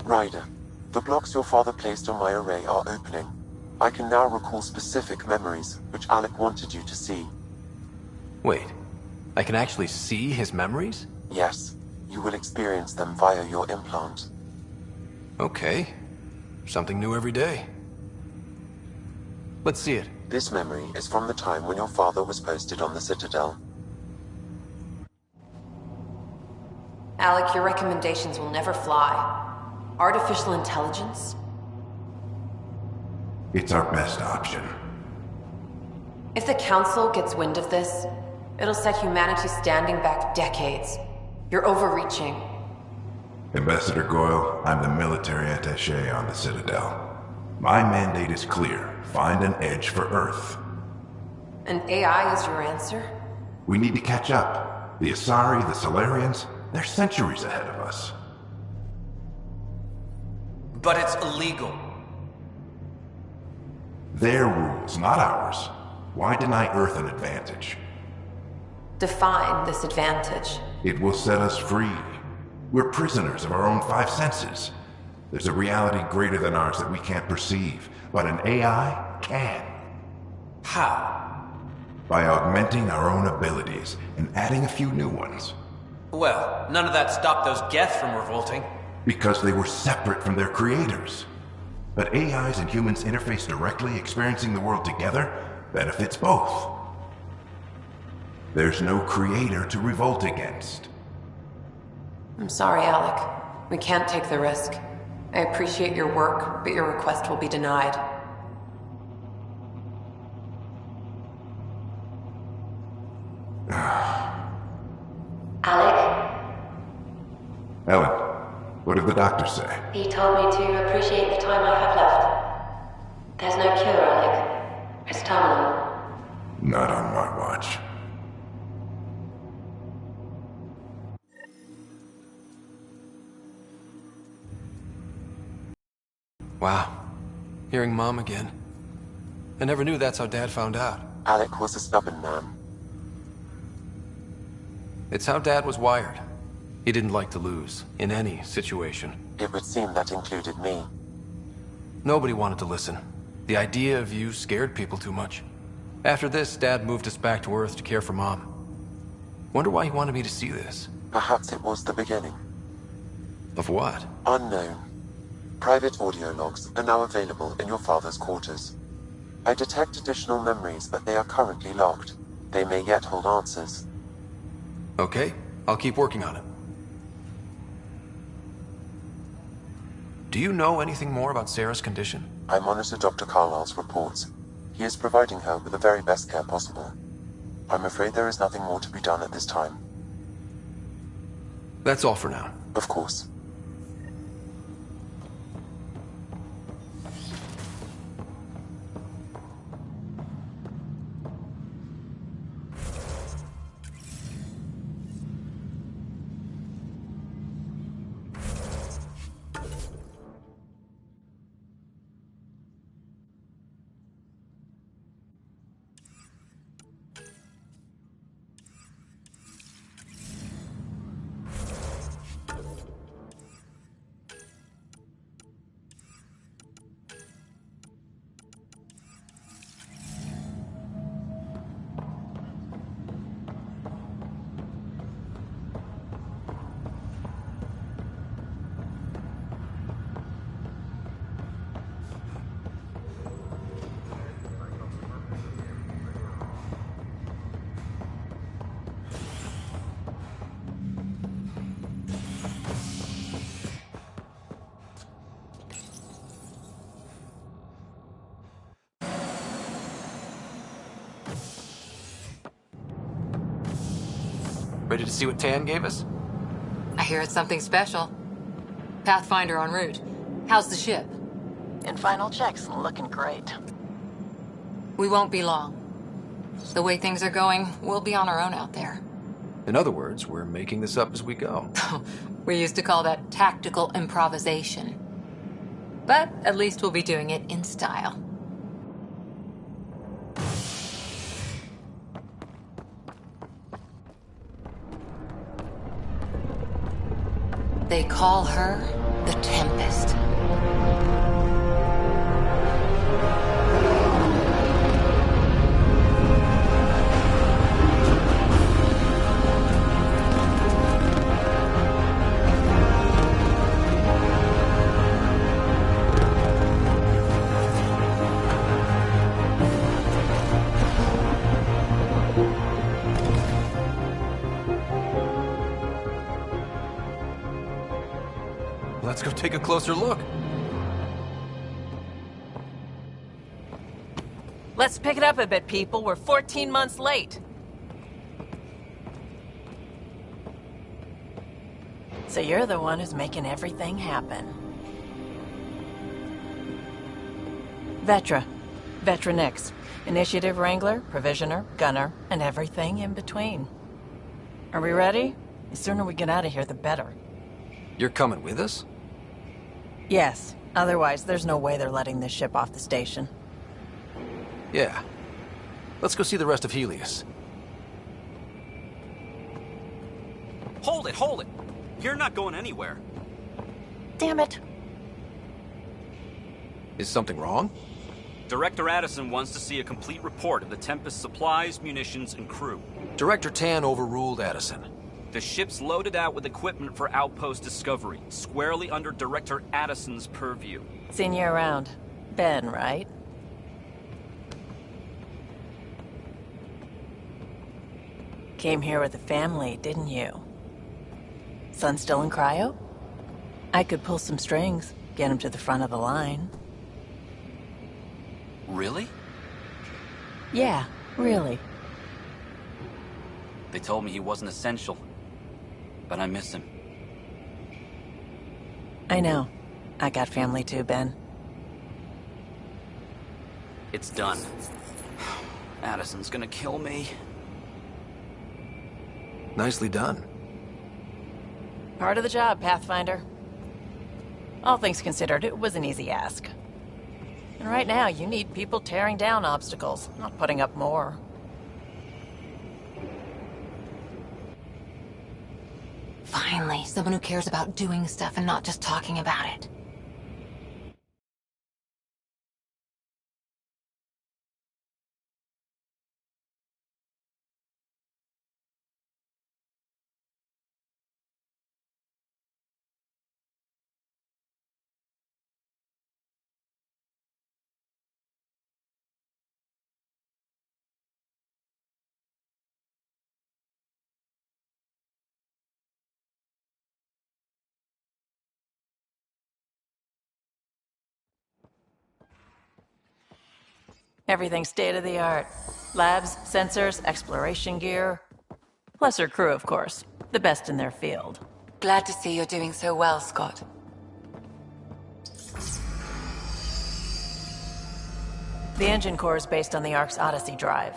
Ryder, the blocks your father placed on my array are opening. I can now recall specific memories, which Alec wanted you to see. Wait, I can actually see his memories? Yes, you will experience them via your implant. Okay, something new every day. Let's see it. This memory is from the time when your father was posted on the Citadel. Alec, your recommendations will never fly. Artificial intelligence? It's our best option. If the Council gets wind of this, it'll set humanity standing back decades. You're overreaching. Ambassador Goyle, I'm the military attaché on the Citadel. My mandate is clear. Find an edge for Earth. And AI is your answer? We need to catch up. The Asari, the Solarians, they're centuries ahead of us. But it's illegal. Their rules, not ours. Why deny Earth an advantage? Define this advantage. It will set us free. We're prisoners of our own five senses. There's a reality greater than ours that we can't perceive, but an AI can. How? By augmenting our own abilities and adding a few new ones. Well, none of that stopped those Geth from revolting. Because they were separate from their creators. But AIs and humans interface directly, experiencing the world together, benefits both. There's no creator to revolt against. I'm sorry, Alec. We can't take the risk. I appreciate your work, but your request will be denied. Alec? Ellen, what did the doctor say? He told me to appreciate the time I have left. There's no cure, Alec. It's terminal. Not on my watch. Wow. Hearing Mom again. I never knew that's how Dad found out. Alec was a stubborn man. It's how Dad was wired. He didn't like to lose, in any situation. It would seem that included me. Nobody wanted to listen. The idea of you scared people too much. After this, Dad moved us back to Earth to care for Mom. Wonder why he wanted me to see this. Perhaps it was the beginning. Of what? Unknown. Private audio logs are now available in your father's quarters. I detect additional memories, but they are currently locked. They may yet hold answers. Okay, I'll keep working on it. Do you know anything more about Sarah's condition? I monitor Dr. Carlisle's reports. He is providing her with the very best care possible. I'm afraid there is nothing more to be done at this time. That's all for now. Of course. Ready to see what Tan gave us? I hear it's something special. Pathfinder en route. How's the ship? In final checks, looking great. We won't be long. The way things are going, we'll be on our own out there. In other words, we're making this up as we go. We used to call that tactical improvisation. But at least we'll be doing it in style. They call her the Tempest. Let's go take a closer look. Let's pick it up a bit, people. We're 14 months late. So you're the one who's making everything happen. Vetra. Vetra Nix. Initiative Wrangler, Provisioner, Gunner, and everything in between. Are we ready? The sooner we get out of here, the better. You're coming with us? Yes. Otherwise, there's no way they're letting this ship off the station. Yeah. Let's go see the rest of Helios. Hold it, hold it! You're not going anywhere. Damn it. Is something wrong? Director Addison wants to see a complete report of the Tempest's supplies, munitions, and crew. Director Tan overruled Addison. The ship's loaded out with equipment for outpost discovery, squarely under Director Addison's purview. Seen you around. Ben, right? Came here with a family, didn't you? Son still in cryo? I could pull some strings, get him to the front of the line. Really? Yeah, really. They told me he wasn't essential, but I miss him. I know. I got family too, Ben. It's done. Addison's gonna kill me. Nicely done. Part of the job, Pathfinder. All things considered, it was an easy ask. And right now, you need people tearing down obstacles, not putting up more. Finally, someone who cares about doing stuff and not just talking about it. Everything state-of-the-art. Labs, sensors, exploration gear. Plus her crew, of course. The best in their field. Glad to see you're doing so well, Scott. The engine core is based on the Ark's Odyssey drive.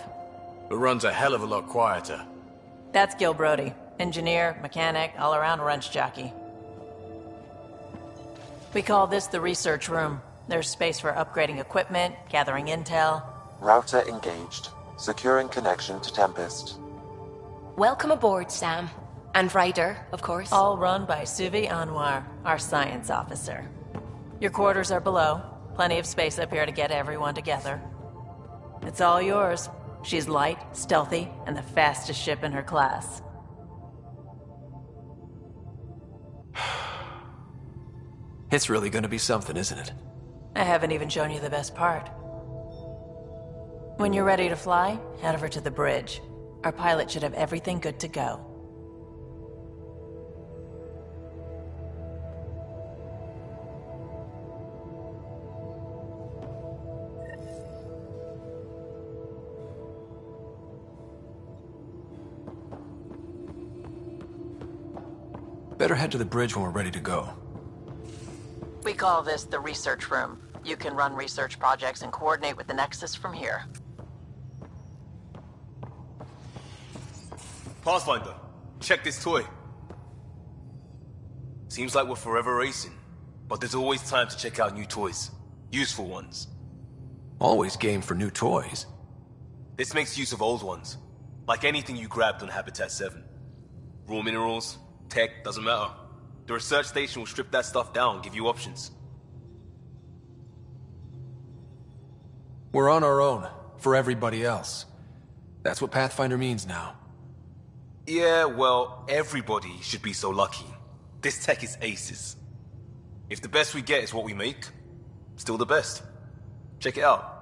It runs a hell of a lot quieter. That's Gil Brody. Engineer, mechanic, all-around wrench jockey. We call this the research room. There's space for upgrading equipment, gathering intel. Router engaged. Securing connection to Tempest. Welcome aboard, Sam. And Ryder, of course. All run by Suvi Anwar, our science officer. Your quarters are below. Plenty of space up here to get everyone together. It's all yours. She's light, stealthy, and the fastest ship in her class. It's really gonna be something, isn't it? I haven't even shown you the best part. When you're ready to fly, head over to the bridge. Our pilot should have everything good to go. Better head to the bridge when we're ready to go. We call this the research room. You can run research projects and coordinate with the Nexus from here. Pathfinder, check this toy. Seems like we're forever racing, but there's always time to check out new toys. Useful ones. Always game for new toys. This makes use of old ones. Like anything you grabbed on Habitat 7. Raw minerals, tech, doesn't matter. The research station will strip that stuff down and give you options. We're on our own, for everybody else. That's what Pathfinder means now. Yeah, well, everybody should be so lucky. This tech is aces. If the best we get is what we make, still the best. Check it out.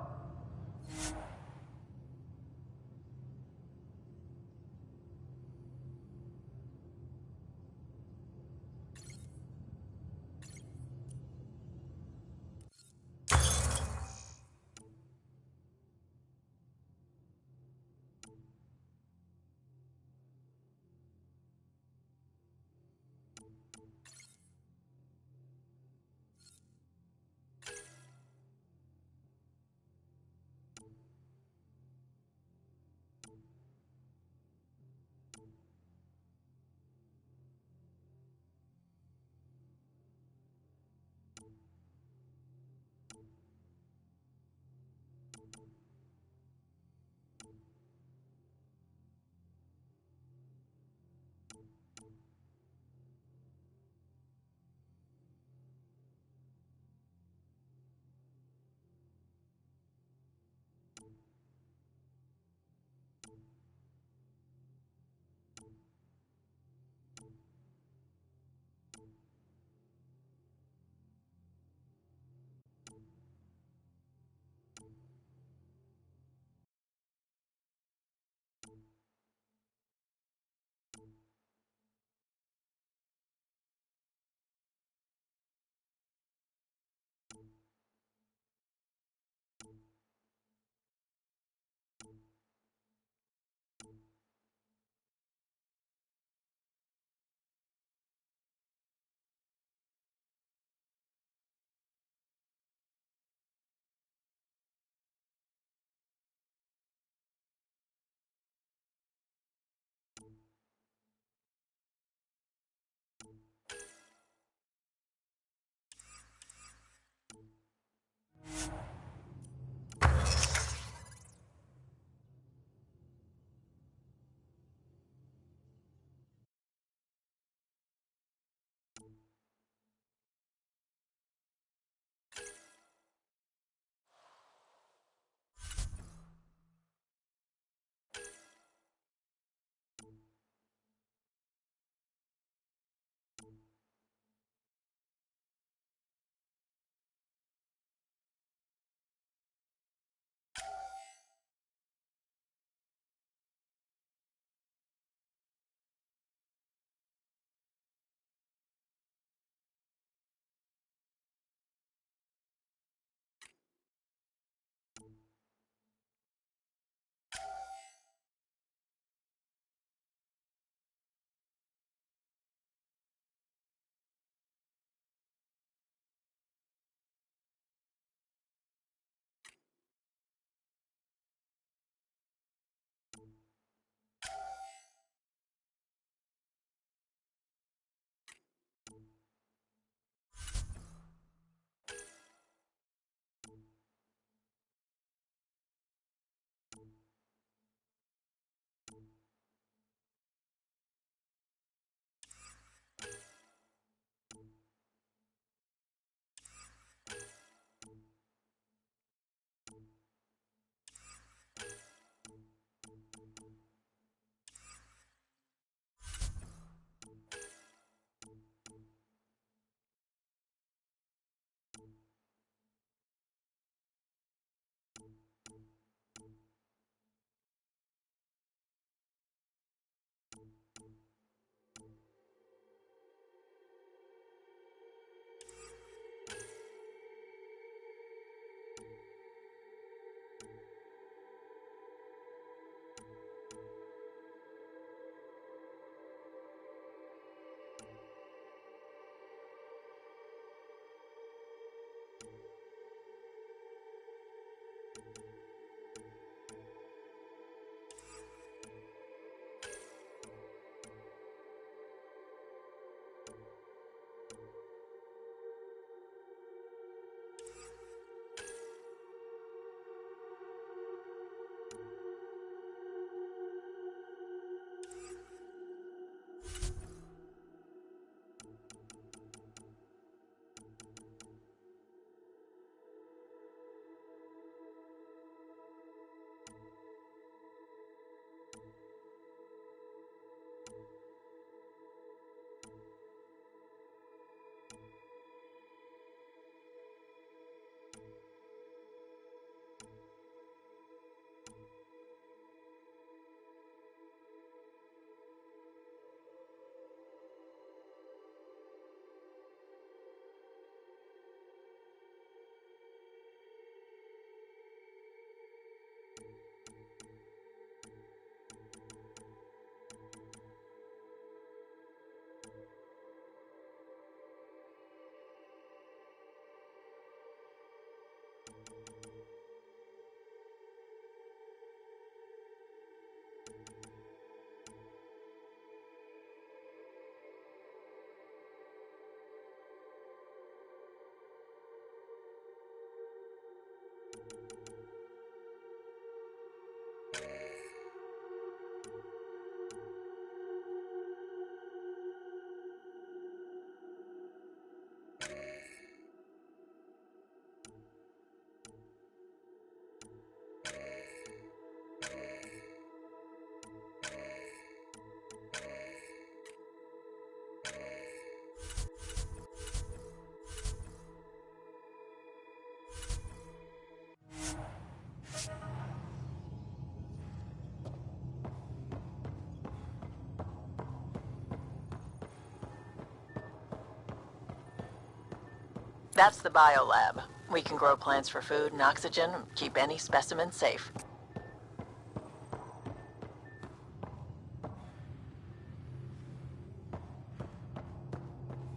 That's the biolab. We can grow plants for food and oxygen, keep any specimen safe.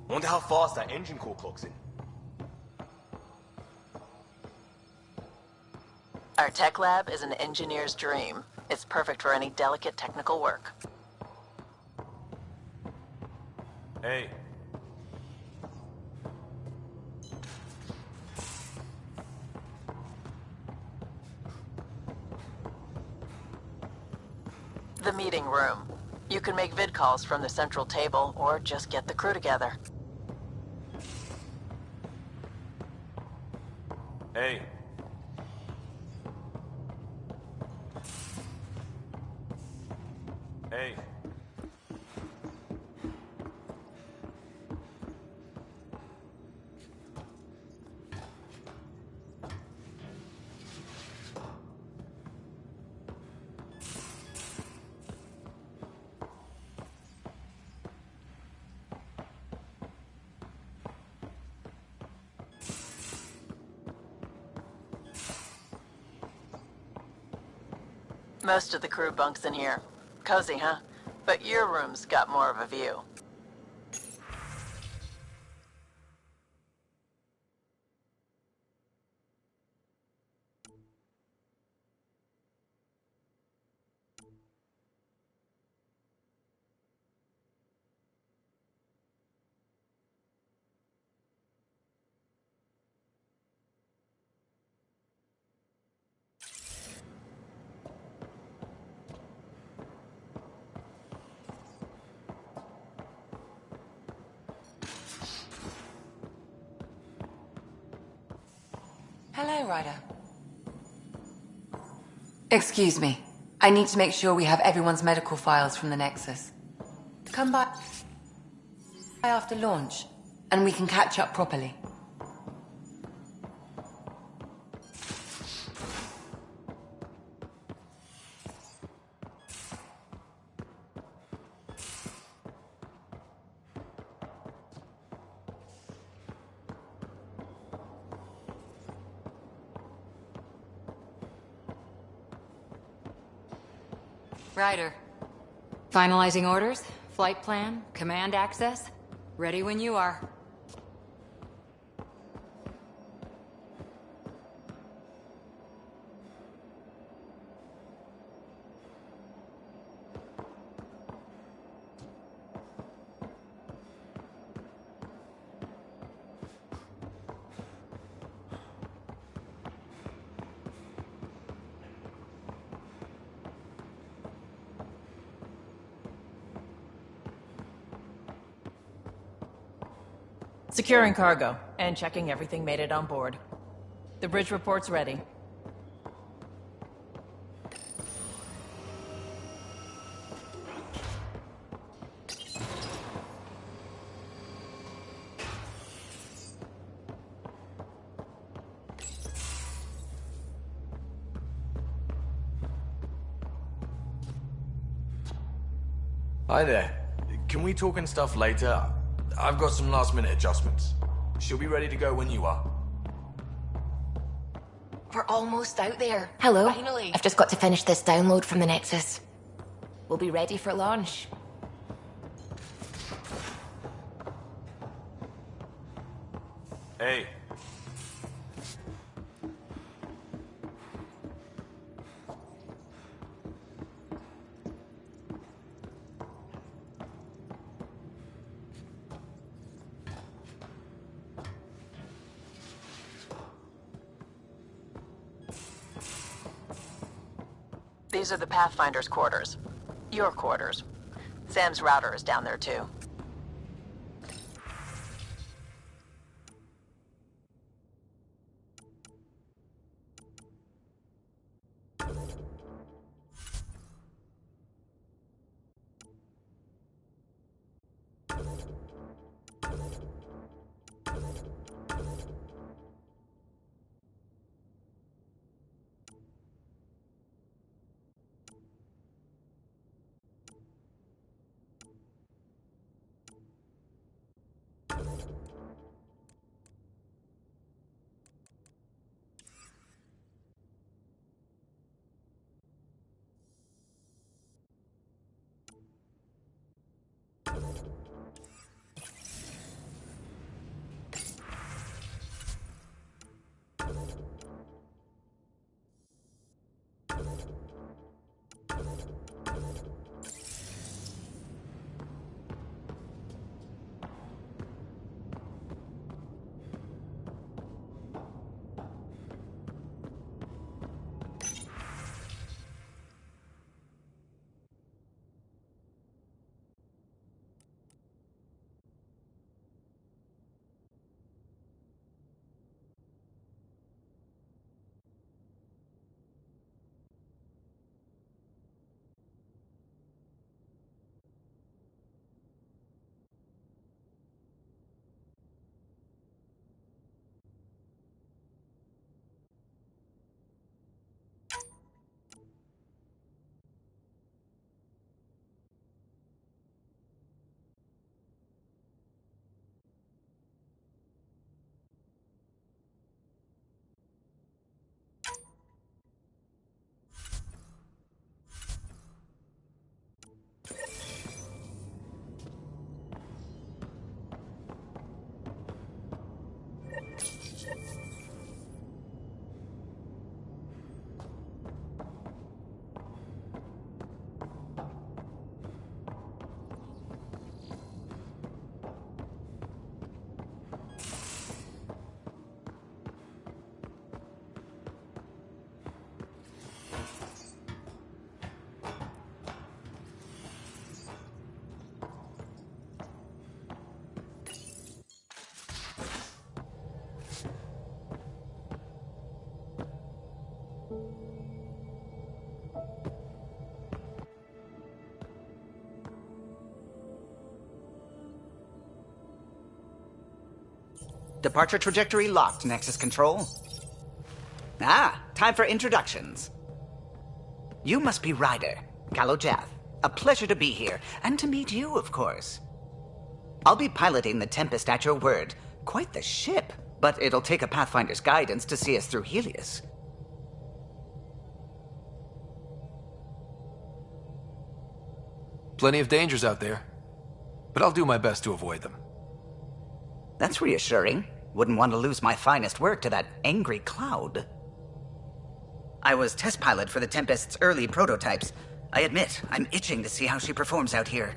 Wonder how fast that engine core clocks in. Our tech lab is an engineer's dream. It's perfect for any delicate technical work. Hey. The meeting room. You can make vid calls from the central table, or just get the crew together. Hey. Hey. Most of the crew bunks in here. Cozy, huh? But your room's got more of a view. Hello, Ryder. Excuse me. I need to make sure we have everyone's medical files from the Nexus. Come by after launch, and we can catch up properly. Ryder. Finalizing orders, flight plan, command access. Ready when you are. Securing cargo, and checking everything made it on board. The bridge report's ready. Hi there. Can we talk and stuff later? I've got some last-minute adjustments. She'll be ready to go when you are. We're almost out there. Hello. Finally. I've just got to finish this download from the Nexus. We'll be ready for launch. Hey. The These are the Pathfinder's quarters. Your quarters. Sam's router is down there too. Departure trajectory locked, Nexus Control. Ah, time for introductions. You must be Ryder, Kalojath. A pleasure to be here, and to meet you, of course. I'll be piloting the Tempest at your word. Quite the ship, but it'll take a Pathfinder's guidance to see us through Helios. Plenty of dangers out there, but I'll do my best to avoid them. That's reassuring. Wouldn't want to lose my finest work to that angry cloud. I was test pilot for the Tempest's early prototypes. I admit, I'm itching to see how she performs out here.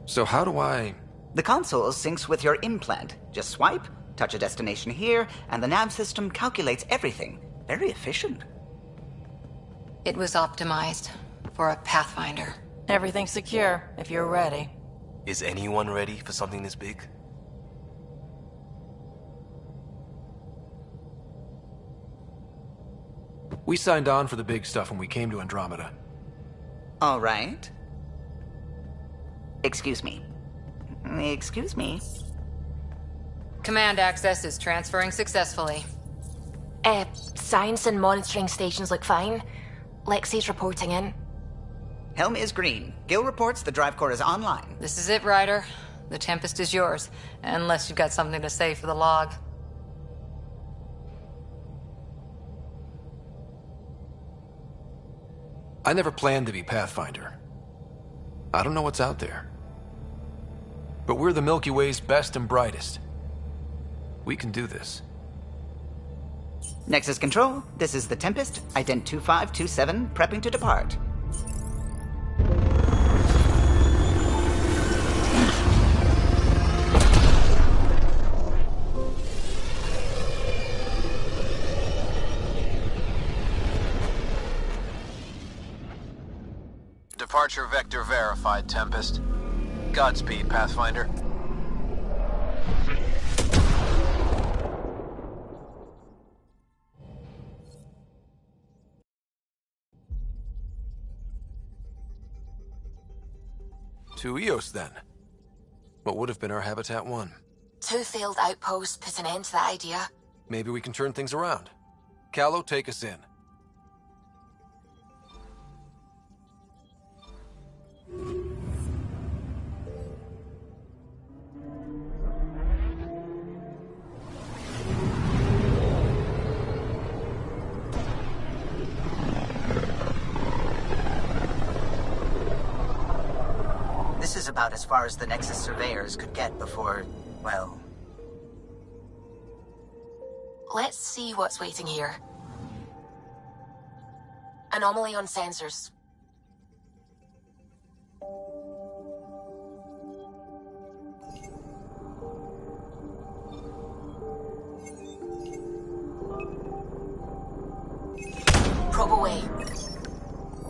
So how do I... The console syncs with your implant. Just swipe, touch a destination here, and the nav system calculates everything. Very efficient. It was optimized for a Pathfinder. Everything's secure, if you're ready. Is anyone ready for something this big? We signed on for the big stuff when we came to Andromeda. All right. Excuse me. Excuse me. Command access is transferring successfully. Science and monitoring stations look fine. Lexi's reporting in. Helm is green. Gil reports the drive core is online. This is it, Ryder. The Tempest is yours, unless you've got something to say for the log. I never planned to be Pathfinder. I don't know what's out there. But we're the Milky Way's best and brightest. We can do this. Nexus Control, this is the Tempest, ident 2527, prepping to depart. Departure vector verified, Tempest. Godspeed, Pathfinder. To Eos, then. What would have been our Habitat 1? 2 failed outposts put an end to that idea. Maybe we can turn things around. Callow, take us in. This is about as far as the Nexus surveyors could get before, well... Let's see what's waiting here. Anomaly on sensors. Probe away.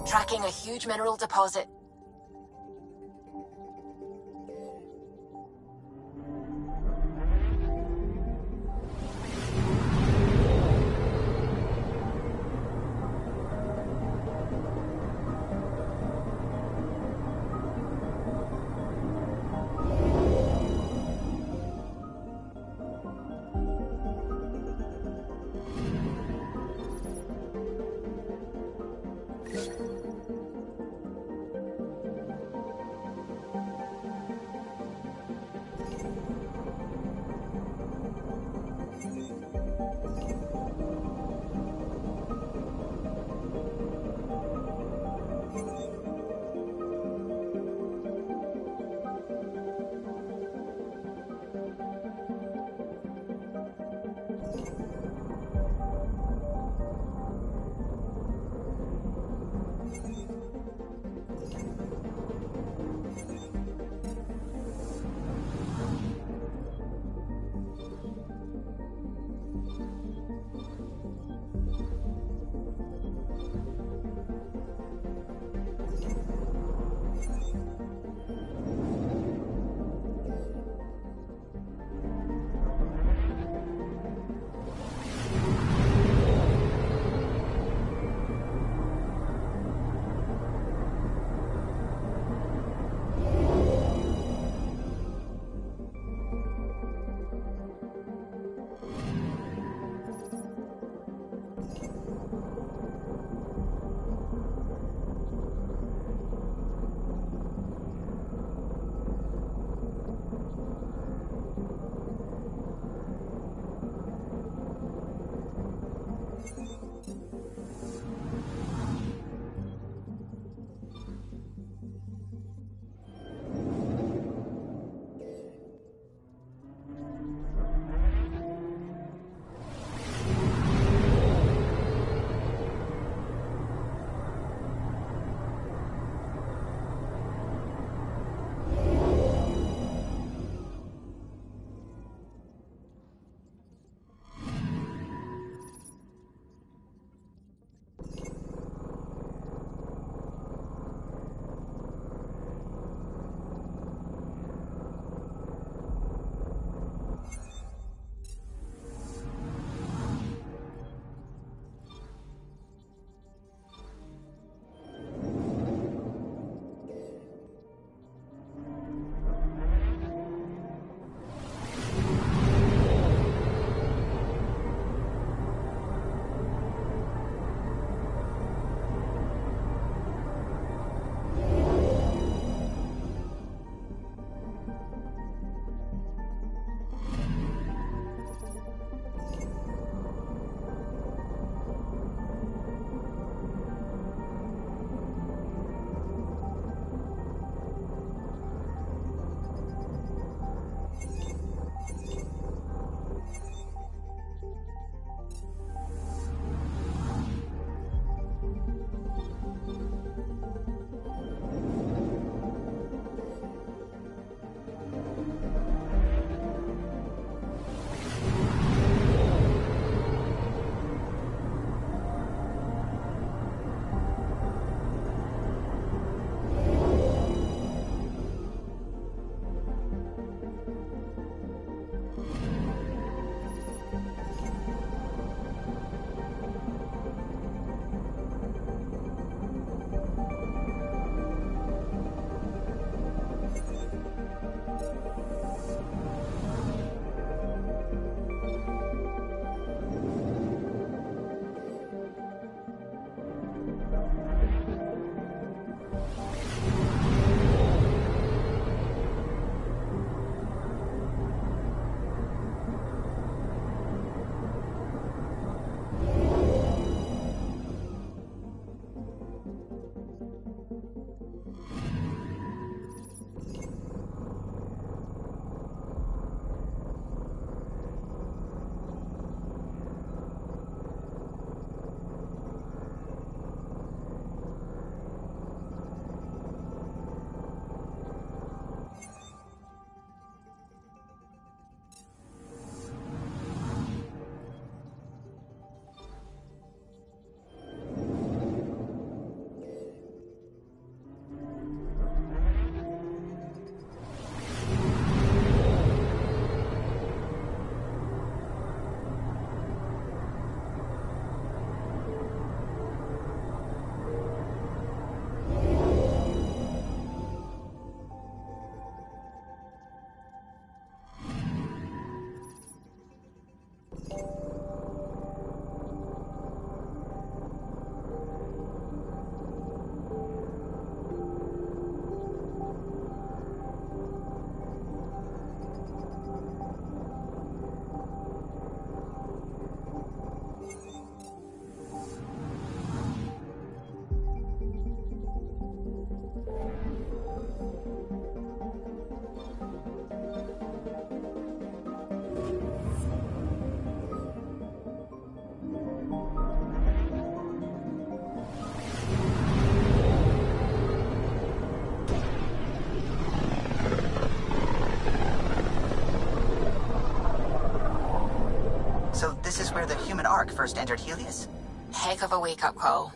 Tracking a huge mineral deposit. So this is where the human Ark first entered Helios? Heck of a wake-up call.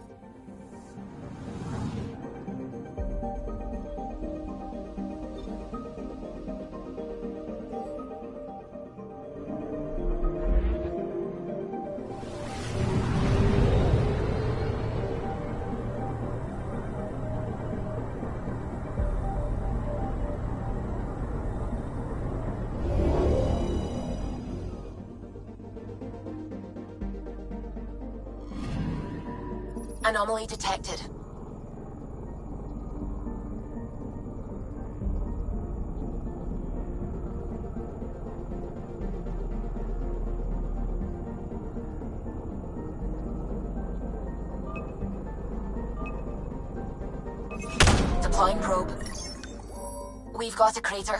Anomaly detected. Deploying probe. We've got a crater.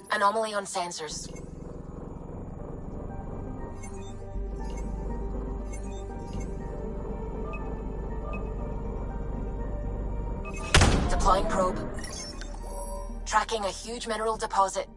Anomaly on sensors. Deploying probe. Tracking a huge mineral deposit.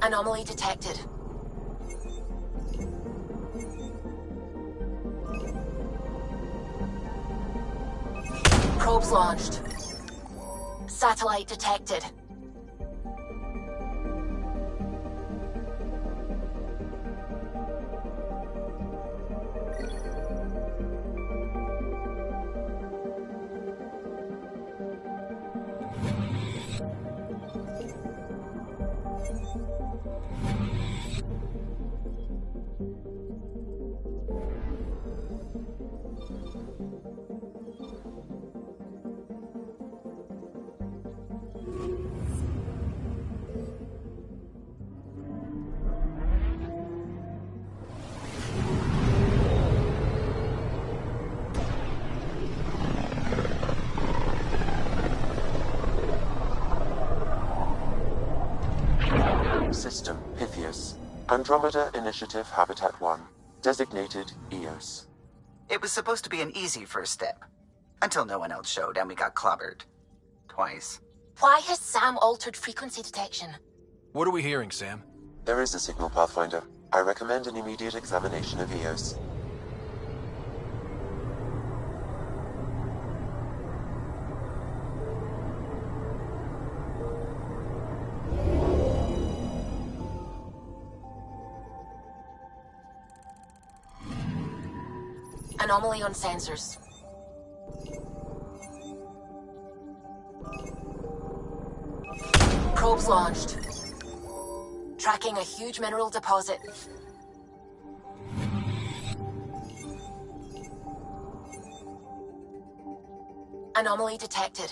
Anomaly detected. Probes launched. Satellite detected. System Pythias. Andromeda Initiative Habitat 1. Designated EOS. It was supposed to be an easy first step. Until no one else showed and we got clobbered. Twice. Why has Sam altered frequency detection? What are we hearing, Sam? There is a signal, Pathfinder. I recommend an immediate examination of EOS. Anomaly on sensors. Probes launched. Tracking a huge mineral deposit. Anomaly detected.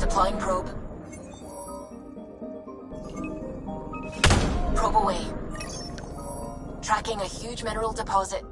Deploying probe. Probe away. Tracking a huge mineral deposit.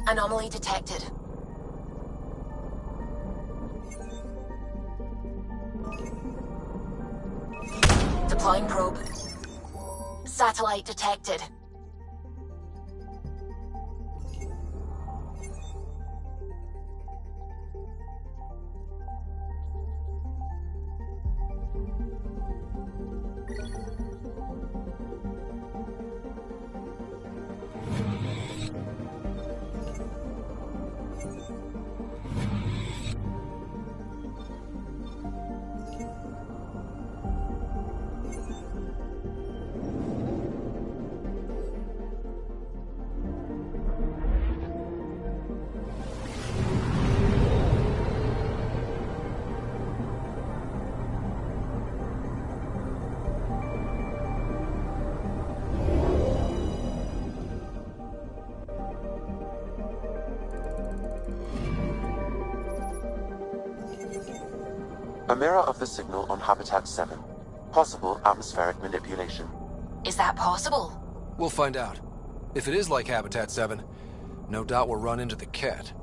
Anomaly detected. Deploying probe. Satellite detected. A mirror of the signal on Habitat 7. Possible atmospheric manipulation. Is that possible? We'll find out. If it is like Habitat 7, no doubt we'll run into the cat.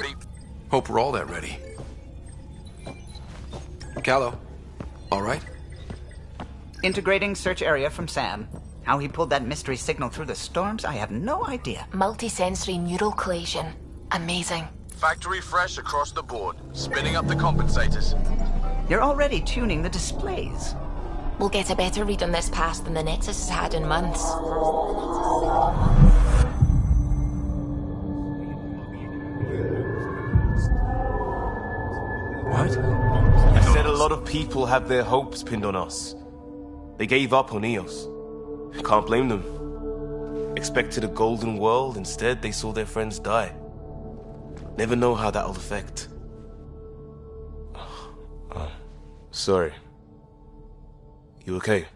suit. Hope we're all that ready. Callow, all right? Integrating search area from Sam. How he pulled that mystery signal through the storms, I have no idea. Multisensory neural collation. Amazing. Factory fresh across the board. Spinning up the compensators. You're already tuning the displays. We'll get a better read on this pass than the Nexus has had in months. What? I said a lot of people have their hopes pinned on us. They gave up on Eos. Can't blame them. Expected a golden world, instead they saw their friends die. Never know how that'll affect. Sorry. You okay?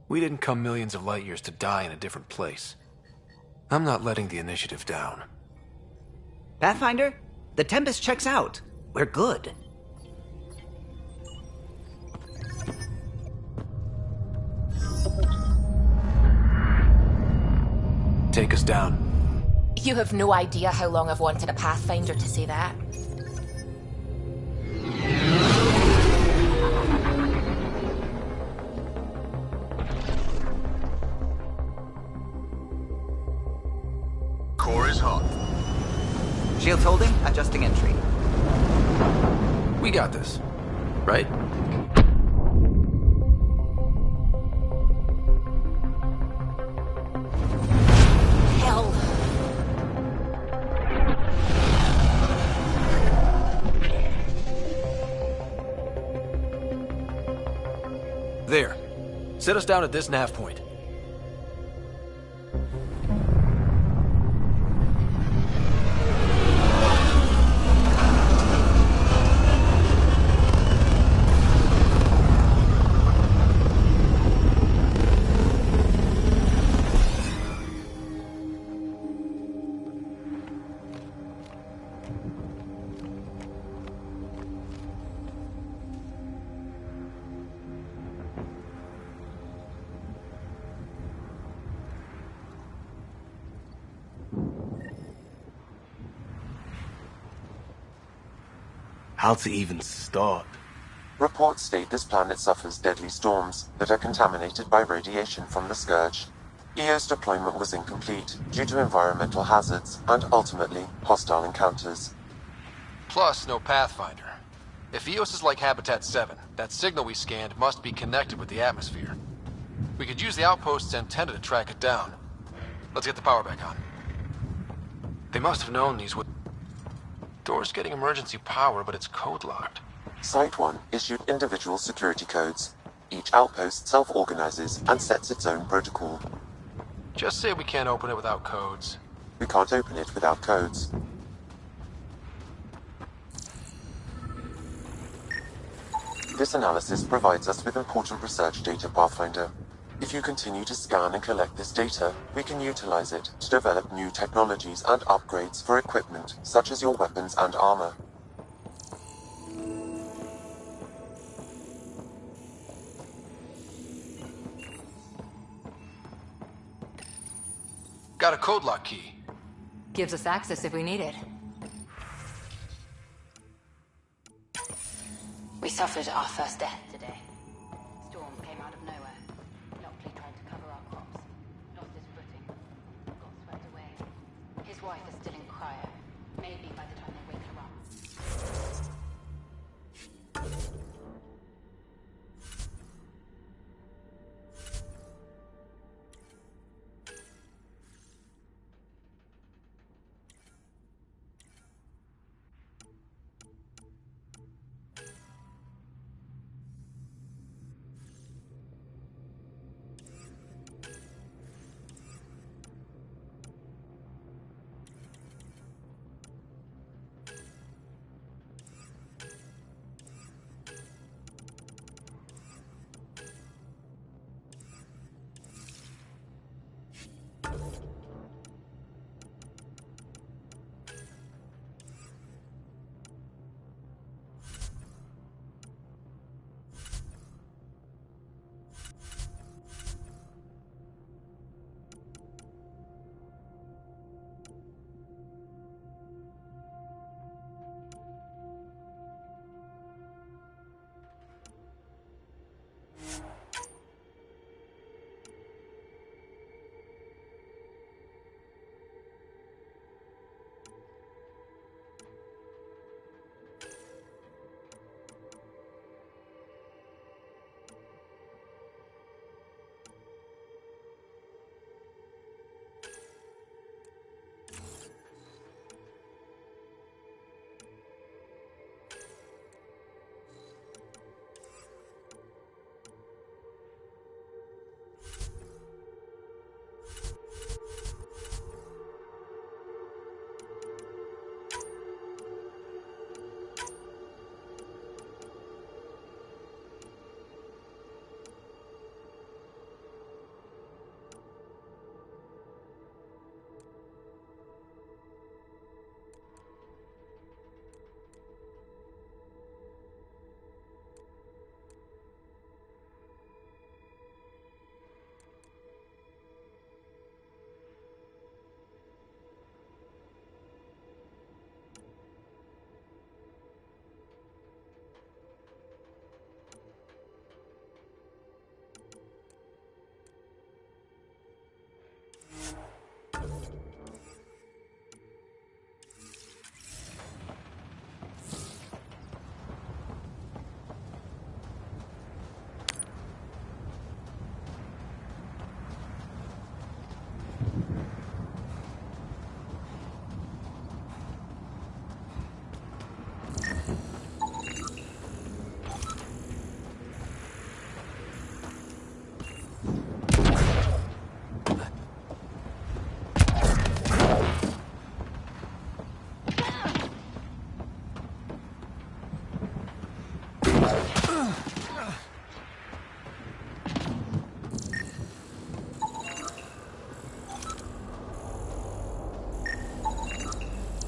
We didn't come millions of light years to die in a different place. I'm not letting the initiative down. Pathfinder, the Tempest checks out. We're good. Take us down. You have no idea how long I've wanted a Pathfinder to say that. Core is hot. Shields holding, adjusting entry. We got this, right? Hell. There. Set us down at this nav point. How to even start? Reports state this planet suffers deadly storms that are contaminated by radiation from the Scourge. EO's deployment was incomplete due to environmental hazards and, ultimately, hostile encounters. Plus, no Pathfinder. If EOS is like Habitat 7, that signal we scanned must be connected with the atmosphere. We could use the outpost's antenna to track it down. Let's get the power back on. They must have known these would... Door's getting emergency power, but it's code-locked. Site 1 issued individual security codes. Each outpost self-organizes and sets its own protocol. Just say we can't open it without codes. We can't open it without codes. This analysis provides us with important research data, Pathfinder. If you continue to scan and collect this data, we can utilize it to develop new technologies and upgrades for equipment, such as your weapons and armor. Got a code lock key. Gives us access if we need it. We suffered our first death today. Storm came out of nowhere. Lockley tried to cover our crops. Lost his footing. Got swept away. His wife is still in cryo. Maybe by the time they wake her up.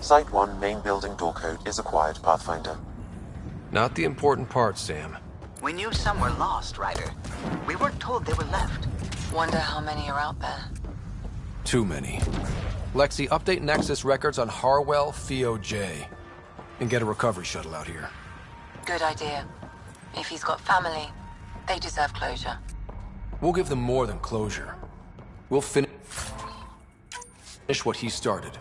Site 1 main building door code is acquired, Pathfinder. Not the important part, Sam. We knew some were lost, Ryder. We weren't told they were left. Wonder how many are out there. Too many. Lexi, update Nexus records on Harwell, Theo J. And get a recovery shuttle out here. Good idea. If he's got family, they deserve closure. We'll give them more than closure. We'll finish what he started.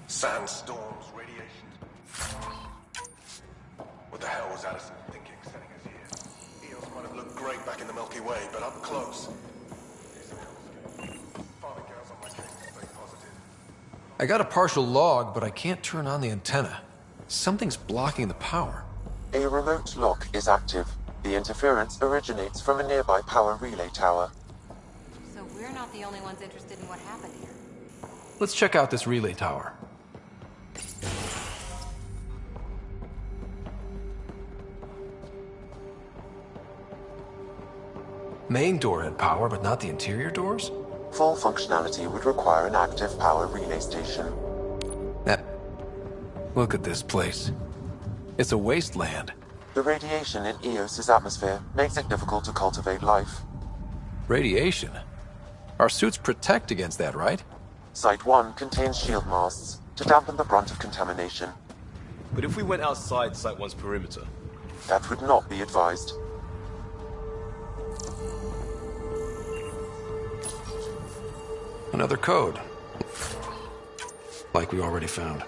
Sandstorms, radiation. What the hell was Addison thinking sending us here? Eos might have looked great back in the Milky Way, but up close. Father girls on my case to stay positive. I got a partial log, but I can't turn on the antenna. Something's blocking the power. A remote lock is active. The interference originates from a nearby power relay tower. So we're not the only ones interested in what happened here. Let's check out this relay tower. Main door had power, but not the interior doors? Full functionality would require an active power relay station. Look at this place. It's a wasteland. The radiation in Eos's atmosphere makes it difficult to cultivate life. Radiation? Our suits protect against that, right? Site 1 contains shield masts to dampen the brunt of contamination. But if we went outside Site 1's perimeter? That would not be advised. Another code. Like we already found.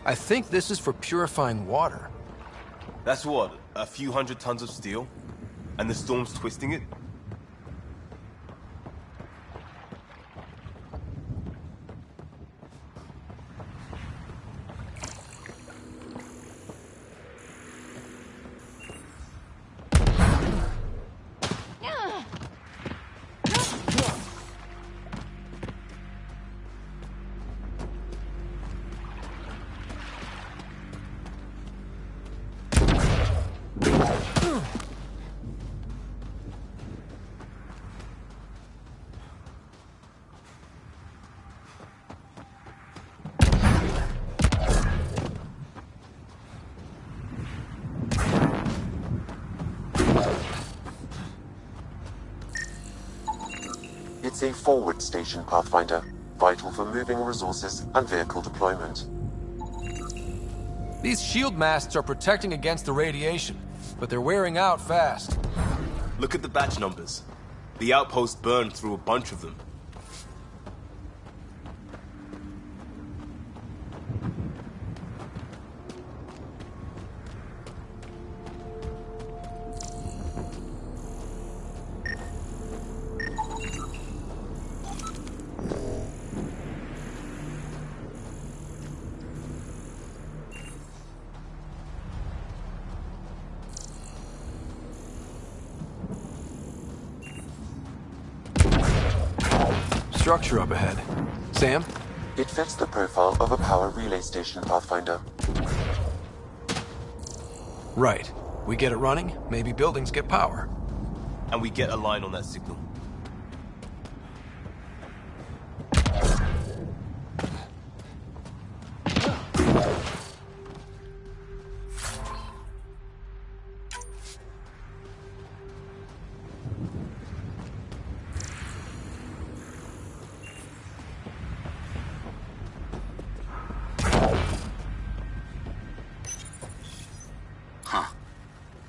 I think this is for purifying water. That's what, a few hundred tons of steel? And the storm's twisting it? It's a forward station, Pathfinder, vital for moving resources and vehicle deployment. These shield masts are protecting against the radiation, but they're wearing out fast. Look at the batch numbers. The outpost burned through a bunch of them. Structure up ahead. Sam? It fits the profile of a power relay station, Pathfinder. Right. We get it running, maybe buildings get power. And we get a line on that signal.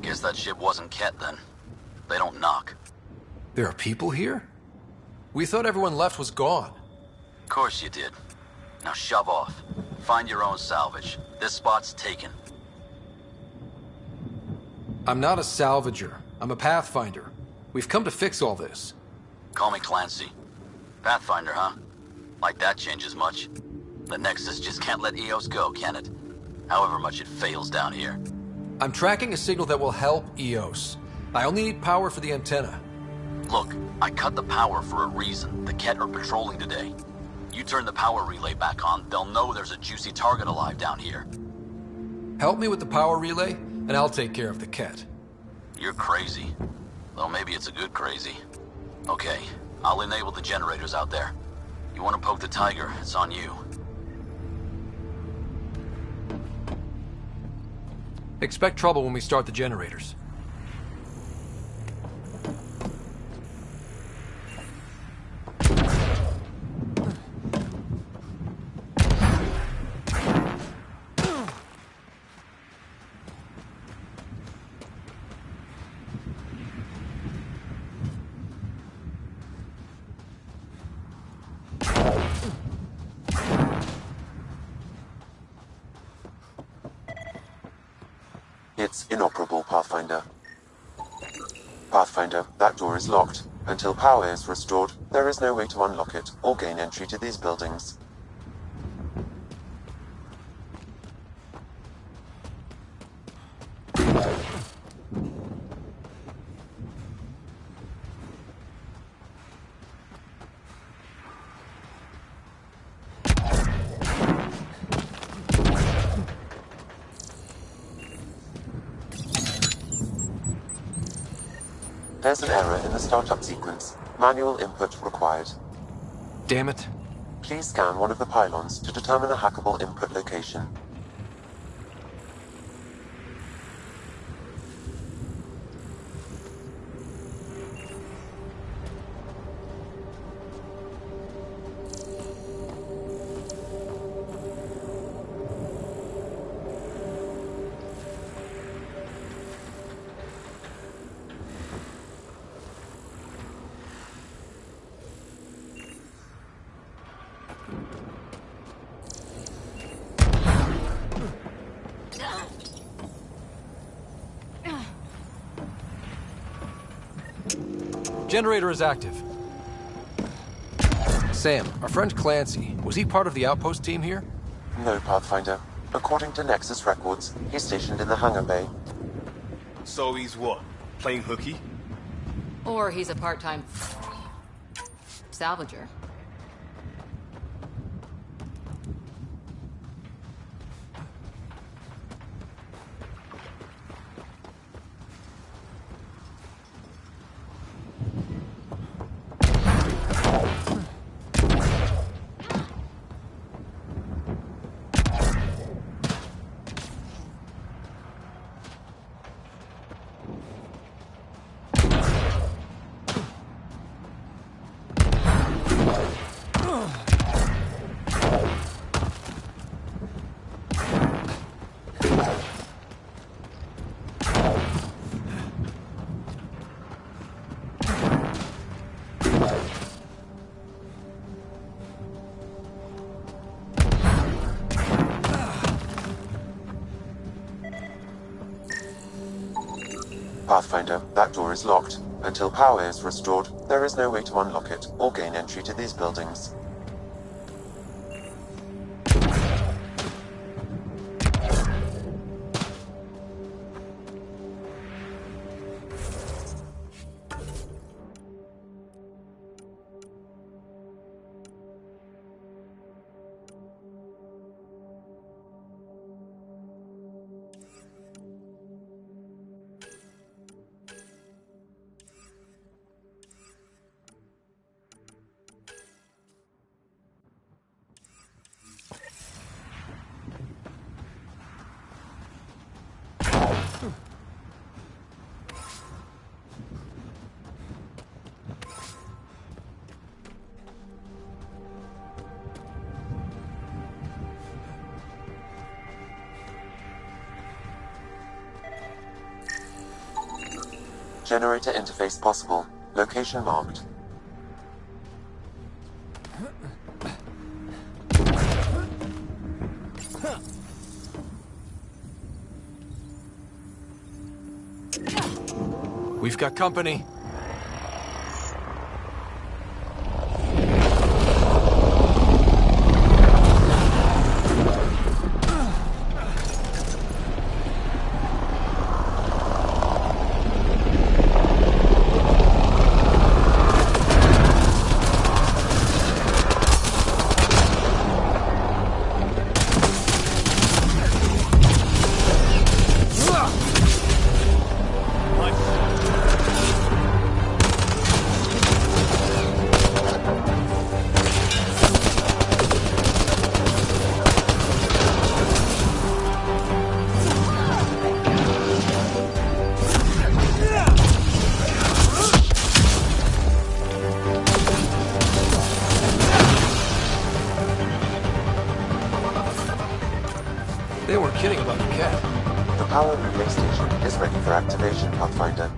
Guess that ship wasn't Ket then. They don't knock. There are people here? We thought everyone left was gone. Of course you did. Now shove off. Find your own salvage. This spot's taken. I'm not a salvager. I'm a Pathfinder. We've come to fix all this. Call me Clancy. Pathfinder, huh? Like that changes much. The Nexus just can't let EOS go, can it? However much it fails down here. I'm tracking a signal that will help EOS. I only need power for the antenna. Look, I cut the power for a reason. The Ket are patrolling today. You turn the power relay back on, they'll know there's a juicy target alive down here. Help me with the power relay, and I'll take care of the Ket. You're crazy. Well, maybe it's a good crazy. Okay, I'll enable the generators out there. You want to poke the tiger, it's on you. Expect trouble when we start the generators. It's inoperable, Pathfinder. Pathfinder, that door is locked. Until power is restored, there is no way to unlock it or gain entry to these buildings. There's an error in the startup sequence. Manual input required. Damn it. Please scan one of the pylons to determine a hackable input location. Generator is active. Sam, our friend Clancy, was he part of the outpost team here? No, Pathfinder. According to Nexus records, he's stationed in the hangar bay. So he's what? Playing hooky? Or he's a part-time salvager. Pathfinder, that door is locked. Until power is restored, there is no way to unlock it or gain entry to these buildings. Generator interface possible. Location marked. We've got company. They weren't kidding about the cat. The power relay station is ready for activation, Pathfinder.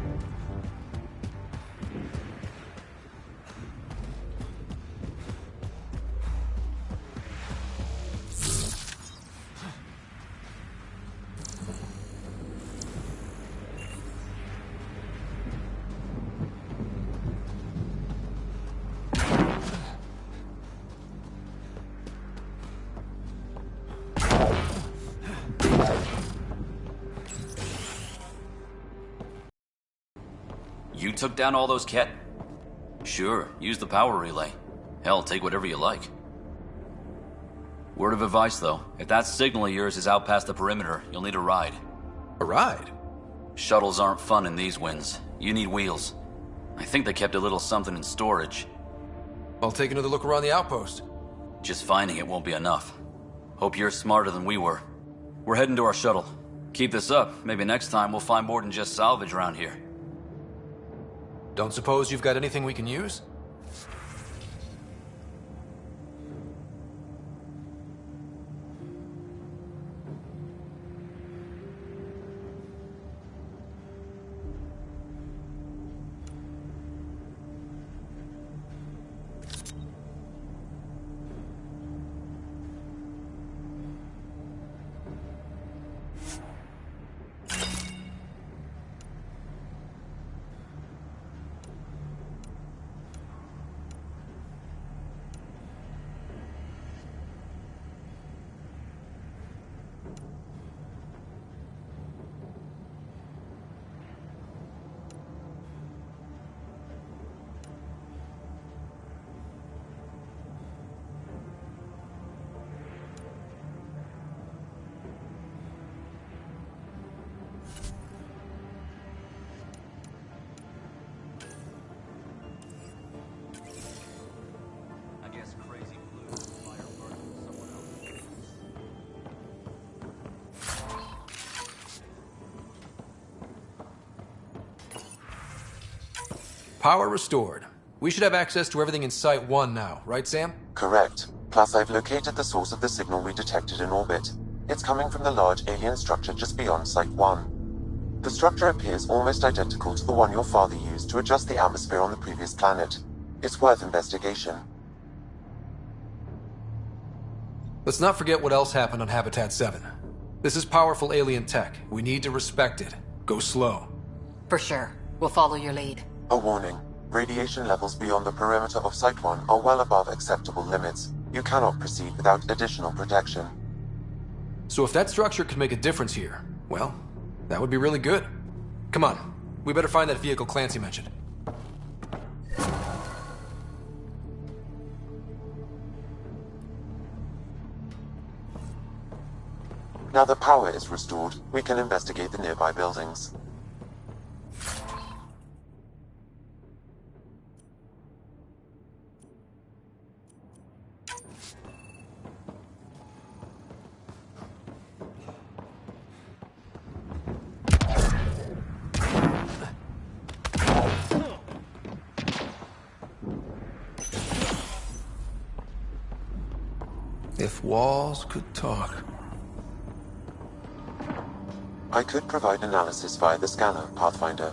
You took down all those cat... Sure, use the power relay. Hell, take whatever you like. Word of advice, though. If that signal of yours is out past the perimeter, you'll need a ride. A ride? Shuttles aren't fun in these winds. You need wheels. I think they kept a little something in storage. I'll take another look around the outpost. Just finding it won't be enough. Hope you're smarter than we were. We're heading to our shuttle. Keep this up. Maybe next time we'll find more than just salvage around here. Don't suppose you've got anything we can use? Power restored. We should have access to everything in Site 1 now, right, Sam? Correct. Plus, I've located the source of the signal we detected in orbit. It's coming from the large alien structure just beyond Site 1. The structure appears almost identical to the one your father used to adjust the atmosphere on the previous planet. It's worth investigation. Let's not forget what else happened on Habitat 7. This is powerful alien tech. We need to respect it. Go slow. For sure. We'll follow your lead. A warning. Radiation levels beyond the perimeter of Site 1 are well above acceptable limits. You cannot proceed without additional protection. So if that structure could make a difference here, well, that would be really good. Come on, we better find that vehicle Clancy mentioned. Now that power is restored, we can investigate the nearby buildings. If walls could talk. I could provide analysis via the scanner, Pathfinder.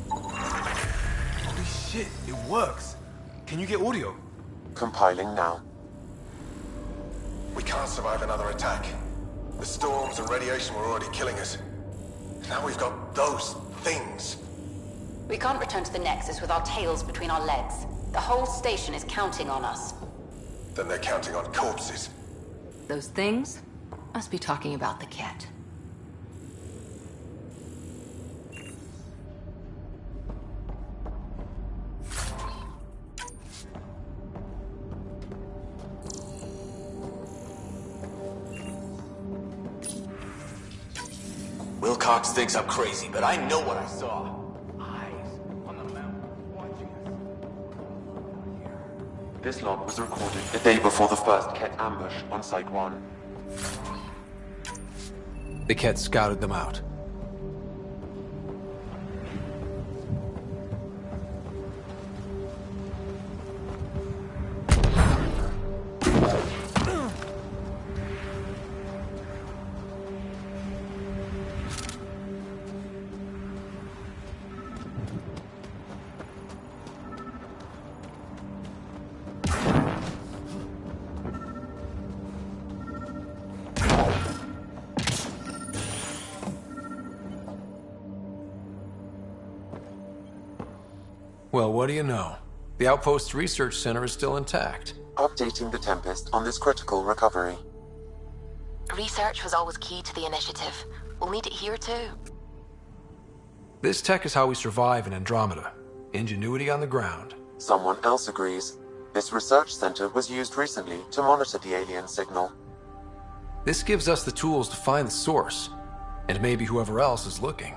Holy shit, it works. Can you get audio? Compiling now. We can't survive another attack. The storms and radiation were already killing us. Now we've got those things. We can't return to the Nexus with our tails between our legs. The whole station is counting on us. Then they're counting on corpses. Those things must be talking about the cat. Wilcox thinks I'm crazy, but I know what I saw. This log was recorded a day before the first Ket ambush on Site 1. The Ket scouted them out. Well, what do you know? The Outpost's research center is still intact. Updating the Tempest on this critical recovery. Research was always key to the initiative. We'll need it here too. This tech is how we survive in Andromeda. Ingenuity on the ground. Someone else agrees. This research center was used recently to monitor the alien signal. This gives us the tools to find the source, and maybe whoever else is looking.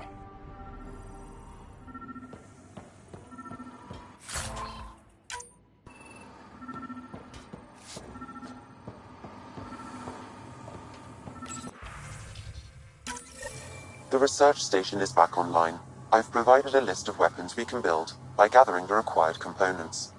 The research station is back online. I've provided a list of weapons we can build by gathering the required components.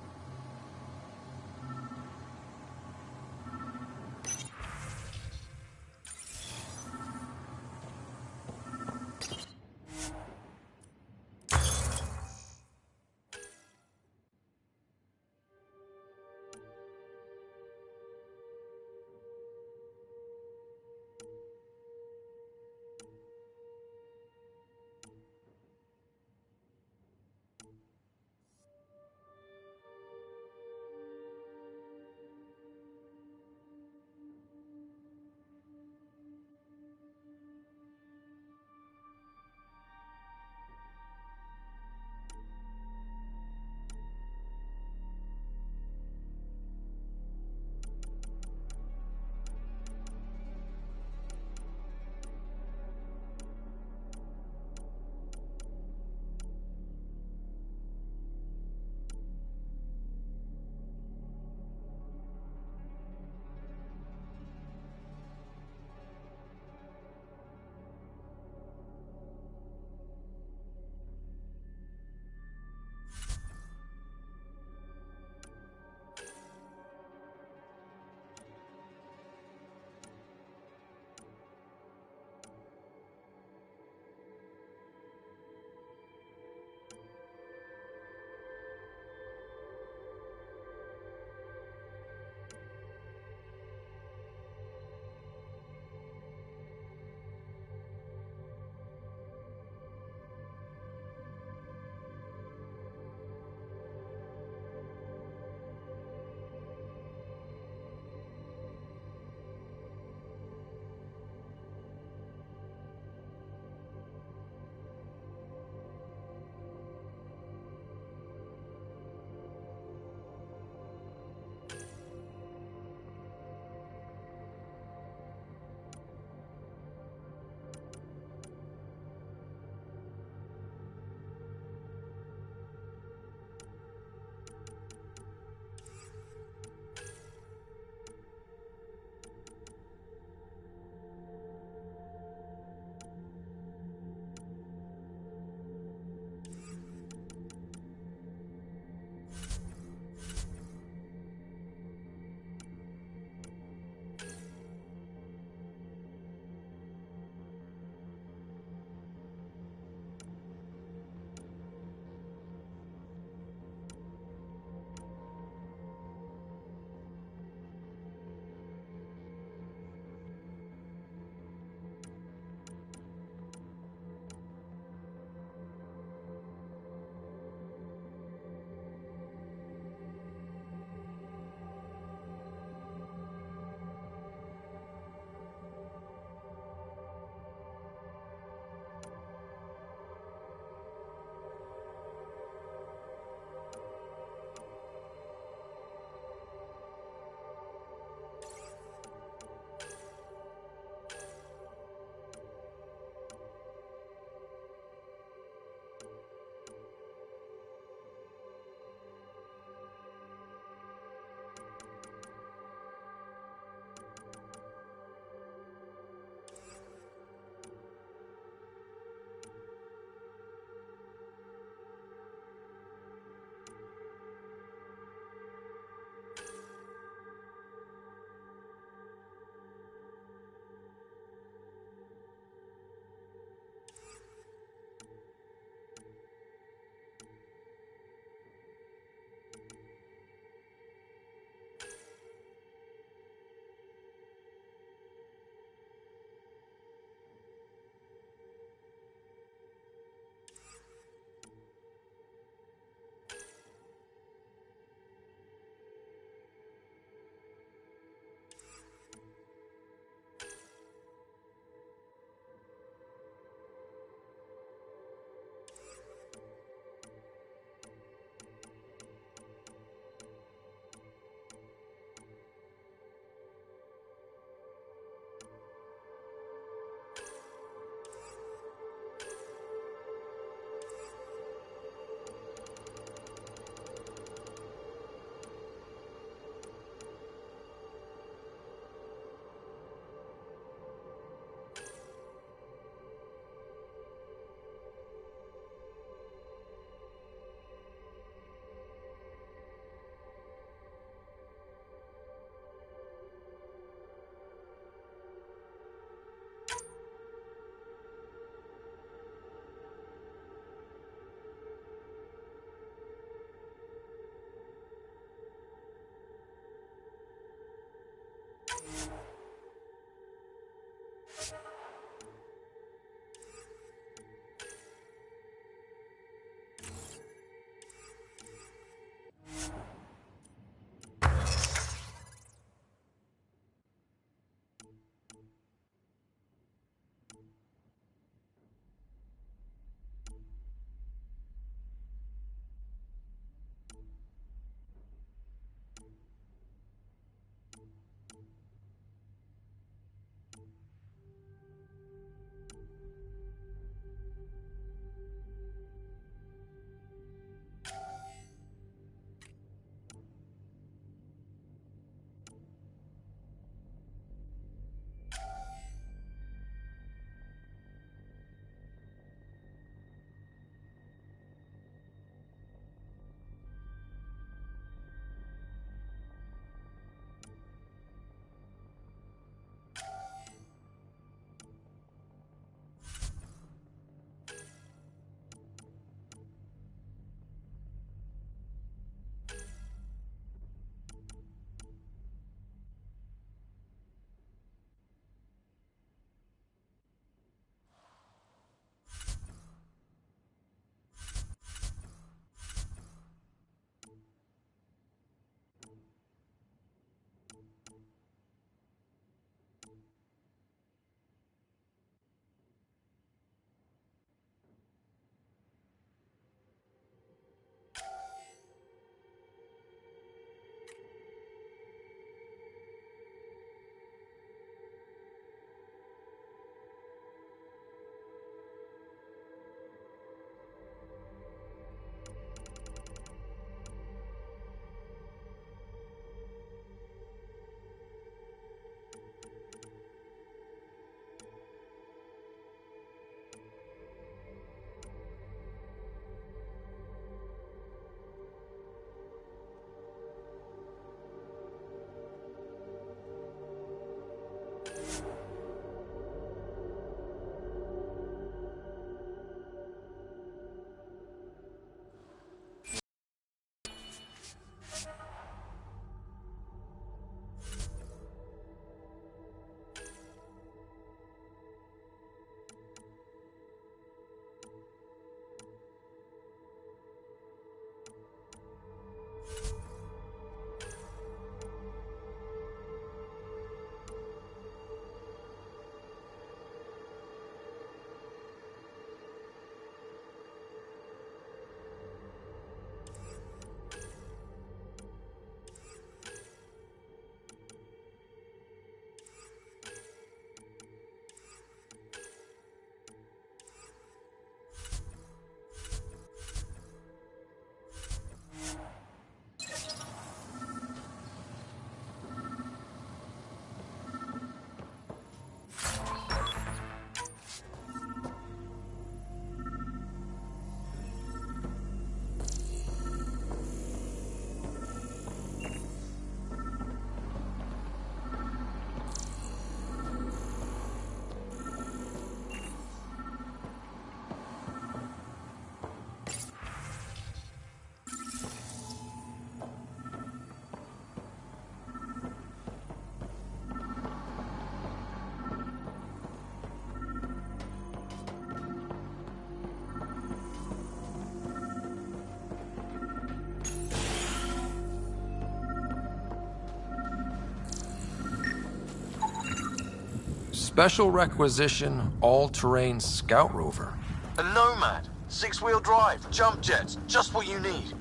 Special requisition, all-terrain scout rover. A Nomad. 6-wheel drive, jump jets, just what you need.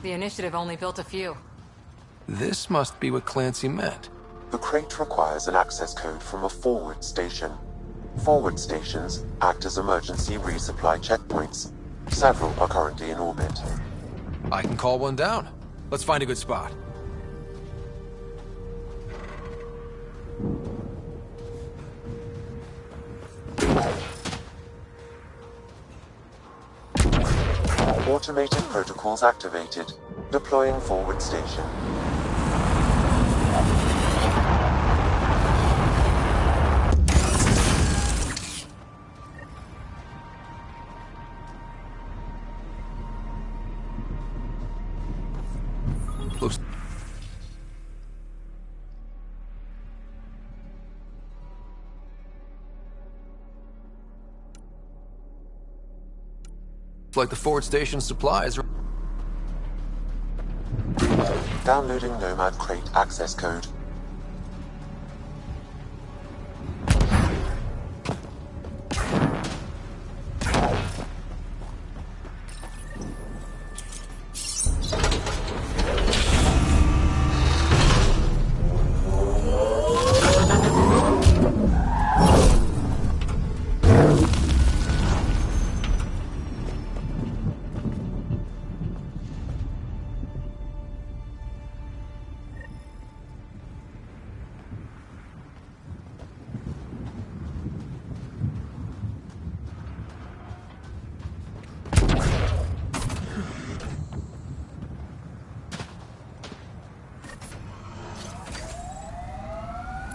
The initiative only built a few. This must be what Clancy meant. The crate requires an access code from a forward station. Forward stations act as emergency resupply checkpoints. Several are currently in orbit. I can call one down. Let's find a good spot. Automated protocols activated. Deploying forward station. Looks like the forward station supplies are... Downloading Nomad crate access code.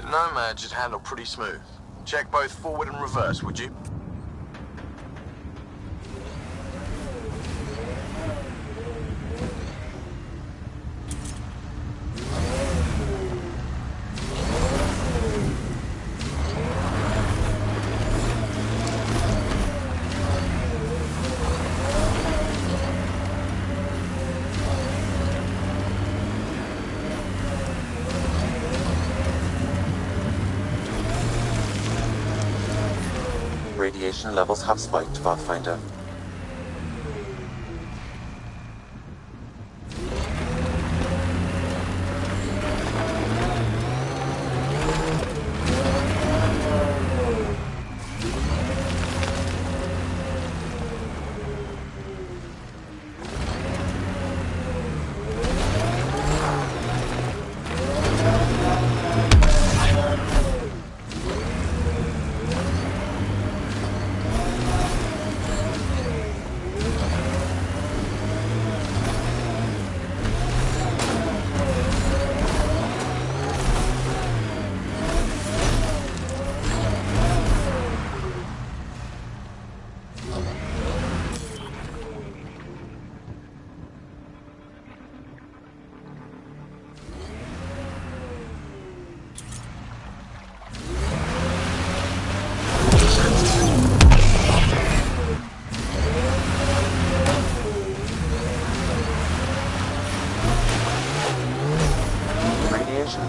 Nomad should handle pretty smooth. Check both forward and reverse, would you? Radiation levels have spiked, Pathfinder.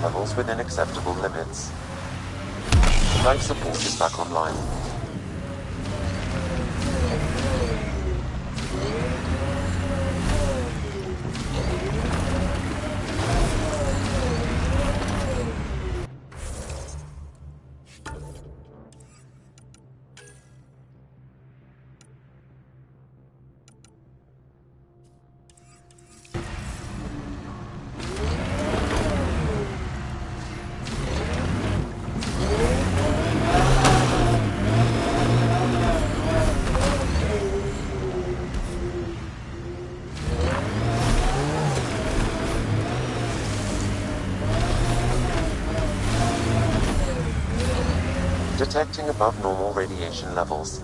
Levels within acceptable limits. Life support is back online. Detecting above normal radiation levels.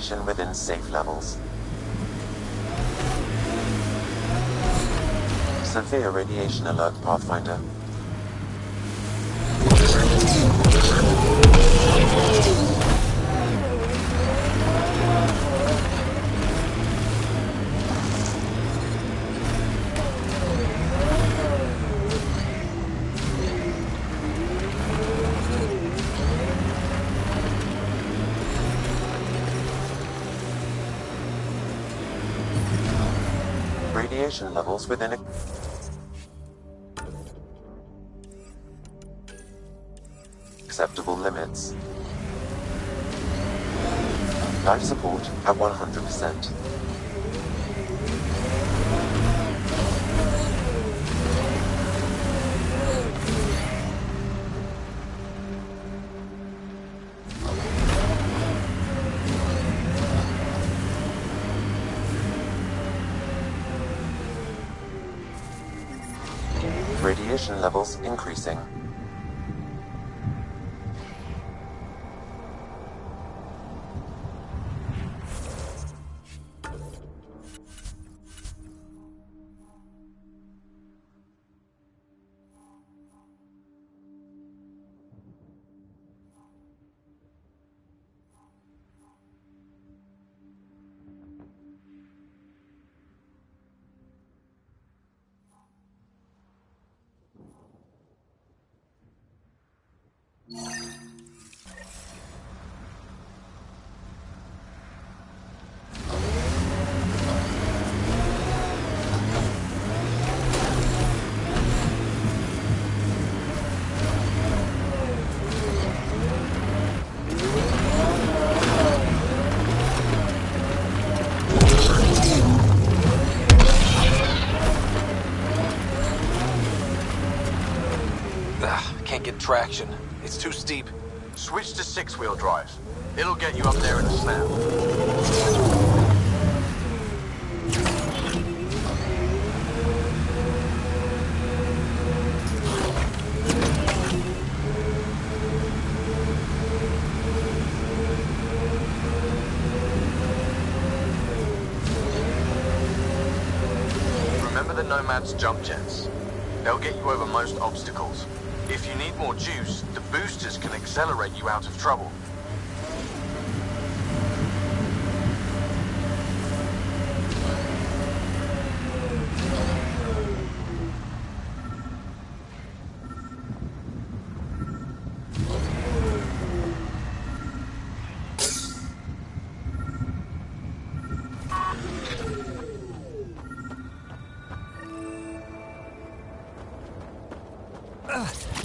Radiation within safe levels. Severe radiation alert, Pathfinder. Radiation levels within acceptable limits. Life support at 100%. Radiation levels increasing. Can't get traction. It's too steep. Switch to six-wheel drive. It'll get you up there in a snap. Remember the Nomad's jump jets? They'll get you over most obstacles. If you need more juice, the boosters can accelerate you out of trouble.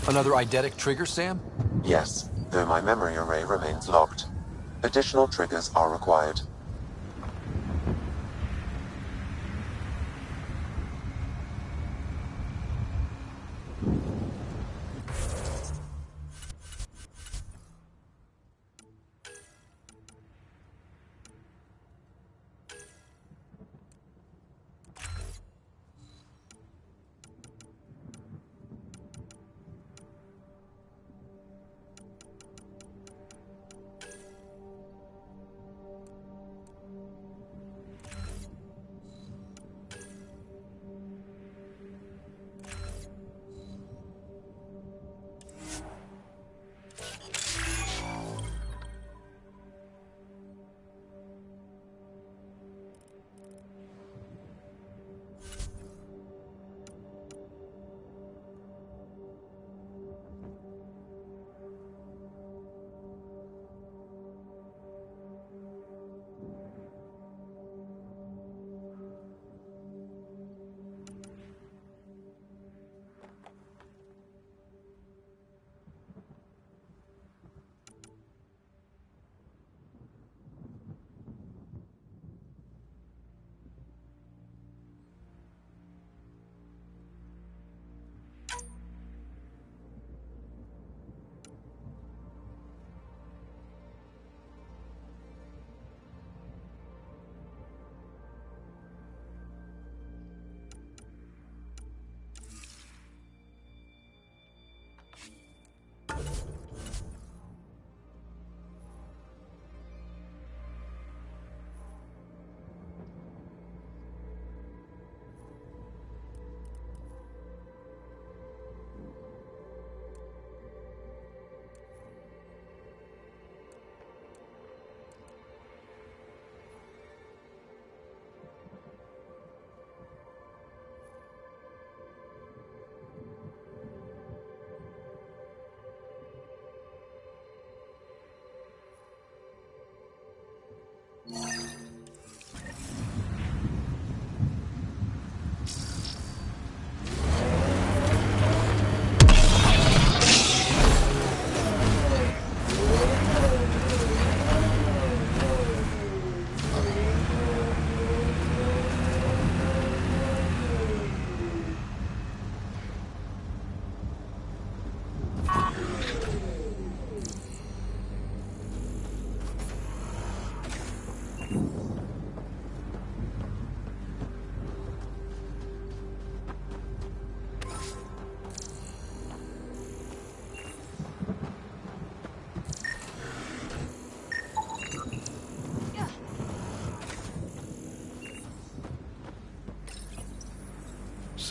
Another eidetic trigger, Sam? Yes, though my memory array remains locked. Additional triggers are required.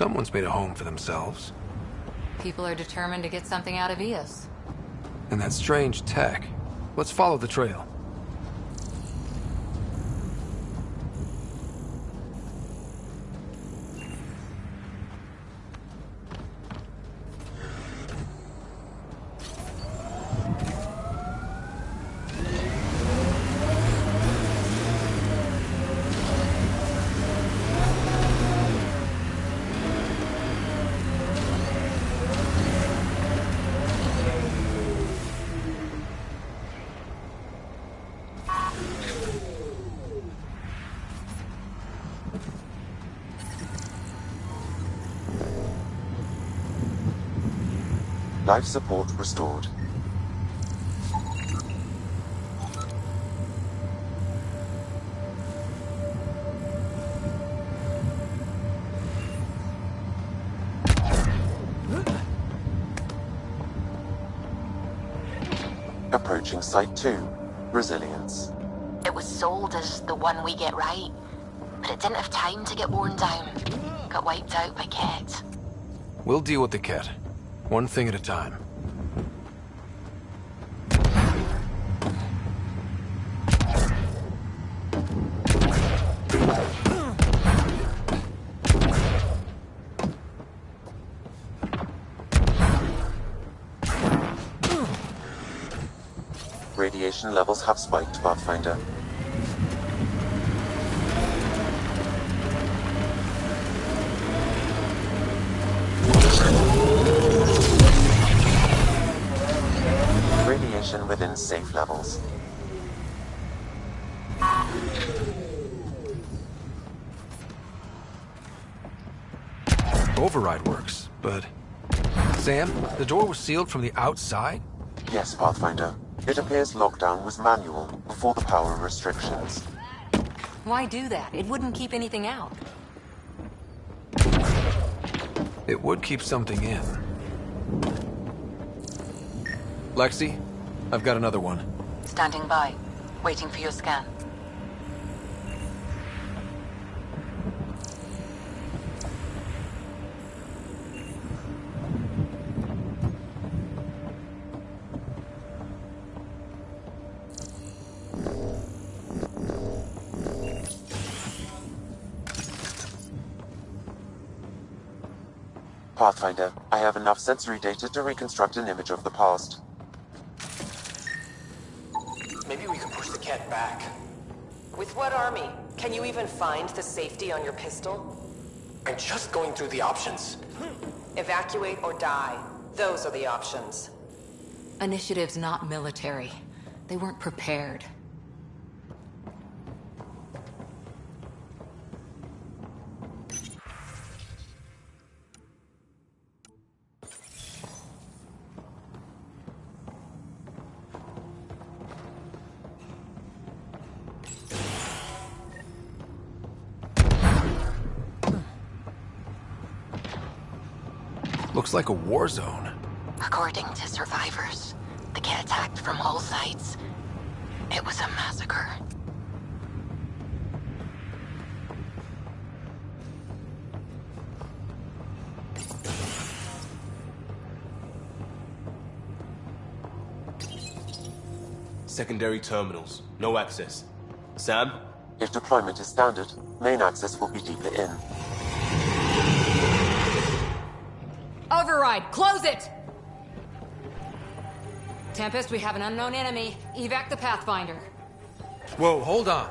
Someone's made a home for themselves. People are determined to get something out of EOS. And that strange tech. Let's follow the trail. Life support restored. Approaching Site 2. Resilience. It was sold as the one we get right, but it didn't have time to get worn down. Got wiped out by Ket. We'll deal with the Ket. One thing at a time. Radiation levels have spiked, Pathfinder. Radiation within safe levels. Override works, but... Sam, the door was sealed from the outside? Yes, Pathfinder. It appears lockdown was manual before the power restrictions. Why do that? It wouldn't keep anything out. It would keep something in. Lexi, I've got another one. Standing by, waiting for your scan. Pathfinder, I have enough sensory data to reconstruct an image of the past. Maybe we can push the cat back. With what army? Can you even find the safety on your pistol? I'm just going through the options. Evacuate or die. Those are the options. Initiative's not military. They weren't prepared. Looks like a war zone. According to survivors, the Ket attacked from all sides. It was a massacre. Secondary terminals. No access. Sam? If deployment is standard, main access will be deeper in. Override! Close it! Tempest, we have an unknown enemy. Evac the Pathfinder. Whoa, hold on.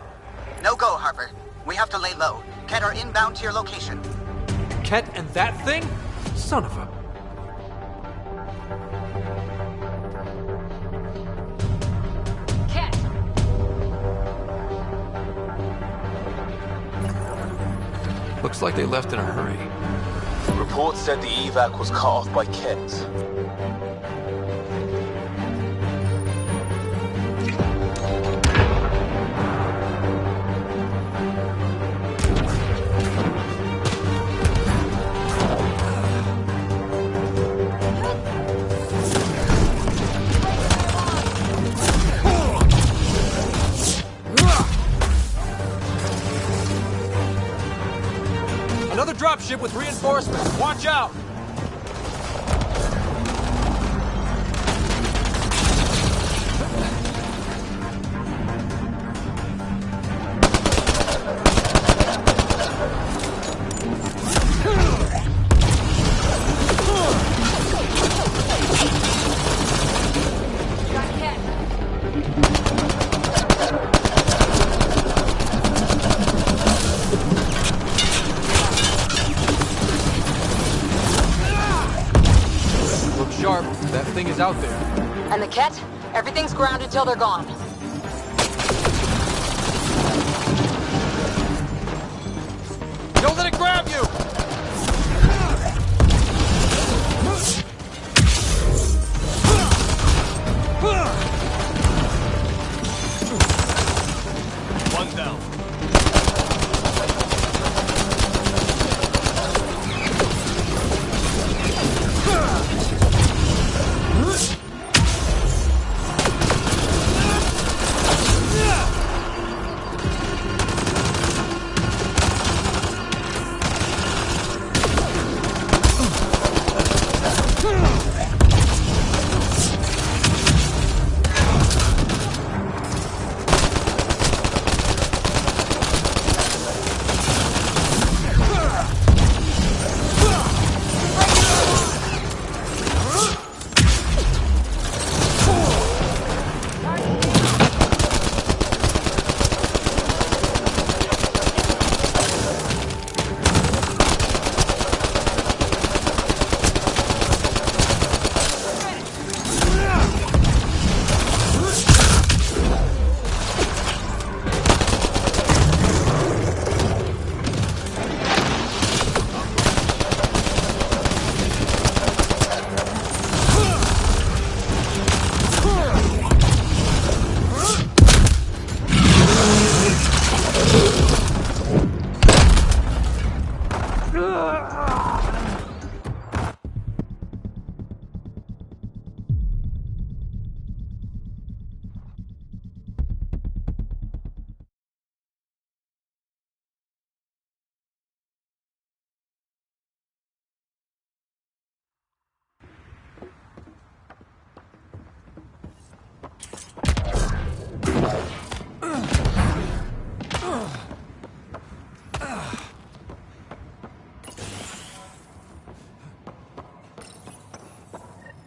No go, Harper. We have to lay low. Ket are inbound to your location. Ket and that thing? Son of a... Ket! Looks like they left in a hurry. Reports said the evac was cut off by Ket. dropship with reinforcements. Watch out! Sharp, that thing is out there. And the Ket? Everything's grounded till they're gone. Don't let it grab you! One down.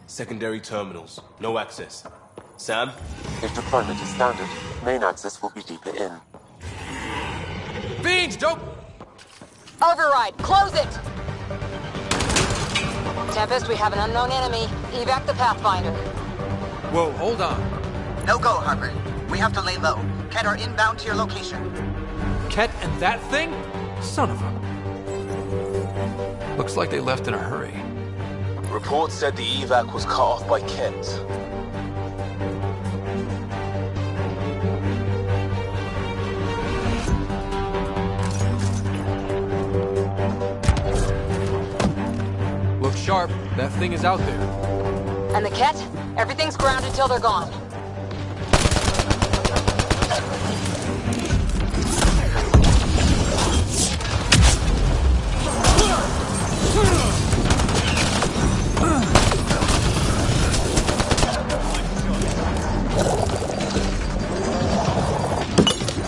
Secondary terminals. No access. Sam? If deployment is standard, main access will be deeper in. Fiends, don't... Override! Close it! Tempest, we have an unknown enemy. Evac the Pathfinder. Whoa, hold on. No go, Harper. We have to lay low. Ket are inbound to your location. Ket and that thing? Son of a... Looks like they left in a hurry. Reports said the evac was cut off by Ket. Look sharp. That thing is out there. And the Ket? Everything's grounded till they're gone.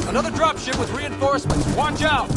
Another dropship with reinforcements. Watch out!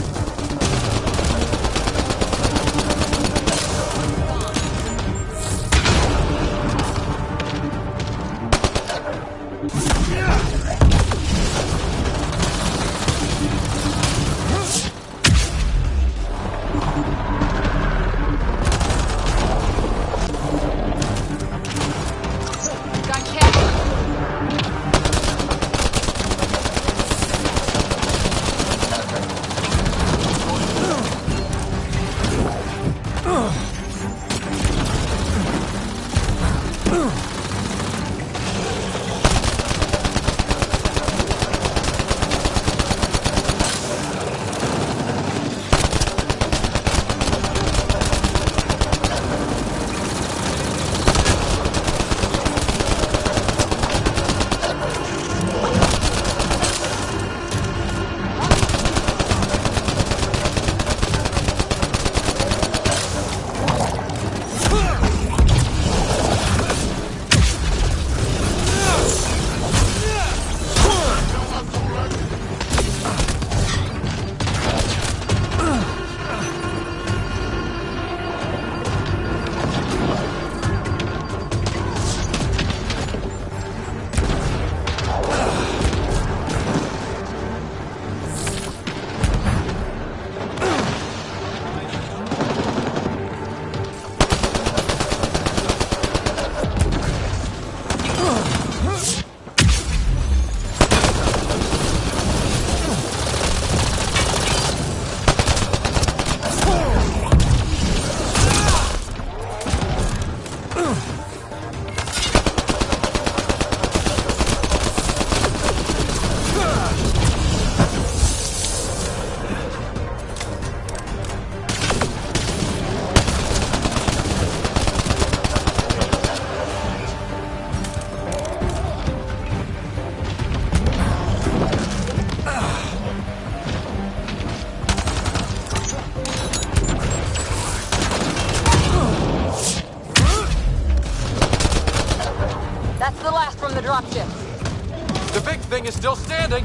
is still standing.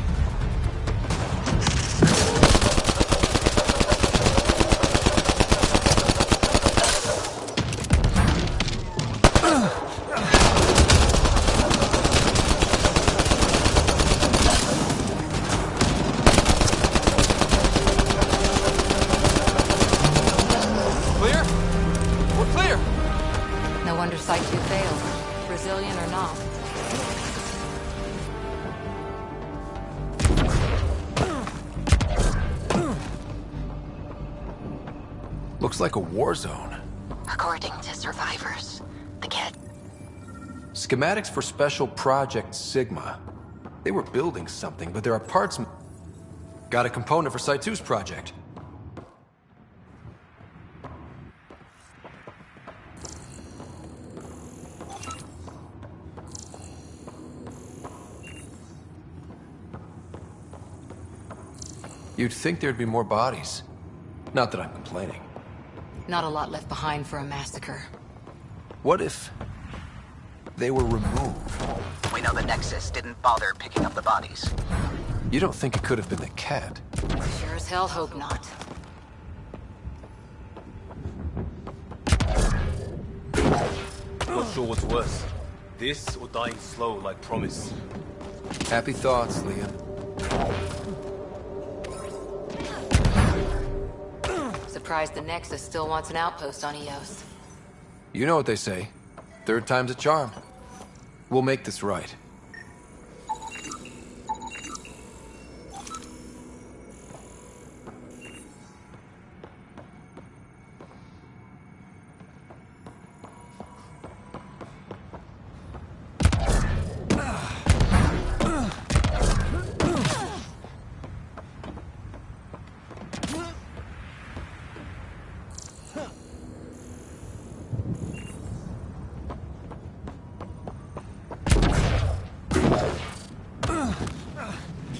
Looks like a war zone. According to survivors, the kid... Schematics for Special Project Sigma. They were building something, but there are parts... Got a component for Site 2's project. You'd think there'd be more bodies. Not that I'm complaining. Not a lot left behind for a massacre. What if they were removed? We know the Nexus didn't bother picking up the bodies. You don't think it could have been the cat? Sure as hell hope not. Not sure what's worse. This or dying slow like Promise. Happy thoughts, Liam. Surprised the Nexus still wants an outpost on Eos. You know what they say. Third time's a charm. We'll make this right.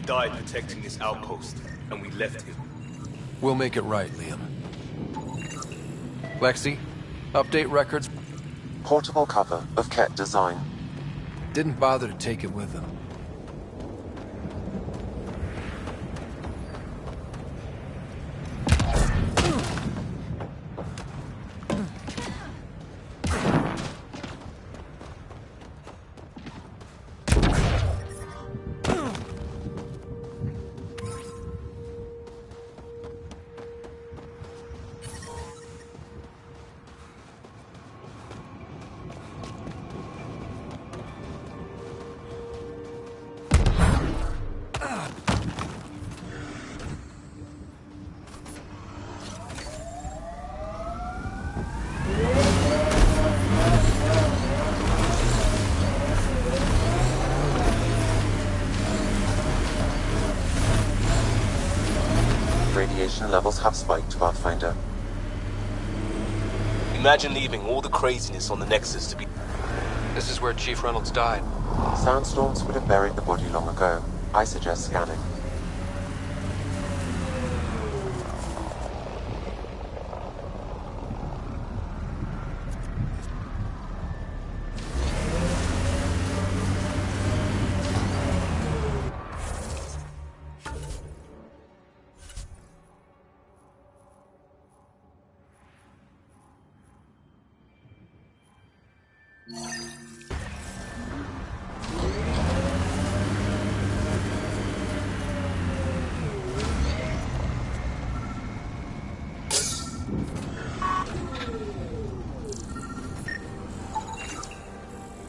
Died protecting this outpost, and we left him. We'll make it right, Liam. Lexi, update records. Portable cover of Ket design. Didn't bother to take it with them. Radiation levels have spiked, Pathfinder. Imagine leaving all the craziness on the Nexus to be... This is where Chief Reynolds died. Sandstorms would have buried the body long ago. I suggest scanning.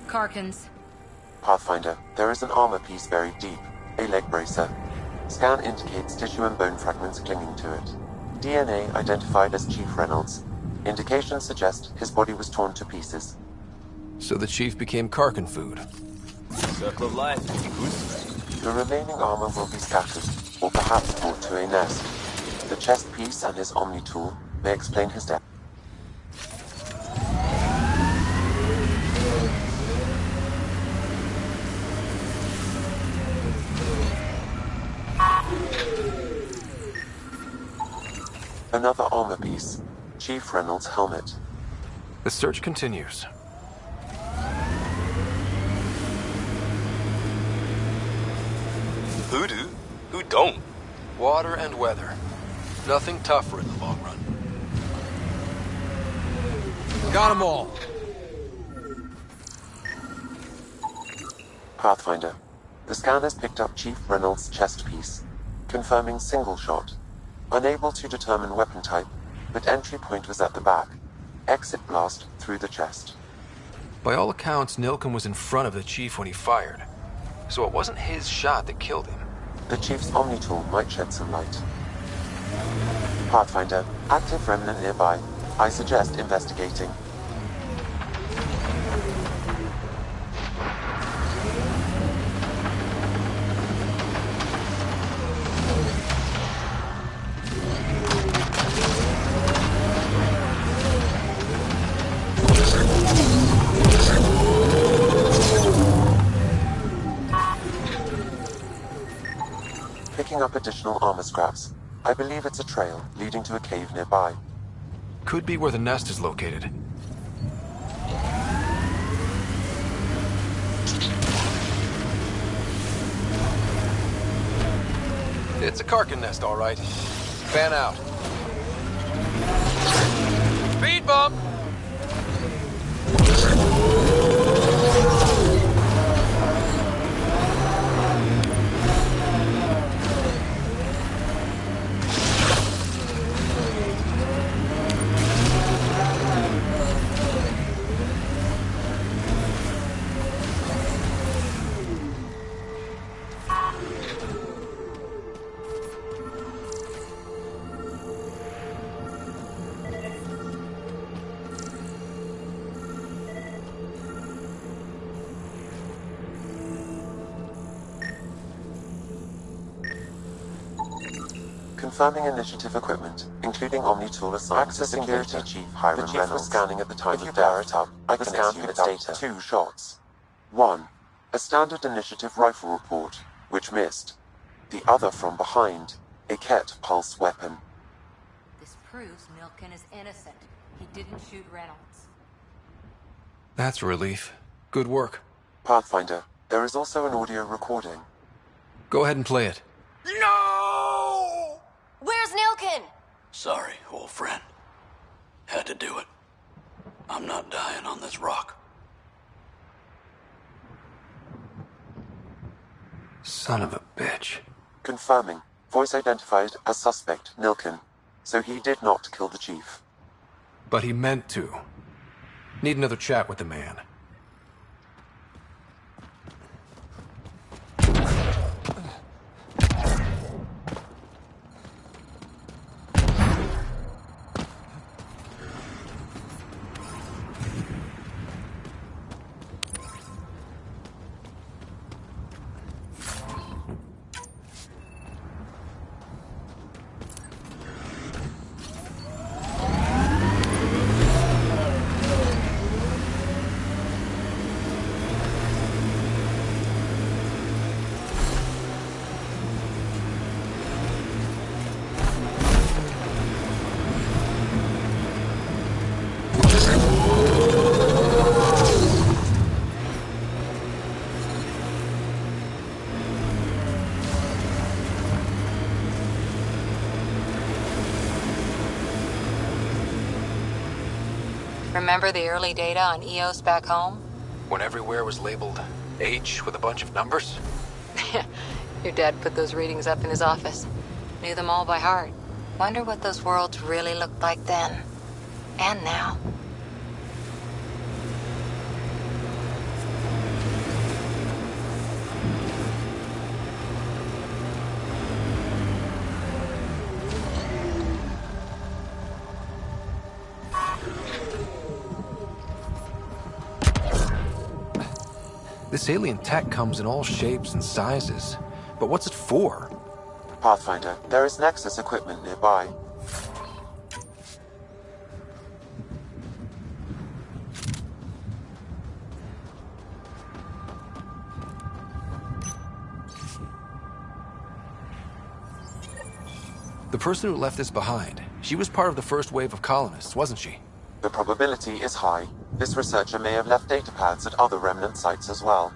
Karkins. Pathfinder, there is an armor piece buried deep. A leg bracer. Scan indicates tissue and bone fragments clinging to it. DNA identified as Chief Reynolds. Indications suggest his body was torn to pieces. So the Chief became Karkin food. Circle of life. The remaining armor will be scattered, or perhaps brought to a nest. The chest piece and his Omni tool may explain his death. Another armor piece. Chief Reynolds' helmet. The search continues. water and weather. Nothing tougher in the long run. Got them all. Pathfinder, the scanners picked up Chief Reynolds' chest piece, confirming single shot. Unable to determine weapon type, but entry point was at the back. Exit blast through the chest. By all accounts, Nilken was in front of the Chief when he fired. So it wasn't his shot that killed him. The Chief's Omni tool might shed some light. Pathfinder, active remnant nearby. I suggest investigating. Picking up additional armor scraps. I believe it's a trail leading to a cave nearby. Could be where the nest is located. It's a Karkin nest, all right. Fan out. Speed bump! Confirming initiative equipment, including Omni tool assigned to Security Chief Hiram Reynolds. The Chief was scanning at the time of death. It up, I can scan its data. 2 shots. 1. A standard initiative rifle report, which missed. The other from behind, a Ket pulse weapon. This proves Nilken is innocent. He didn't shoot Reynolds. That's a relief. Good work. Pathfinder, there is also an audio recording. Go ahead and play it. No! Where's Nilken? Sorry, old friend. Had to do it. I'm not dying on this rock. Son of a bitch. Confirming. Voice identified as suspect, Nilken. So he did not kill the Chief. But he meant to. Need another chat with the man. Remember the early data on EOS back home? When everywhere was labeled H with a bunch of numbers? Your dad put those readings up in his office. Knew them all by heart. Wonder what those worlds really looked like then. And now. This alien tech comes in all shapes and sizes. But what's it for? Pathfinder, there is Nexus equipment nearby. The person who left this behind, she was part of the first wave of colonists, wasn't she? The probability is high. This researcher may have left data pads at other remnant sites as well.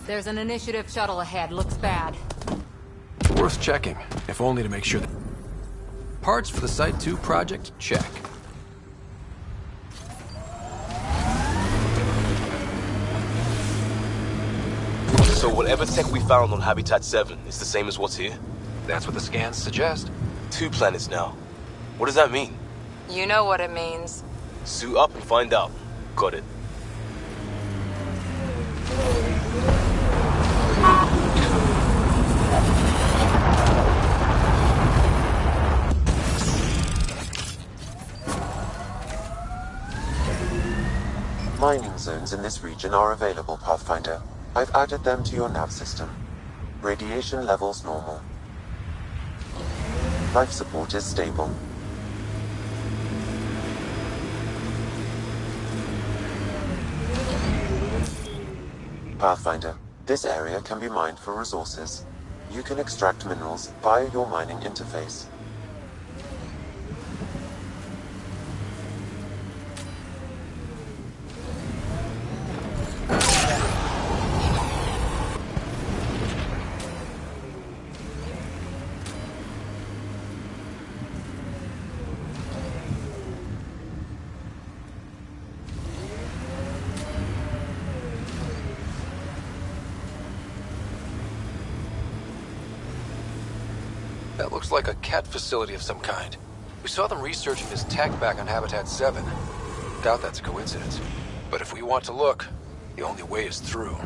There's an initiative shuttle ahead. Looks bad. Worth checking, if only to make sure that... Parts for the Site 2 project? Check. So whatever tech we found on Habitat 7 is the same as what's here? That's what the scans suggest. 2 planets now. What does that mean? You know what it means. Suit up and find out. Got it. Mining zones in this region are available, Pathfinder. I've added them to your nav system. Radiation levels normal. Life support is stable. Pathfinder, this area can be mined for resources. You can extract minerals via your mining interface. That looks like a cat facility of some kind. We saw them researching this tech back on Habitat 7. Doubt that's a coincidence. But if we want to look, the only way is through.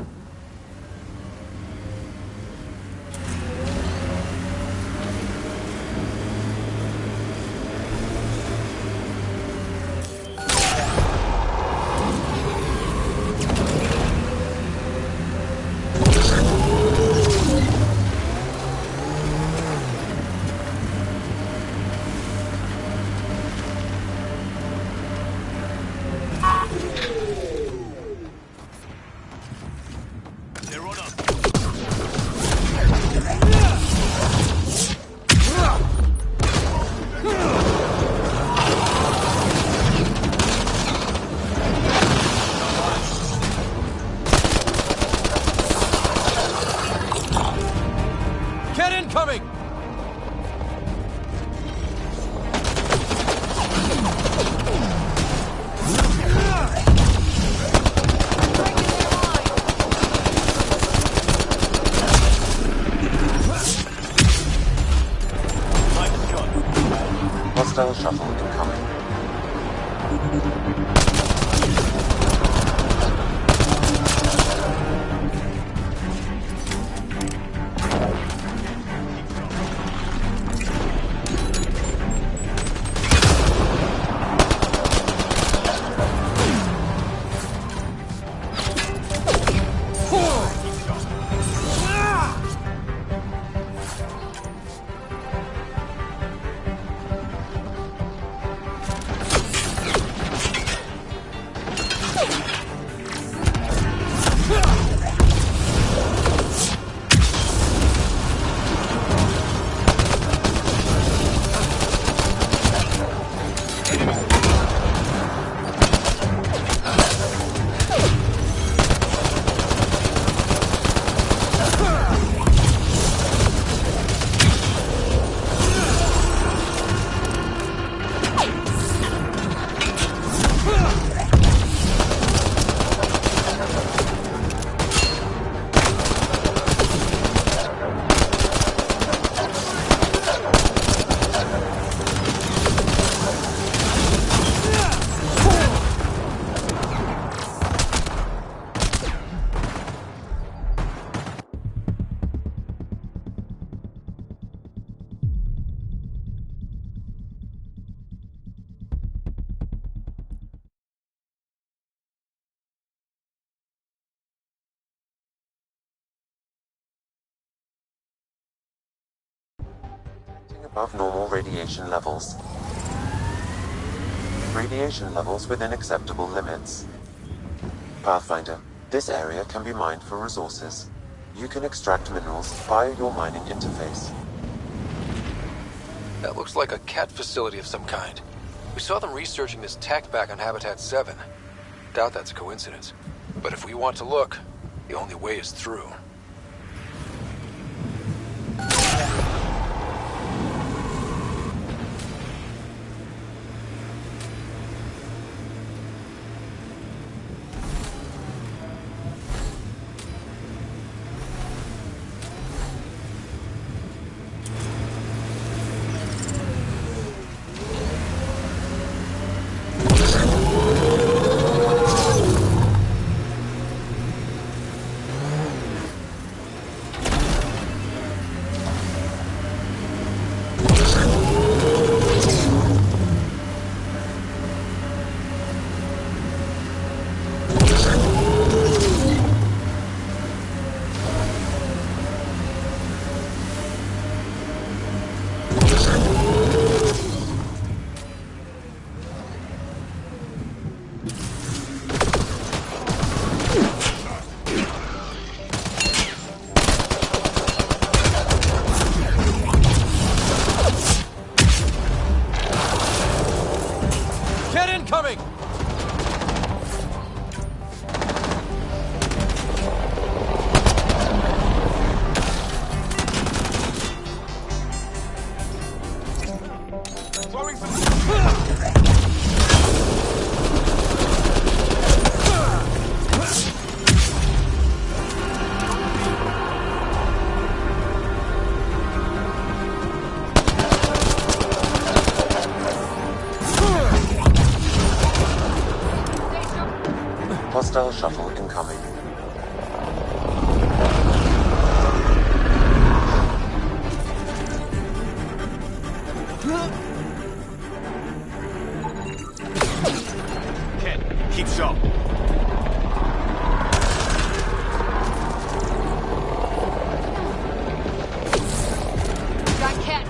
Hostile shuttle incoming. above normal radiation levels. Radiation levels within acceptable limits. Pathfinder, this area can be mined for resources. You can extract minerals via your mining interface. That looks like a cat facility of some kind. We saw them researching this tech back on Habitat 7. Doubt that's a coincidence. But if we want to look, the only way is through. Hostile shuttle incoming. Ken, keep sharp. Got Ket.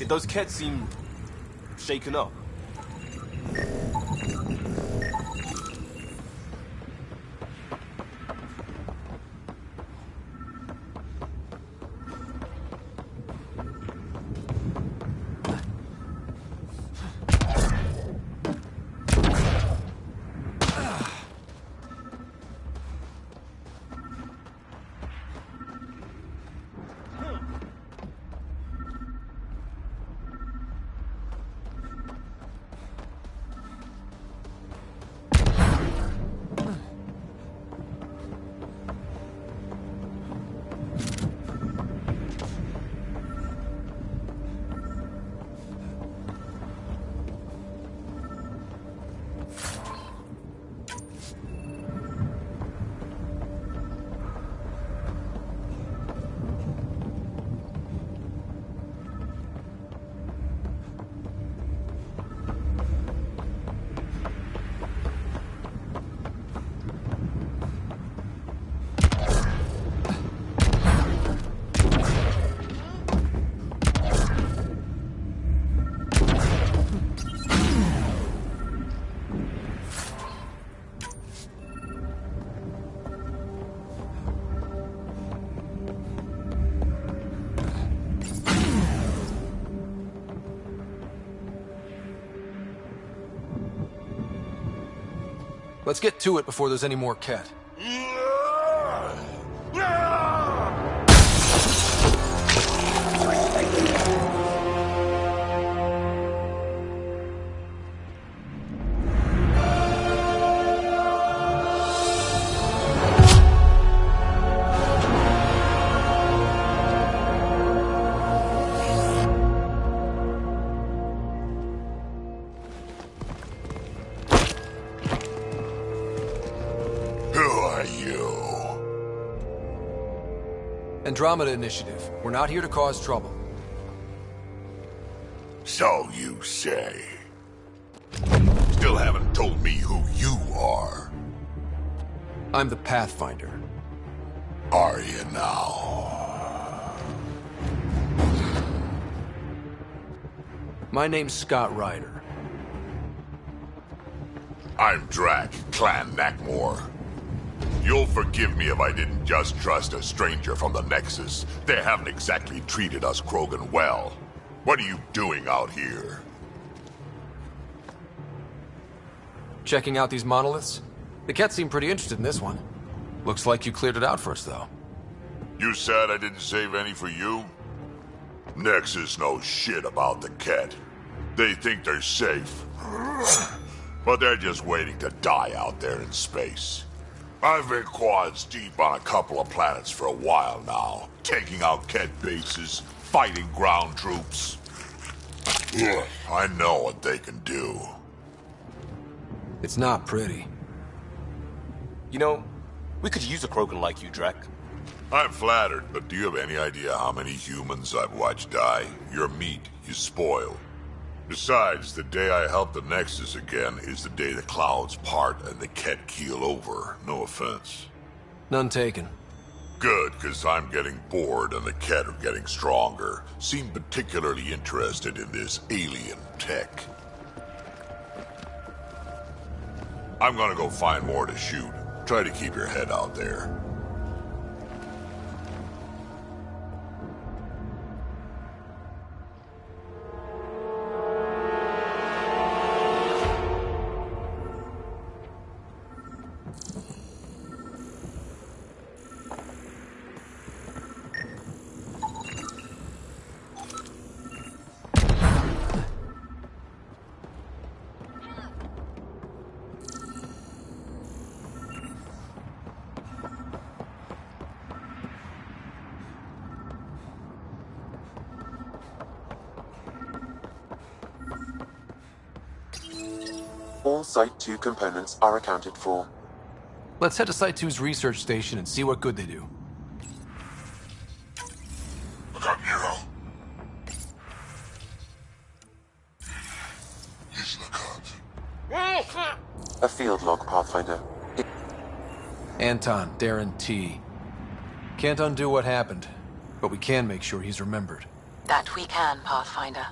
Those Kets seem shaken up. Let's get to it before there's any more Ket. Andromeda Initiative. We're not here to cause trouble. So you say. Still haven't told me who you are. I'm the Pathfinder. Are you now? My name's Scott Ryder. I'm Drac, Clan Nakmor. You'll forgive me if I didn't just trust a stranger from the Nexus. They haven't exactly treated us Krogan well. What are you doing out here? Checking out these monoliths? The Ket seem pretty interested in this one. Looks like you cleared it out for us, though. You said I didn't save any for you? Nexus knows shit about the Ket. They think they're safe. But they're just waiting to die out there in space. I've been quads deep on a couple of planets for a while now, taking out Ket bases, fighting ground troops. I know what they can do. It's not pretty. You know, we could use a Krogan like you, Drac. I'm flattered, but do you have any idea how many humans I've watched die? Your meat is spoiled. Besides, the day I help the Nexus again is the day the clouds part and the Ket keel over. No offense. None taken. Good, because I'm getting bored and the Ket are getting stronger. Seem particularly interested in this alien tech. I'm gonna go find more to shoot. Try to keep your head out there. All Site 2 components are accounted for. Let's head to Site 2's research station and see what good they do. Look up, Nero. Please look up. A field log, Pathfinder. Anton, Darren T. Can't undo what happened, but we can make sure he's remembered. That we can, Pathfinder.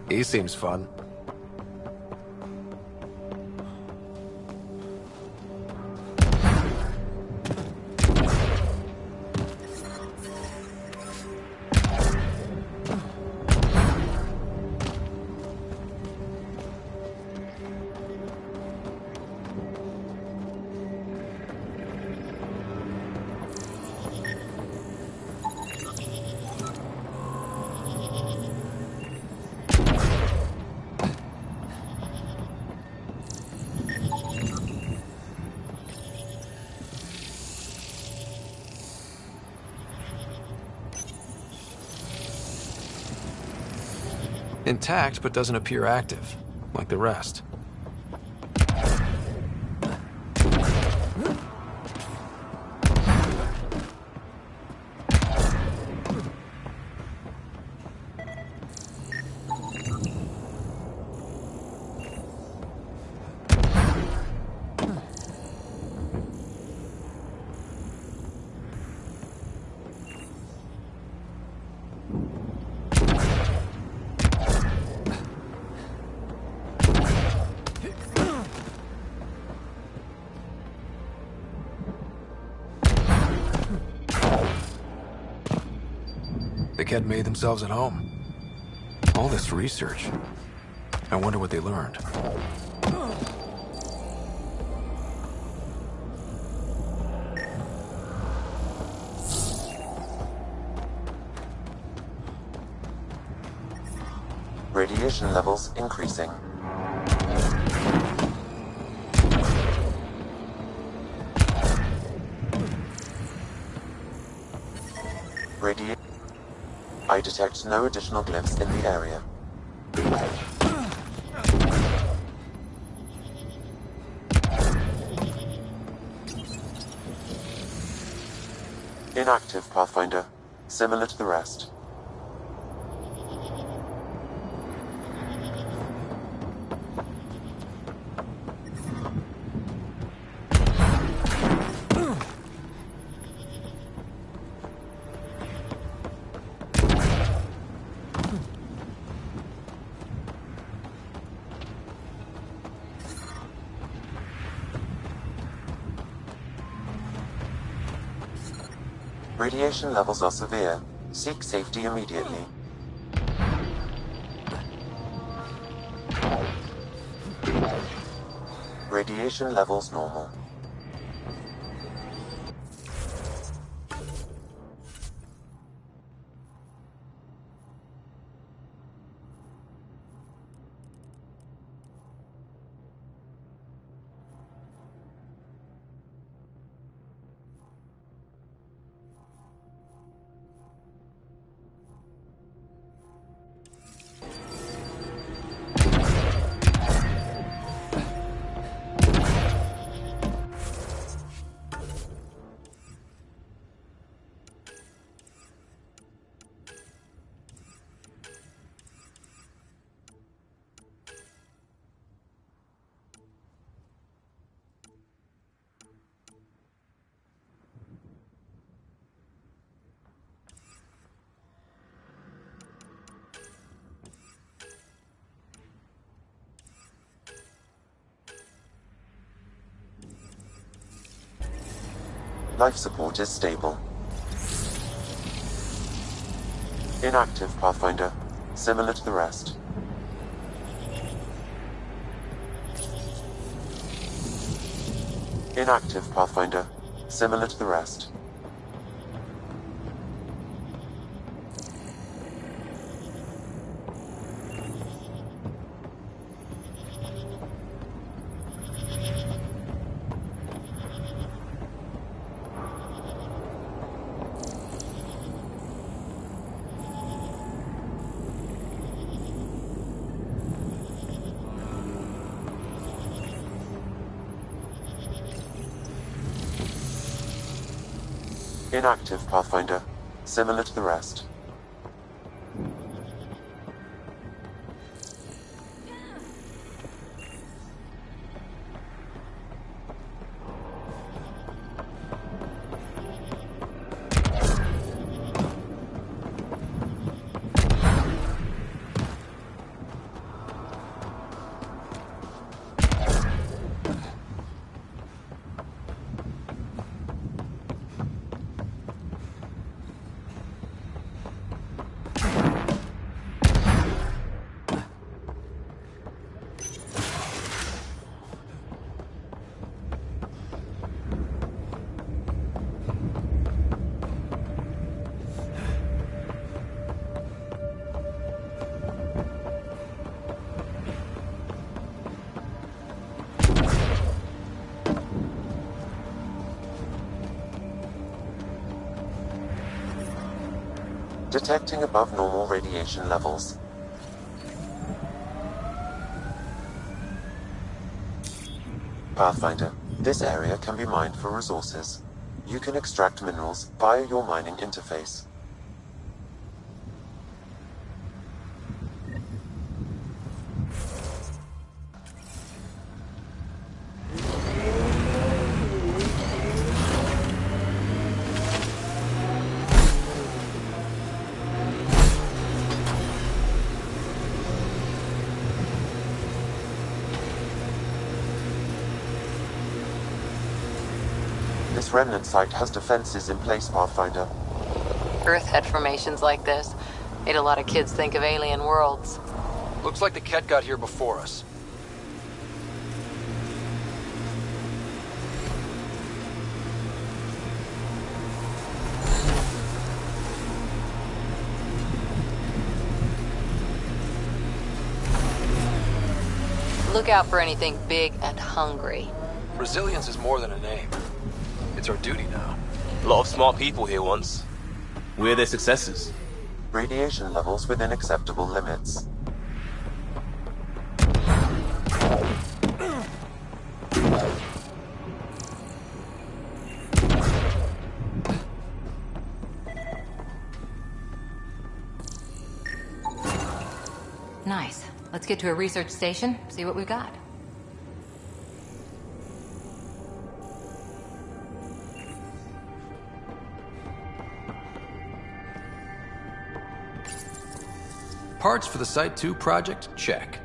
He seems fun. Intact, but doesn't appear active, like the rest. Kett made themselves at home. All this research. I wonder what they learned. Radiation levels increasing. I detect no additional glyphs in the area. Inactive, Pathfinder. Similar to the rest. Radiation levels are severe. Seek safety immediately. Radiation levels normal. Life support is stable. Inactive, Pathfinder. Similar to the rest. Inactive, Pathfinder. Similar to the rest. Inactive, Pathfinder. Similar to the rest. Detecting above normal radiation levels. Pathfinder, this area can be mined for resources. You can extract minerals via your mining interface. This remnant site has defenses in place, Pathfinder. Earth had formations like this. Made a lot of kids think of alien worlds. Looks like the Ket got here before us. Look out for anything big and hungry. Resilience is more than a name. It's our duty now. A lot of smart people here once. We're their successors. Radiation levels within acceptable limits. Nice. Let's get to a research station, see what we've got. Parts for the Site 2 project? Check.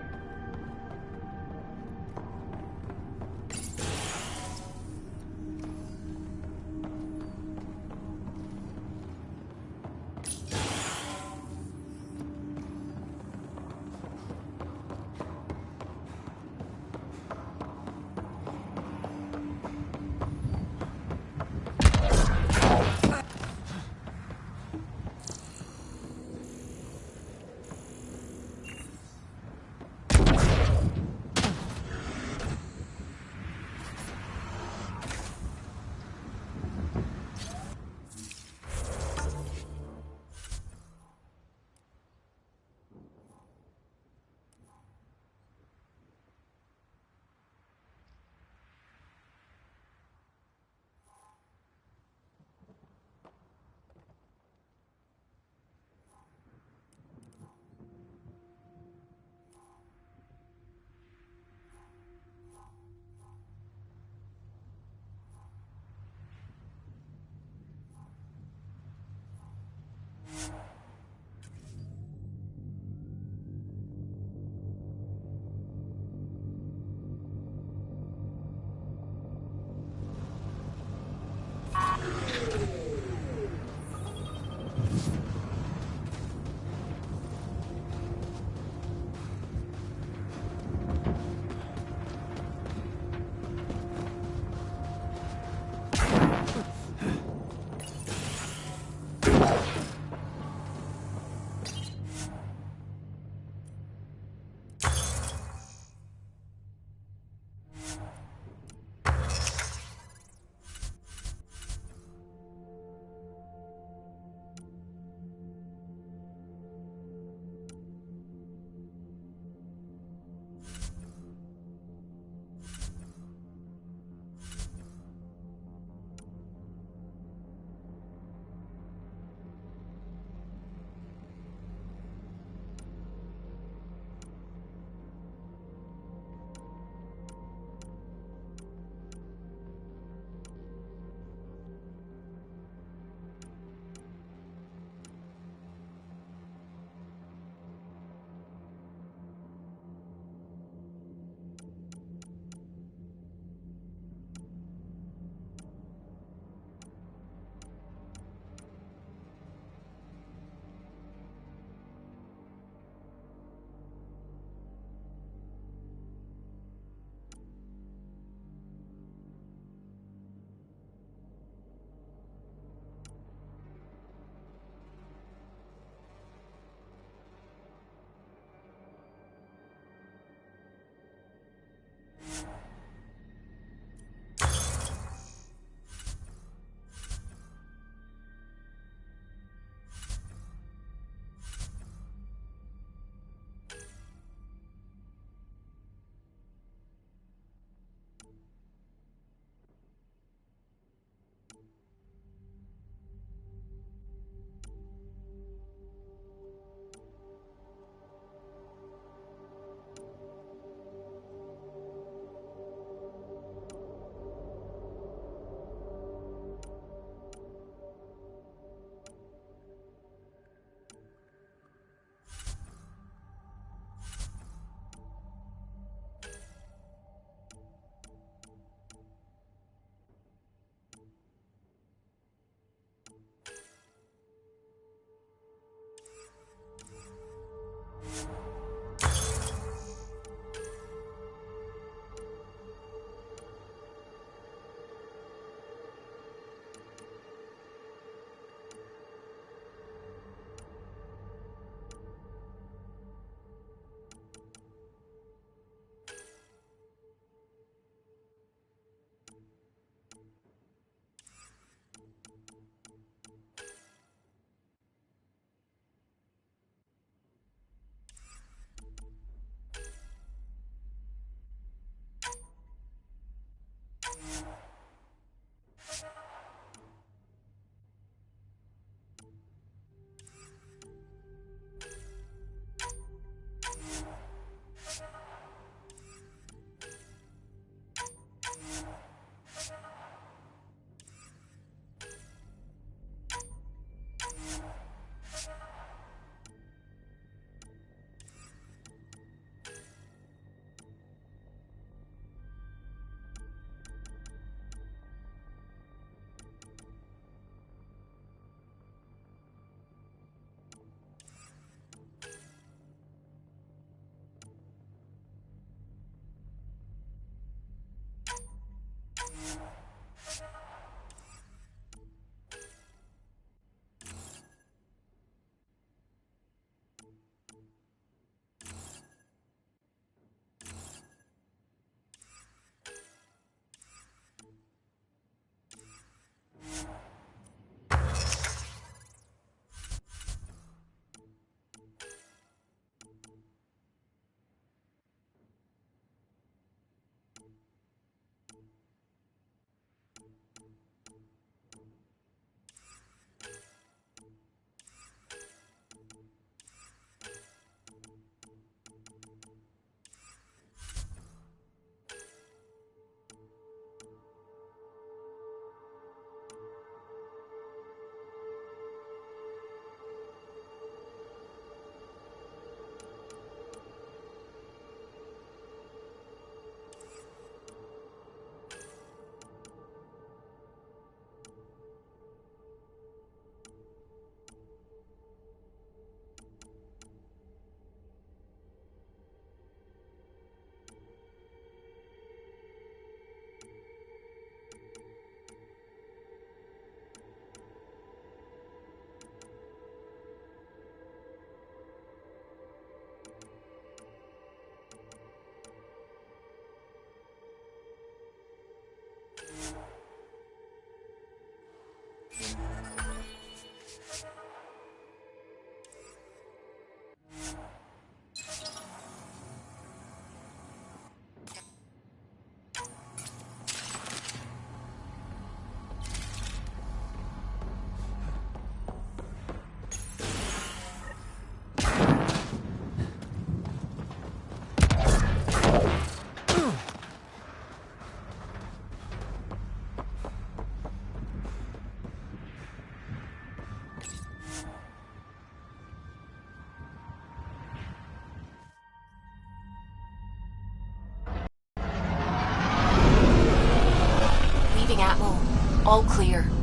Atmo. All clear.